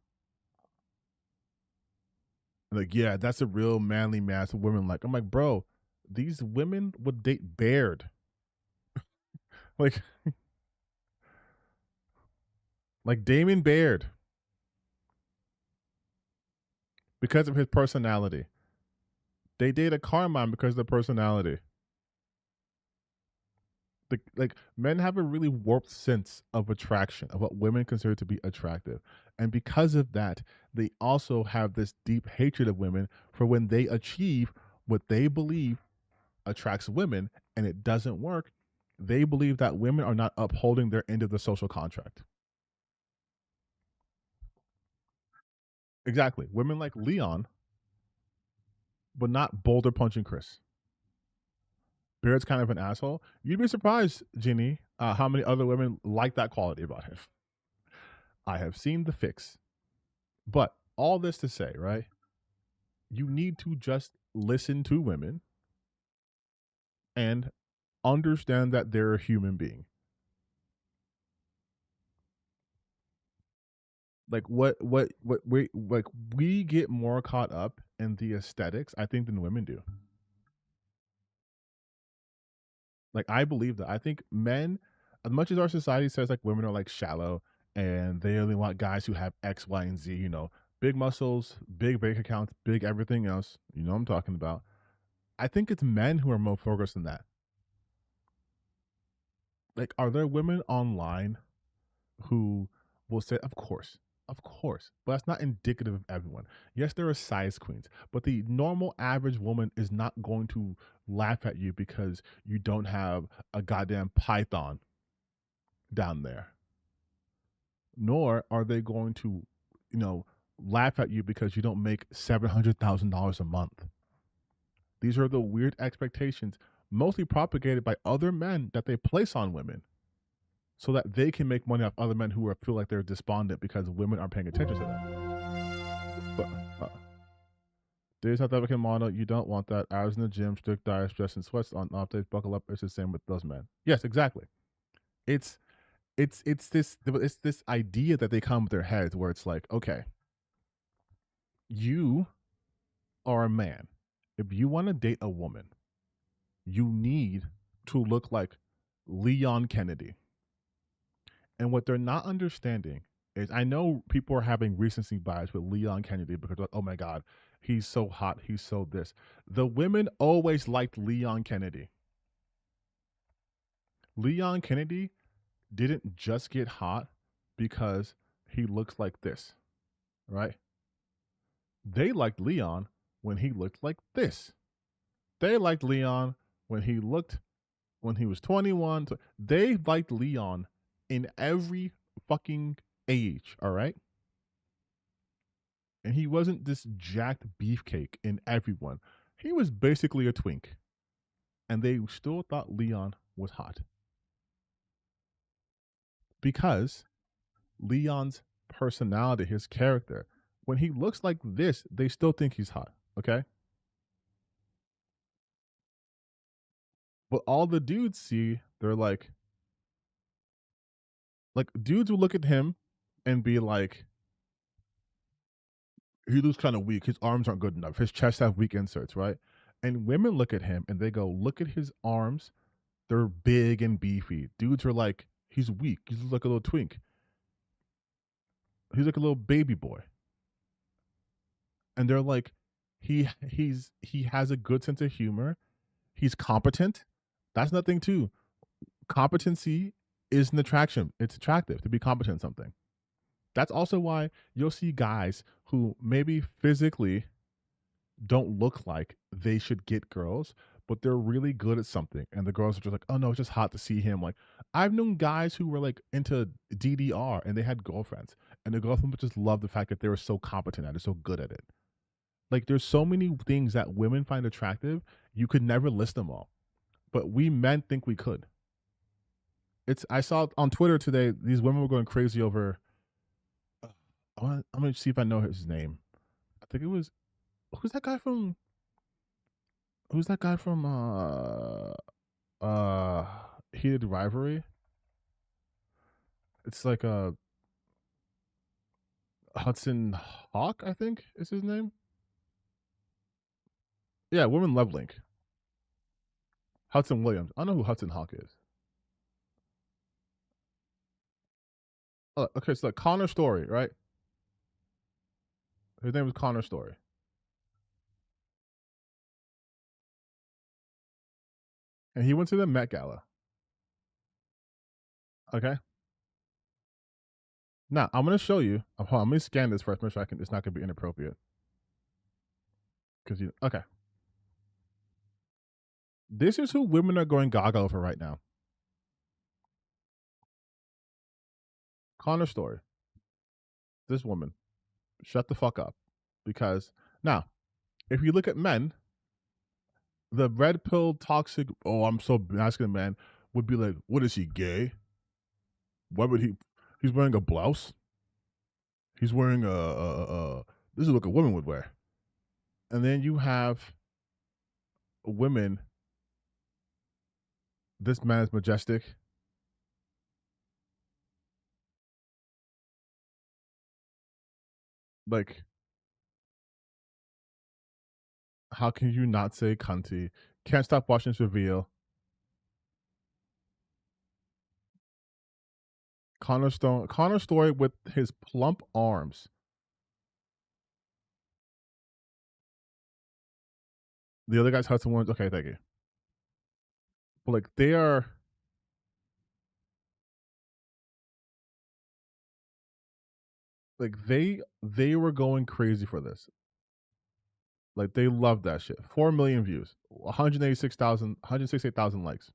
Like, yeah, that's a real manly man. So women like. I'm like, bro, these women would date Baird. like Damon Baird. Because of his personality. They date a Carmine because of the personality. Like men have a really warped sense of attraction, of what women consider to be attractive. And because of that, they also have this deep hatred of women for when they achieve what they believe attracts women and it doesn't work. They believe that women are not upholding their end of the social contract. Exactly. Women like Leon, but not boulder punching Chris. Baird's kind of an asshole. You'd be surprised, Ginny, how many other women like that quality about him. I have seen the fix. But all this to say, right? You need to just listen to women and understand that they're a human being. Like we get more caught up in the aesthetics, I think, than women do. Like I believe that. I think men, as much as our society says like women are like shallow and they only want guys who have X, Y, and Z, big muscles, big bank accounts, big everything else, you know what I'm talking about. I think it's men who are more focused than that. Like, are there women online who will say, of course, but that's not indicative of everyone. Yes, there are size queens, but the normal average woman is not going to laugh at you because you don't have a goddamn python down there. Nor are they going to, laugh at you because you don't make $700,000 a month. These are the weird expectations, mostly propagated by other men that they place on women, so that they can make money off other men who feel like they're despondent because women aren't paying attention to them. But days South African model, you don't want that. Hours in the gym, strict diet, stress and sweats on off days, buckle up. It's the same with those men. Yes, exactly. It's this idea that they come with their heads where it's like, okay, you are a man. If you want to date a woman, you need to look like Leon Kennedy. And what they're not understanding is, I know people are having recency bias with Leon Kennedy because, like, oh my God, he's so hot, he's so this. The women always liked Leon Kennedy. Leon Kennedy didn't just get hot because he looks like this, right? They liked Leon when he looked like this. They liked Leon when he was 21. They liked Leon in every fucking age, all right? And he wasn't this jacked beefcake in everyone. He was basically a twink. And they still thought Leon was hot. Because Leon's personality, his character, when he looks like this, they still think he's hot, okay? But all the dudes see, they're like dudes will look at him and be like, he looks kind of weak. His arms aren't good enough. His chest have weak inserts, right? And women look at him and they go, look at his arms. They're big and beefy. Dudes are like, he's weak. He's like a little twink. He's like a little baby boy. And they're like, he has a good sense of humor. He's competent. That's nothing too. Competency is an attraction. It's attractive to be competent in something. That's also why you'll see guys who maybe physically don't look like they should get girls, but they're really good at something. And the girls are just like, oh no, it's just hot to see him. Like, I've known guys who were like into DDR and they had girlfriends. And the girlfriend would just love the fact that they were so competent at it, so good at it. Like, there's so many things that women find attractive, you could never list them all. But we men think we could. I saw on Twitter today, these women were going crazy over, I'm going to see if I know his name. I think it was, who's that guy from Heated Rivalry? It's like a Hudson Hawk, I think is his name. Yeah, Women Love Link. Hudson Williams. I don't know who Hudson Hawk is. Okay, so like Connor Story, right? His name was Connor Story. And he went to the Met Gala. Okay. Now, I'm going to show you. I'm going to scan this first. Make sure it's not going to be inappropriate. Okay. This is who women are going gaga over right now. Connor Story. This woman. Shut the fuck up. Because now, if you look at men, the red pill toxic, oh, I'm so masculine man, would be like, what is he, gay? What would he's wearing a blouse? He's wearing this is what a woman would wear. And then you have women, this man is majestic. Like, how can you not say cunty? Can't stop watching this reveal. Connor Story with his plump arms. The other guy's Hudson Williams. Okay, thank you. But like, they are, like, they were going crazy for this. Like, they loved that shit. 4 million views, 168,000 likes.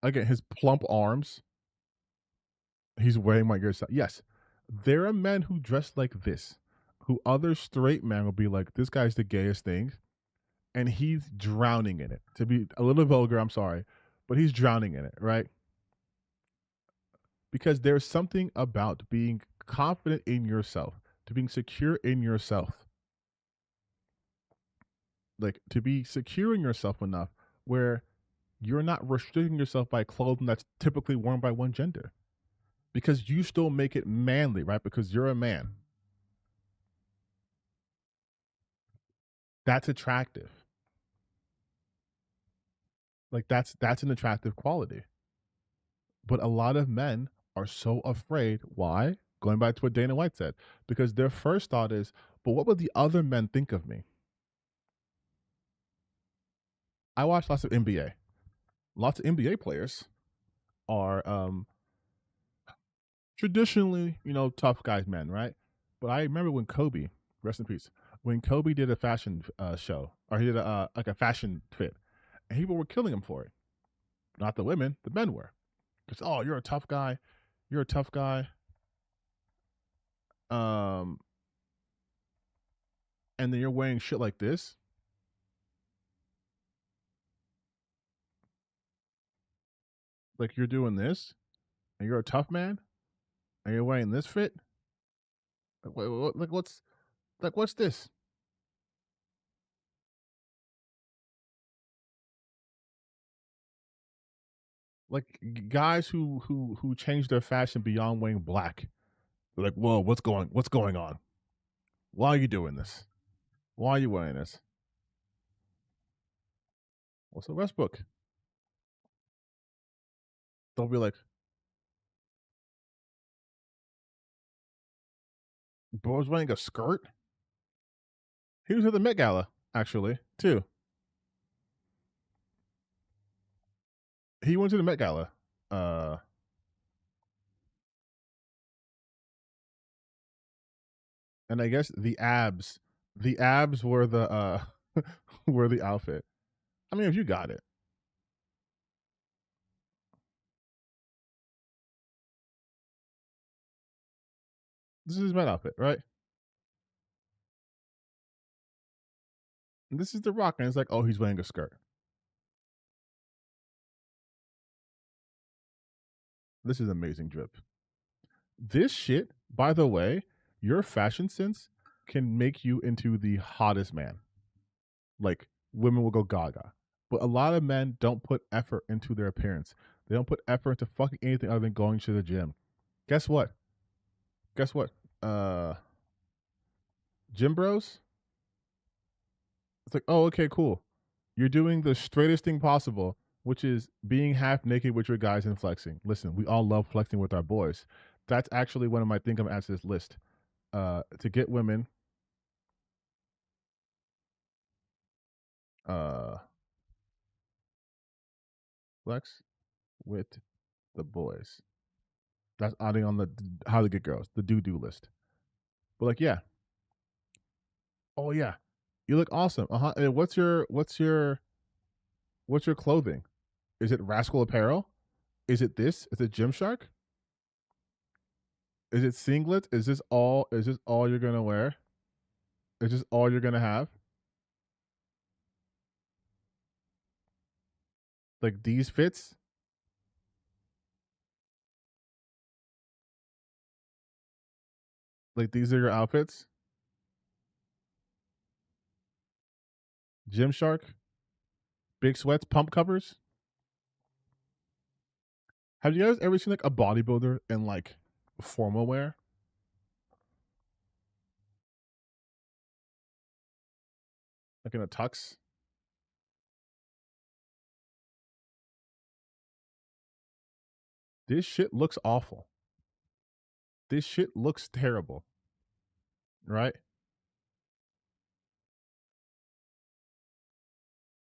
Again, his plump arms. He's wearing my gear. Yes, there are men who dress like this, who other straight men will be like, this guy's the gayest thing. And he's drowning in it. To be a little vulgar, I'm sorry, but he's drowning in it, right? Because there's something about being confident in yourself, to being secure in yourself. Like, to be secure in yourself enough where you're not restricting yourself by clothing that's typically worn by one gender. Because you still make it manly, right? Because you're a man. That's attractive. Like that's an attractive quality. But a lot of men are so afraid. Why? Going back to what Dana White said, because their first thought is, but what would the other men think of me? I watch lots of NBA. Lots of NBA players are traditionally, tough guys, men, right? But I remember when Kobe, rest in peace, when Kobe did a fashion show, or he did like a fashion fit, and people were killing him for it. Not the women, the men were. Because, oh, you're a tough guy. You're a tough guy. And then you're wearing shit like this. Like you're doing this, and you're a tough man, and you're wearing this fit. Like what's this? Like guys who change their fashion beyond wearing black. They're like, whoa, what's going on? Why are you doing this? Why are you wearing this? What's the Westbrook? They'll be like, bro's wearing a skirt? He was at the Met Gala, actually, too. He went to the Met Gala. And I guess the abs were the were the outfit. I mean, if you got it. This is his Met outfit, right? And this is The Rock, and it's like, oh, he's wearing a skirt. This is amazing drip. This shit, by the way, your fashion sense can make you into the hottest man. Like, women will go gaga. But a lot of men don't put effort into their appearance. They don't put effort into fucking anything other than going to the gym. Guess what? Gym bros? It's like, oh, okay, cool. You're doing the straightest thing possible, which is being half naked with your guys and flexing. Listen, we all love flexing with our boys. That's actually one of my things I'm adding to this list. To get women flex with the boys. That's adding on the how to get girls, the do list. But like, yeah. Oh yeah. You look awesome. What's your clothing? Is it Rascal Apparel? Is it this? Is it Gymshark? Is it singlet? Is this all you're gonna wear? Is this all you're gonna have? Like these fits? Like these are your outfits? Gymshark? Big sweats, pump covers? Have you guys ever seen like a bodybuilder in like formal wear? Like in a tux? This shit looks awful. This shit looks terrible. Right?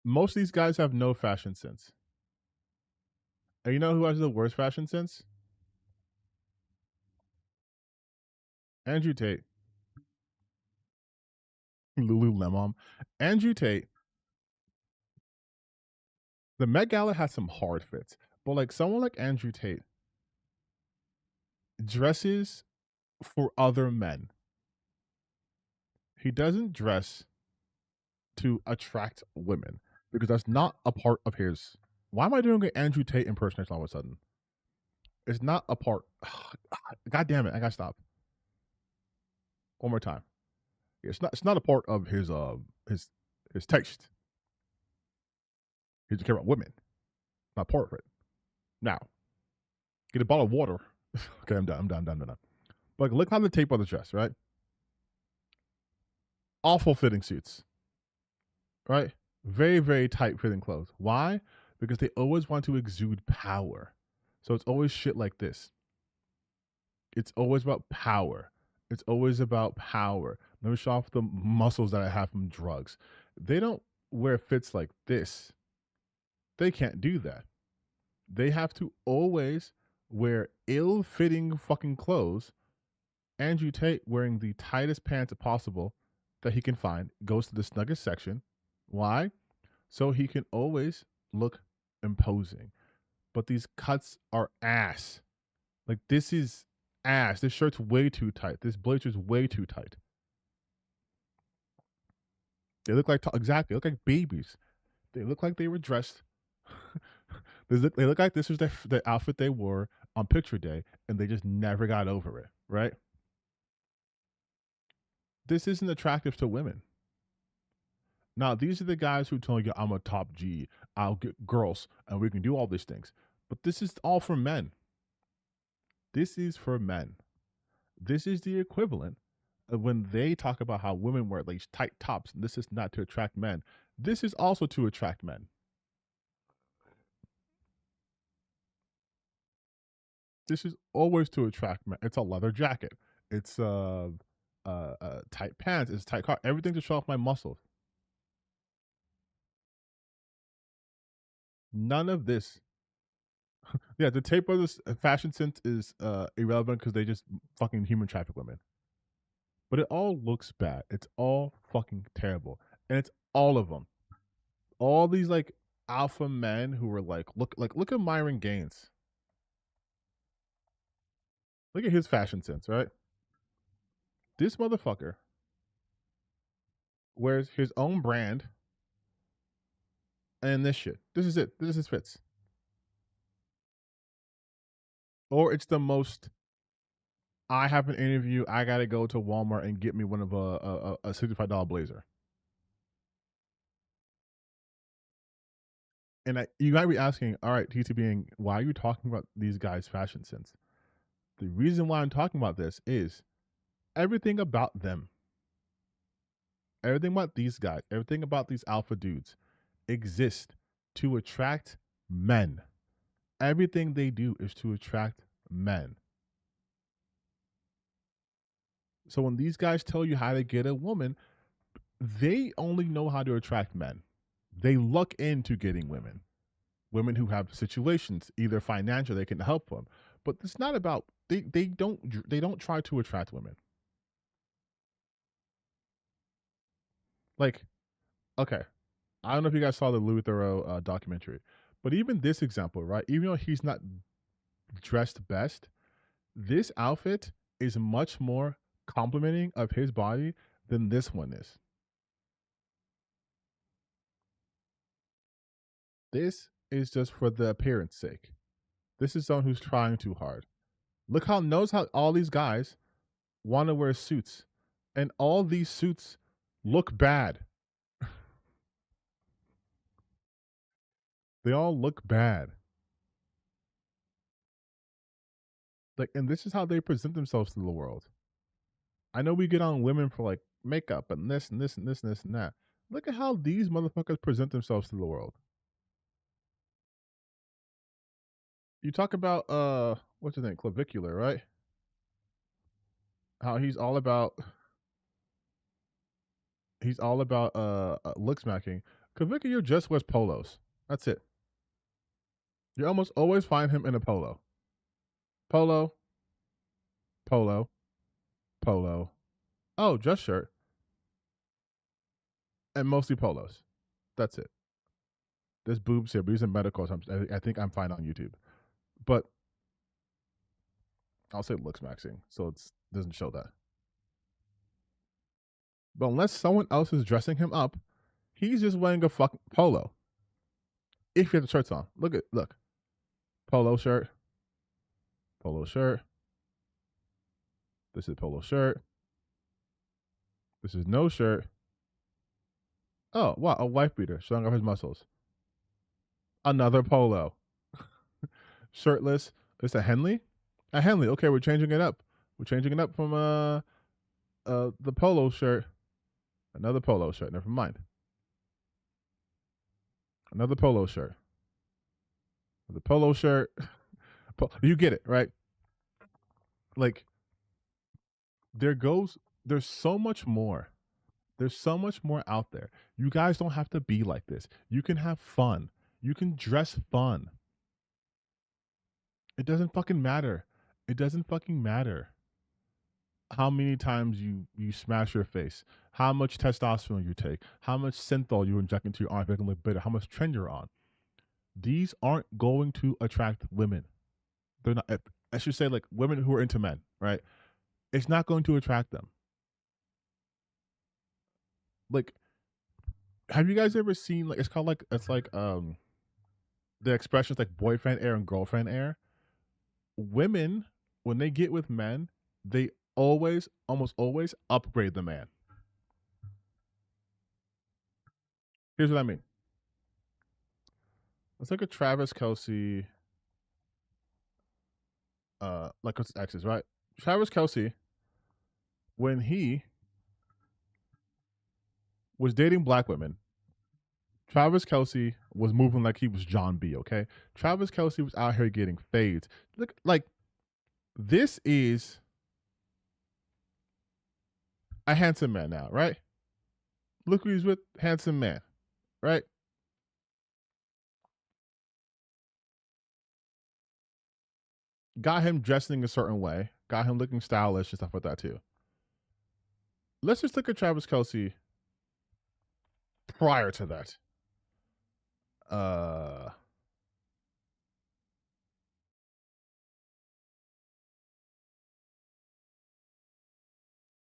Most of these guys have no fashion sense. And you know who has the worst fashion sense? Andrew Tate. Lululemon. Andrew Tate. The Met Gala has some hard fits. But like someone like Andrew Tate dresses for other men. He doesn't dress to attract women because that's not a part of his. Why am I doing an Andrew Tate impersonation all of a sudden? It's not a part. God damn it! I gotta stop. One more time. It's not a part of his taste. He doesn't care about women. Not part of it. Now, get a bottle of water. Okay, I'm done. But like, look how the tape on the dress, right? Awful fitting suits, right? Very, very tight fitting clothes. Why? because they always want to exude power. So it's always shit like this. It's always about power. It's always about power. Let me show off the muscles that I have from drugs. They don't wear fits like this. They can't do that. They have to always wear ill-fitting fucking clothes. Andrew Tate wearing the tightest pants possible that he can find, goes to the snuggest section. Why? So he can always look imposing. But these cuts are ass. Like, this is ass. This shirt's way too tight. This blazer's way too tight. They look like, exactly, they look like babies. They look like they were dressed. They look like this was the outfit they wore on picture day, and they just never got over it, right? This isn't attractive to women. Now, these are the guys who tell you, I'm a top G, I'll get girls, and we can do all these things. But this is all for men. This is for men. This is the equivalent of when they talk about how women wear these tight tops, and this is not to attract men. This is also to attract men. This is always to attract men. It's a leather jacket. It's tight pants. It's tight car. Everything to show off my muscles. None of this. Yeah, the Tate Brothers fashion sense is irrelevant because they just fucking human traffic women. But it all looks bad. It's all fucking terrible. And it's all of them. All these like alpha men who were like, look at Myron Gaines. Look at his fashion sense, right? This motherfucker wears his own brand and this shit. This is it. This is his fits. Or it's the most, I have an interview, I gotta go to Walmart and get me one of a $65 blazer. And you might be asking, all right, TTBing, why are you talking about these guys' fashion sense? The reason why I'm talking about this is everything about them, everything about these guys, everything about these alpha dudes exists to attract men. Everything they do is to attract men. So when these guys tell you how to get a woman, they only know how to attract men. They look into getting women. Women who have situations, either financial, they can help them. But it's not about, they don't try to attract women. Like, okay, I don't know if you guys saw the Louis Theroux documentary, but even this example, right? Even though he's not dressed best, this outfit is much more complimenting of his body than this one is. This is just for the appearance sake. This is someone who's trying too hard. Look how all these guys want to wear suits, and all these suits look bad. They all look bad. Like, and this is how they present themselves to the world. I know we get on women for like makeup and this and this and this and this and that. Look at how these motherfuckers present themselves to the world. You talk about what's his name, Clavicular, right? How he's all about look smacking. Clavicular just wears polos. That's it. You almost always find him in a polo. Polo. Polo. Polo. Oh, just shirt. And mostly polos. That's it. There's boobs here, but he's in medical. So I think I'm fine on YouTube. But I'll say looks maxing, so it doesn't show that. But unless someone else is dressing him up, he's just wearing a fucking polo. If you have the shirts on. Look. Polo shirt. Polo shirt. This is polo shirt. This is no shirt. Oh, wow, a wife beater showing off his muscles. Another polo. Shirtless. It's a Henley? A Henley. Okay, we're changing it up. We're changing it up from the polo shirt. Another polo shirt. Never mind. Another polo shirt. the polo shirt. You get it, right? Like, there's so much more. There's so much more out there. You guys don't have to be like this. You can have fun. You can dress fun. It doesn't fucking matter. It doesn't fucking matter how many times you smash your face, how much testosterone you take, how much synthol you inject into your arm to make them look better, how much trend you're on. These aren't going to attract women. They're not. I should say, like, women who are into men, right? It's not going to attract them. Like, have you guys ever seen, like, it's like the expressions like boyfriend air and girlfriend air? Women, when they get with men, they almost always upgrade the man. Here's what I mean. Let's look at Travis Kelce. Like what's his exes, right? Travis Kelce, when he was dating black women, Travis Kelce was moving like he was John B. Okay, Travis Kelce was out here getting fades. Look, like, this is a handsome man now, right? Look who he's with, handsome man, right? Got him dressing a certain way, got him looking stylish and stuff like that too. Let's just look at Travis Kelce prior to that.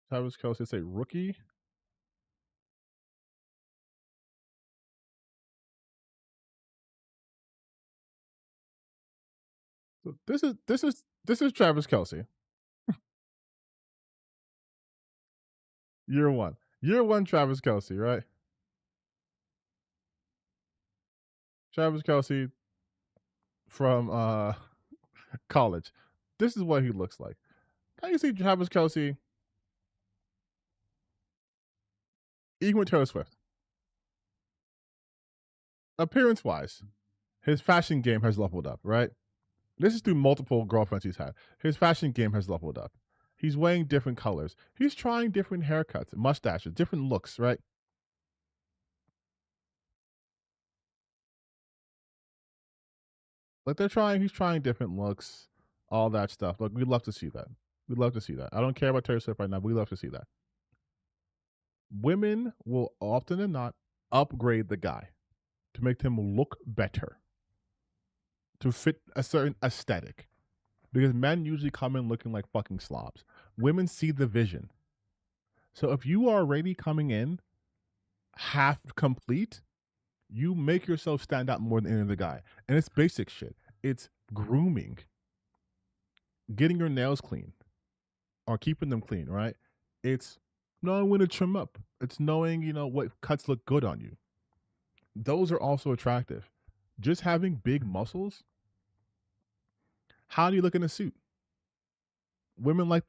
Travis Kelce, it's a rookie. So this is Travis Kelce. Year one Travis Kelce, right? Travis Kelce from college. This is what he looks like. Now you see Travis Kelce even with Taylor Swift. Appearance wise, his fashion game has leveled up, right? This is through multiple girlfriends he's had. His fashion game has leveled up. He's wearing different colors. He's trying different haircuts, mustaches, different looks, right? Like, he's trying different looks, all that stuff. Like, we'd love to see that. We'd love to see that. I don't care about Taylor Swift right now, but we love to see that. Women will often than not upgrade the guy to make him look better, to fit a certain aesthetic. Because men usually come in looking like fucking slobs. Women see the vision. So if you are already coming in half complete, you make yourself stand out more than any other guy. And it's basic shit. It's grooming, getting your nails clean or keeping them clean, right? It's knowing when to trim up. It's knowing, what cuts look good on you. Those are also attractive. Just having big muscles. How do you look in a suit? Women like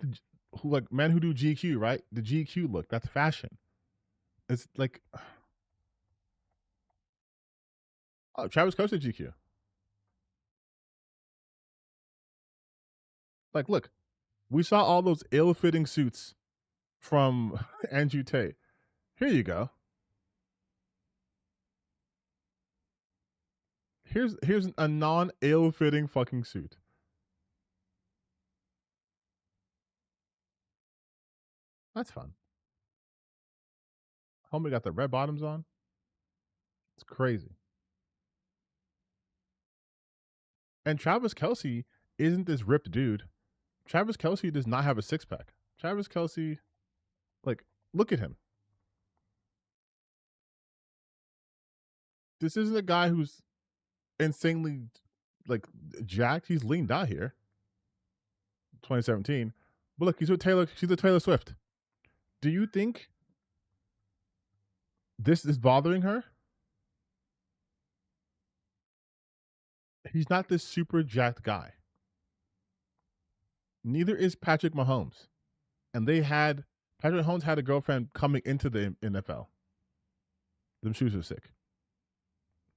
men who do GQ, right? The GQ look, that's fashion. It's like, oh, Travis Kelce GQ. Like, look, we saw all those ill-fitting suits from Andrew Tate. Here you go. Here's a non-ill-fitting fucking suit. That's fun. Homie got the red bottoms on. It's crazy. And Travis Kelce isn't this ripped dude. Travis Kelce does not have a six-pack. Travis Kelce, like, look at him. This isn't a guy who's insanely, like, jacked. He's leaned out here. 2017. But look, she's with Taylor Swift. Do you think this is bothering her? He's not this super jacked guy. Neither is Patrick Mahomes. And Patrick Mahomes had a girlfriend coming into the NFL. Them shoes are sick.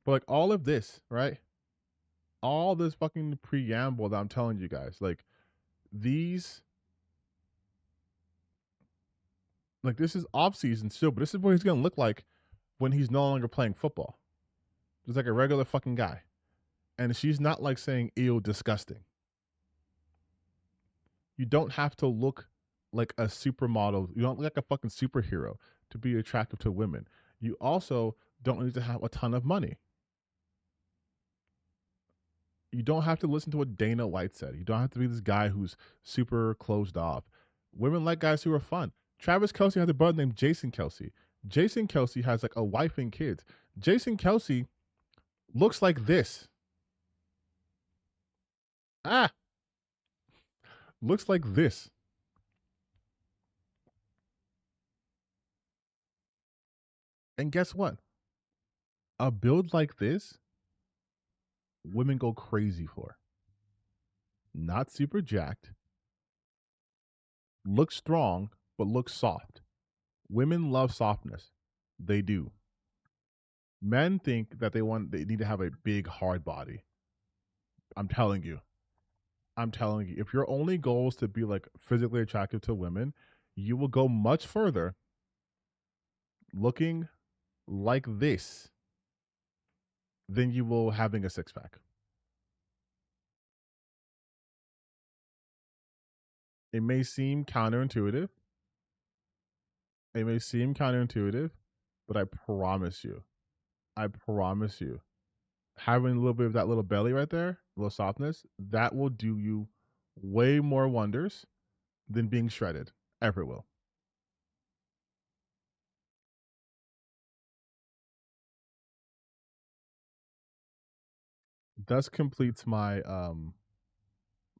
But like all of this, right? all this fucking preamble that I'm telling you guys, like these, like this is off season still, but this is what he's gonna look like when he's no longer playing football. Just like a regular fucking guy. And she's not like saying ew, disgusting. You don't have to look like a supermodel. You don't look like a fucking superhero to be attractive to women. You also don't need to have a ton of money. You don't have to listen to what Dana White said. You don't have to be this guy who's super closed off. Women like guys who are fun. Travis Kelce has a brother named Jason Kelce. Jason Kelce has like a wife and kids. Jason Kelce looks like this. Looks like this. And guess what? A build like this, women go crazy for. Not super jacked. Looks strong, but looks soft. Women love softness. They do. Men think that they need to have a big, hard body. I'm telling you. If your only goal is to be like physically attractive to women, you will go much further looking like this than you will having a six pack. It may seem counterintuitive. But I promise you, having a little bit of that little belly right there, a little softness, that will do you way more wonders than being shredded. Ever will. Thus completes my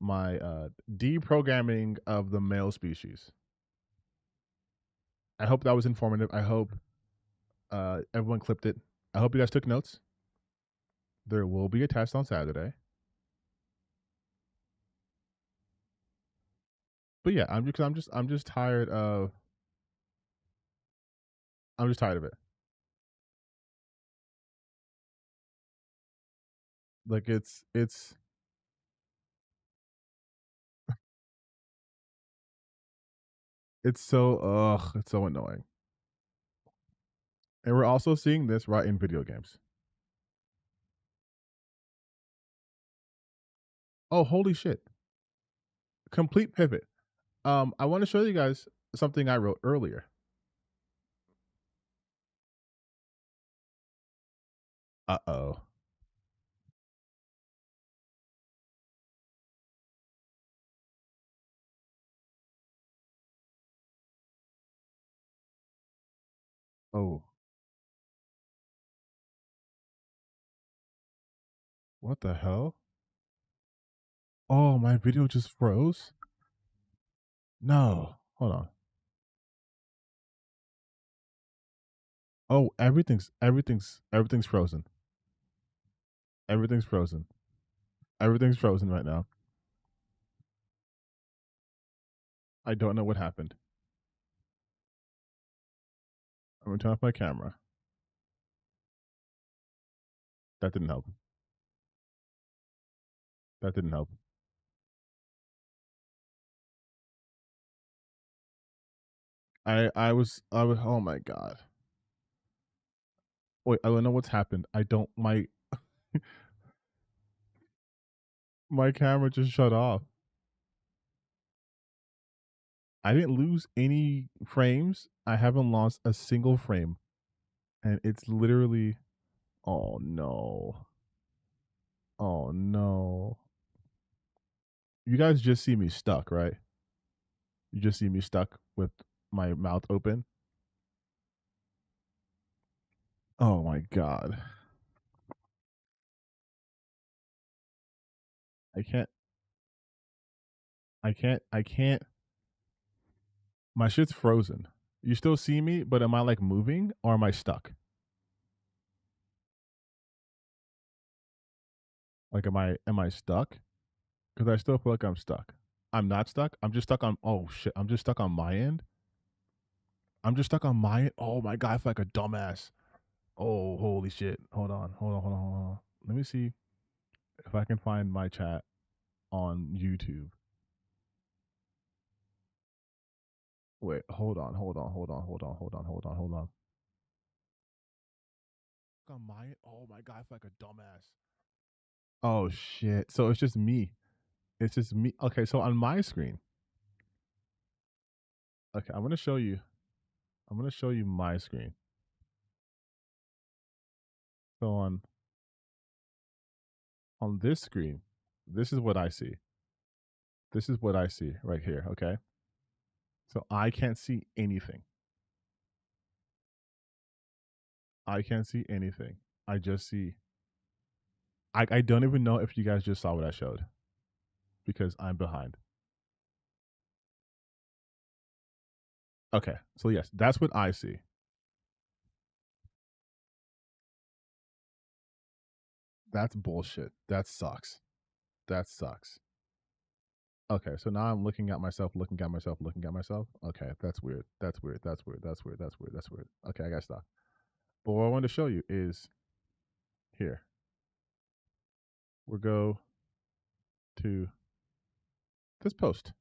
deprogramming of the male species. I hope that was informative. I hope everyone clipped it. I hope you guys took notes. There will be a test on Saturday. But yeah, I'm just tired of it. Like it's so it's so annoying. And we're also seeing this right in video games. Oh, holy shit. Complete pivot. I want to show you guys something I wrote earlier. Uh-oh. Oh. What the hell? Oh, my video just froze? No. Hold on. Oh, everything's frozen. Everything's frozen. Everything's frozen right now. I don't know what happened. I'm gonna turn off my camera. That didn't help. That didn't help. I was oh my god. Wait, I don't know what's happened. My camera just shut off. I didn't lose any frames. I haven't lost a single frame. And it's literally oh no. Oh no. You guys just see me stuck, right? You just see me stuck with my mouth open. Oh my god. I can't. My shit's frozen. You still see me, but am I like moving or am I stuck? Like am I stuck? Because I still feel like I'm stuck. I'm not stuck. I'm just stuck on oh shit. I'm just stuck on my end. Oh my god, I feel like a dumbass. Oh holy shit. Hold on. Let me see if I can find my chat on YouTube. Wait, hold on. On my, oh my god, I feel like a dumbass. Oh shit. So it's just me. It's just me. Okay, so on my screen. Okay, I'm gonna show you my screen. So on this screen, this is what I see. This is what I see right here, okay? So I can't see anything. I can't see anything. I just see I don't even know if you guys just saw what I showed because I'm behind. Okay, so yes, that's what I see. That's bullshit. That sucks. That sucks. Okay, so now I'm looking at myself. Okay, that's weird. That's weird. Okay, I gotta stop. But what I wanted to show you is here. We'll go to this post.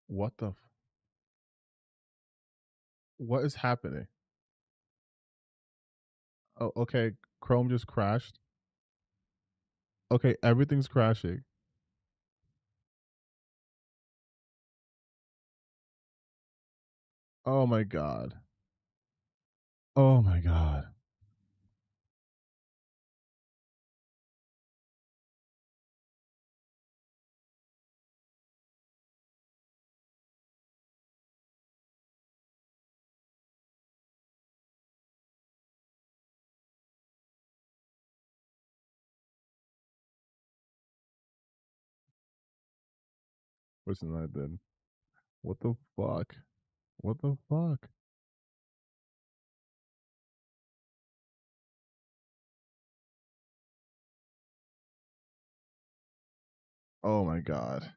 What the? What is happening? Oh, okay. Chrome just crashed. Okay, everything's crashing. Oh my god. Oh my god. What's that then? What the fuck? What the fuck? Oh my god.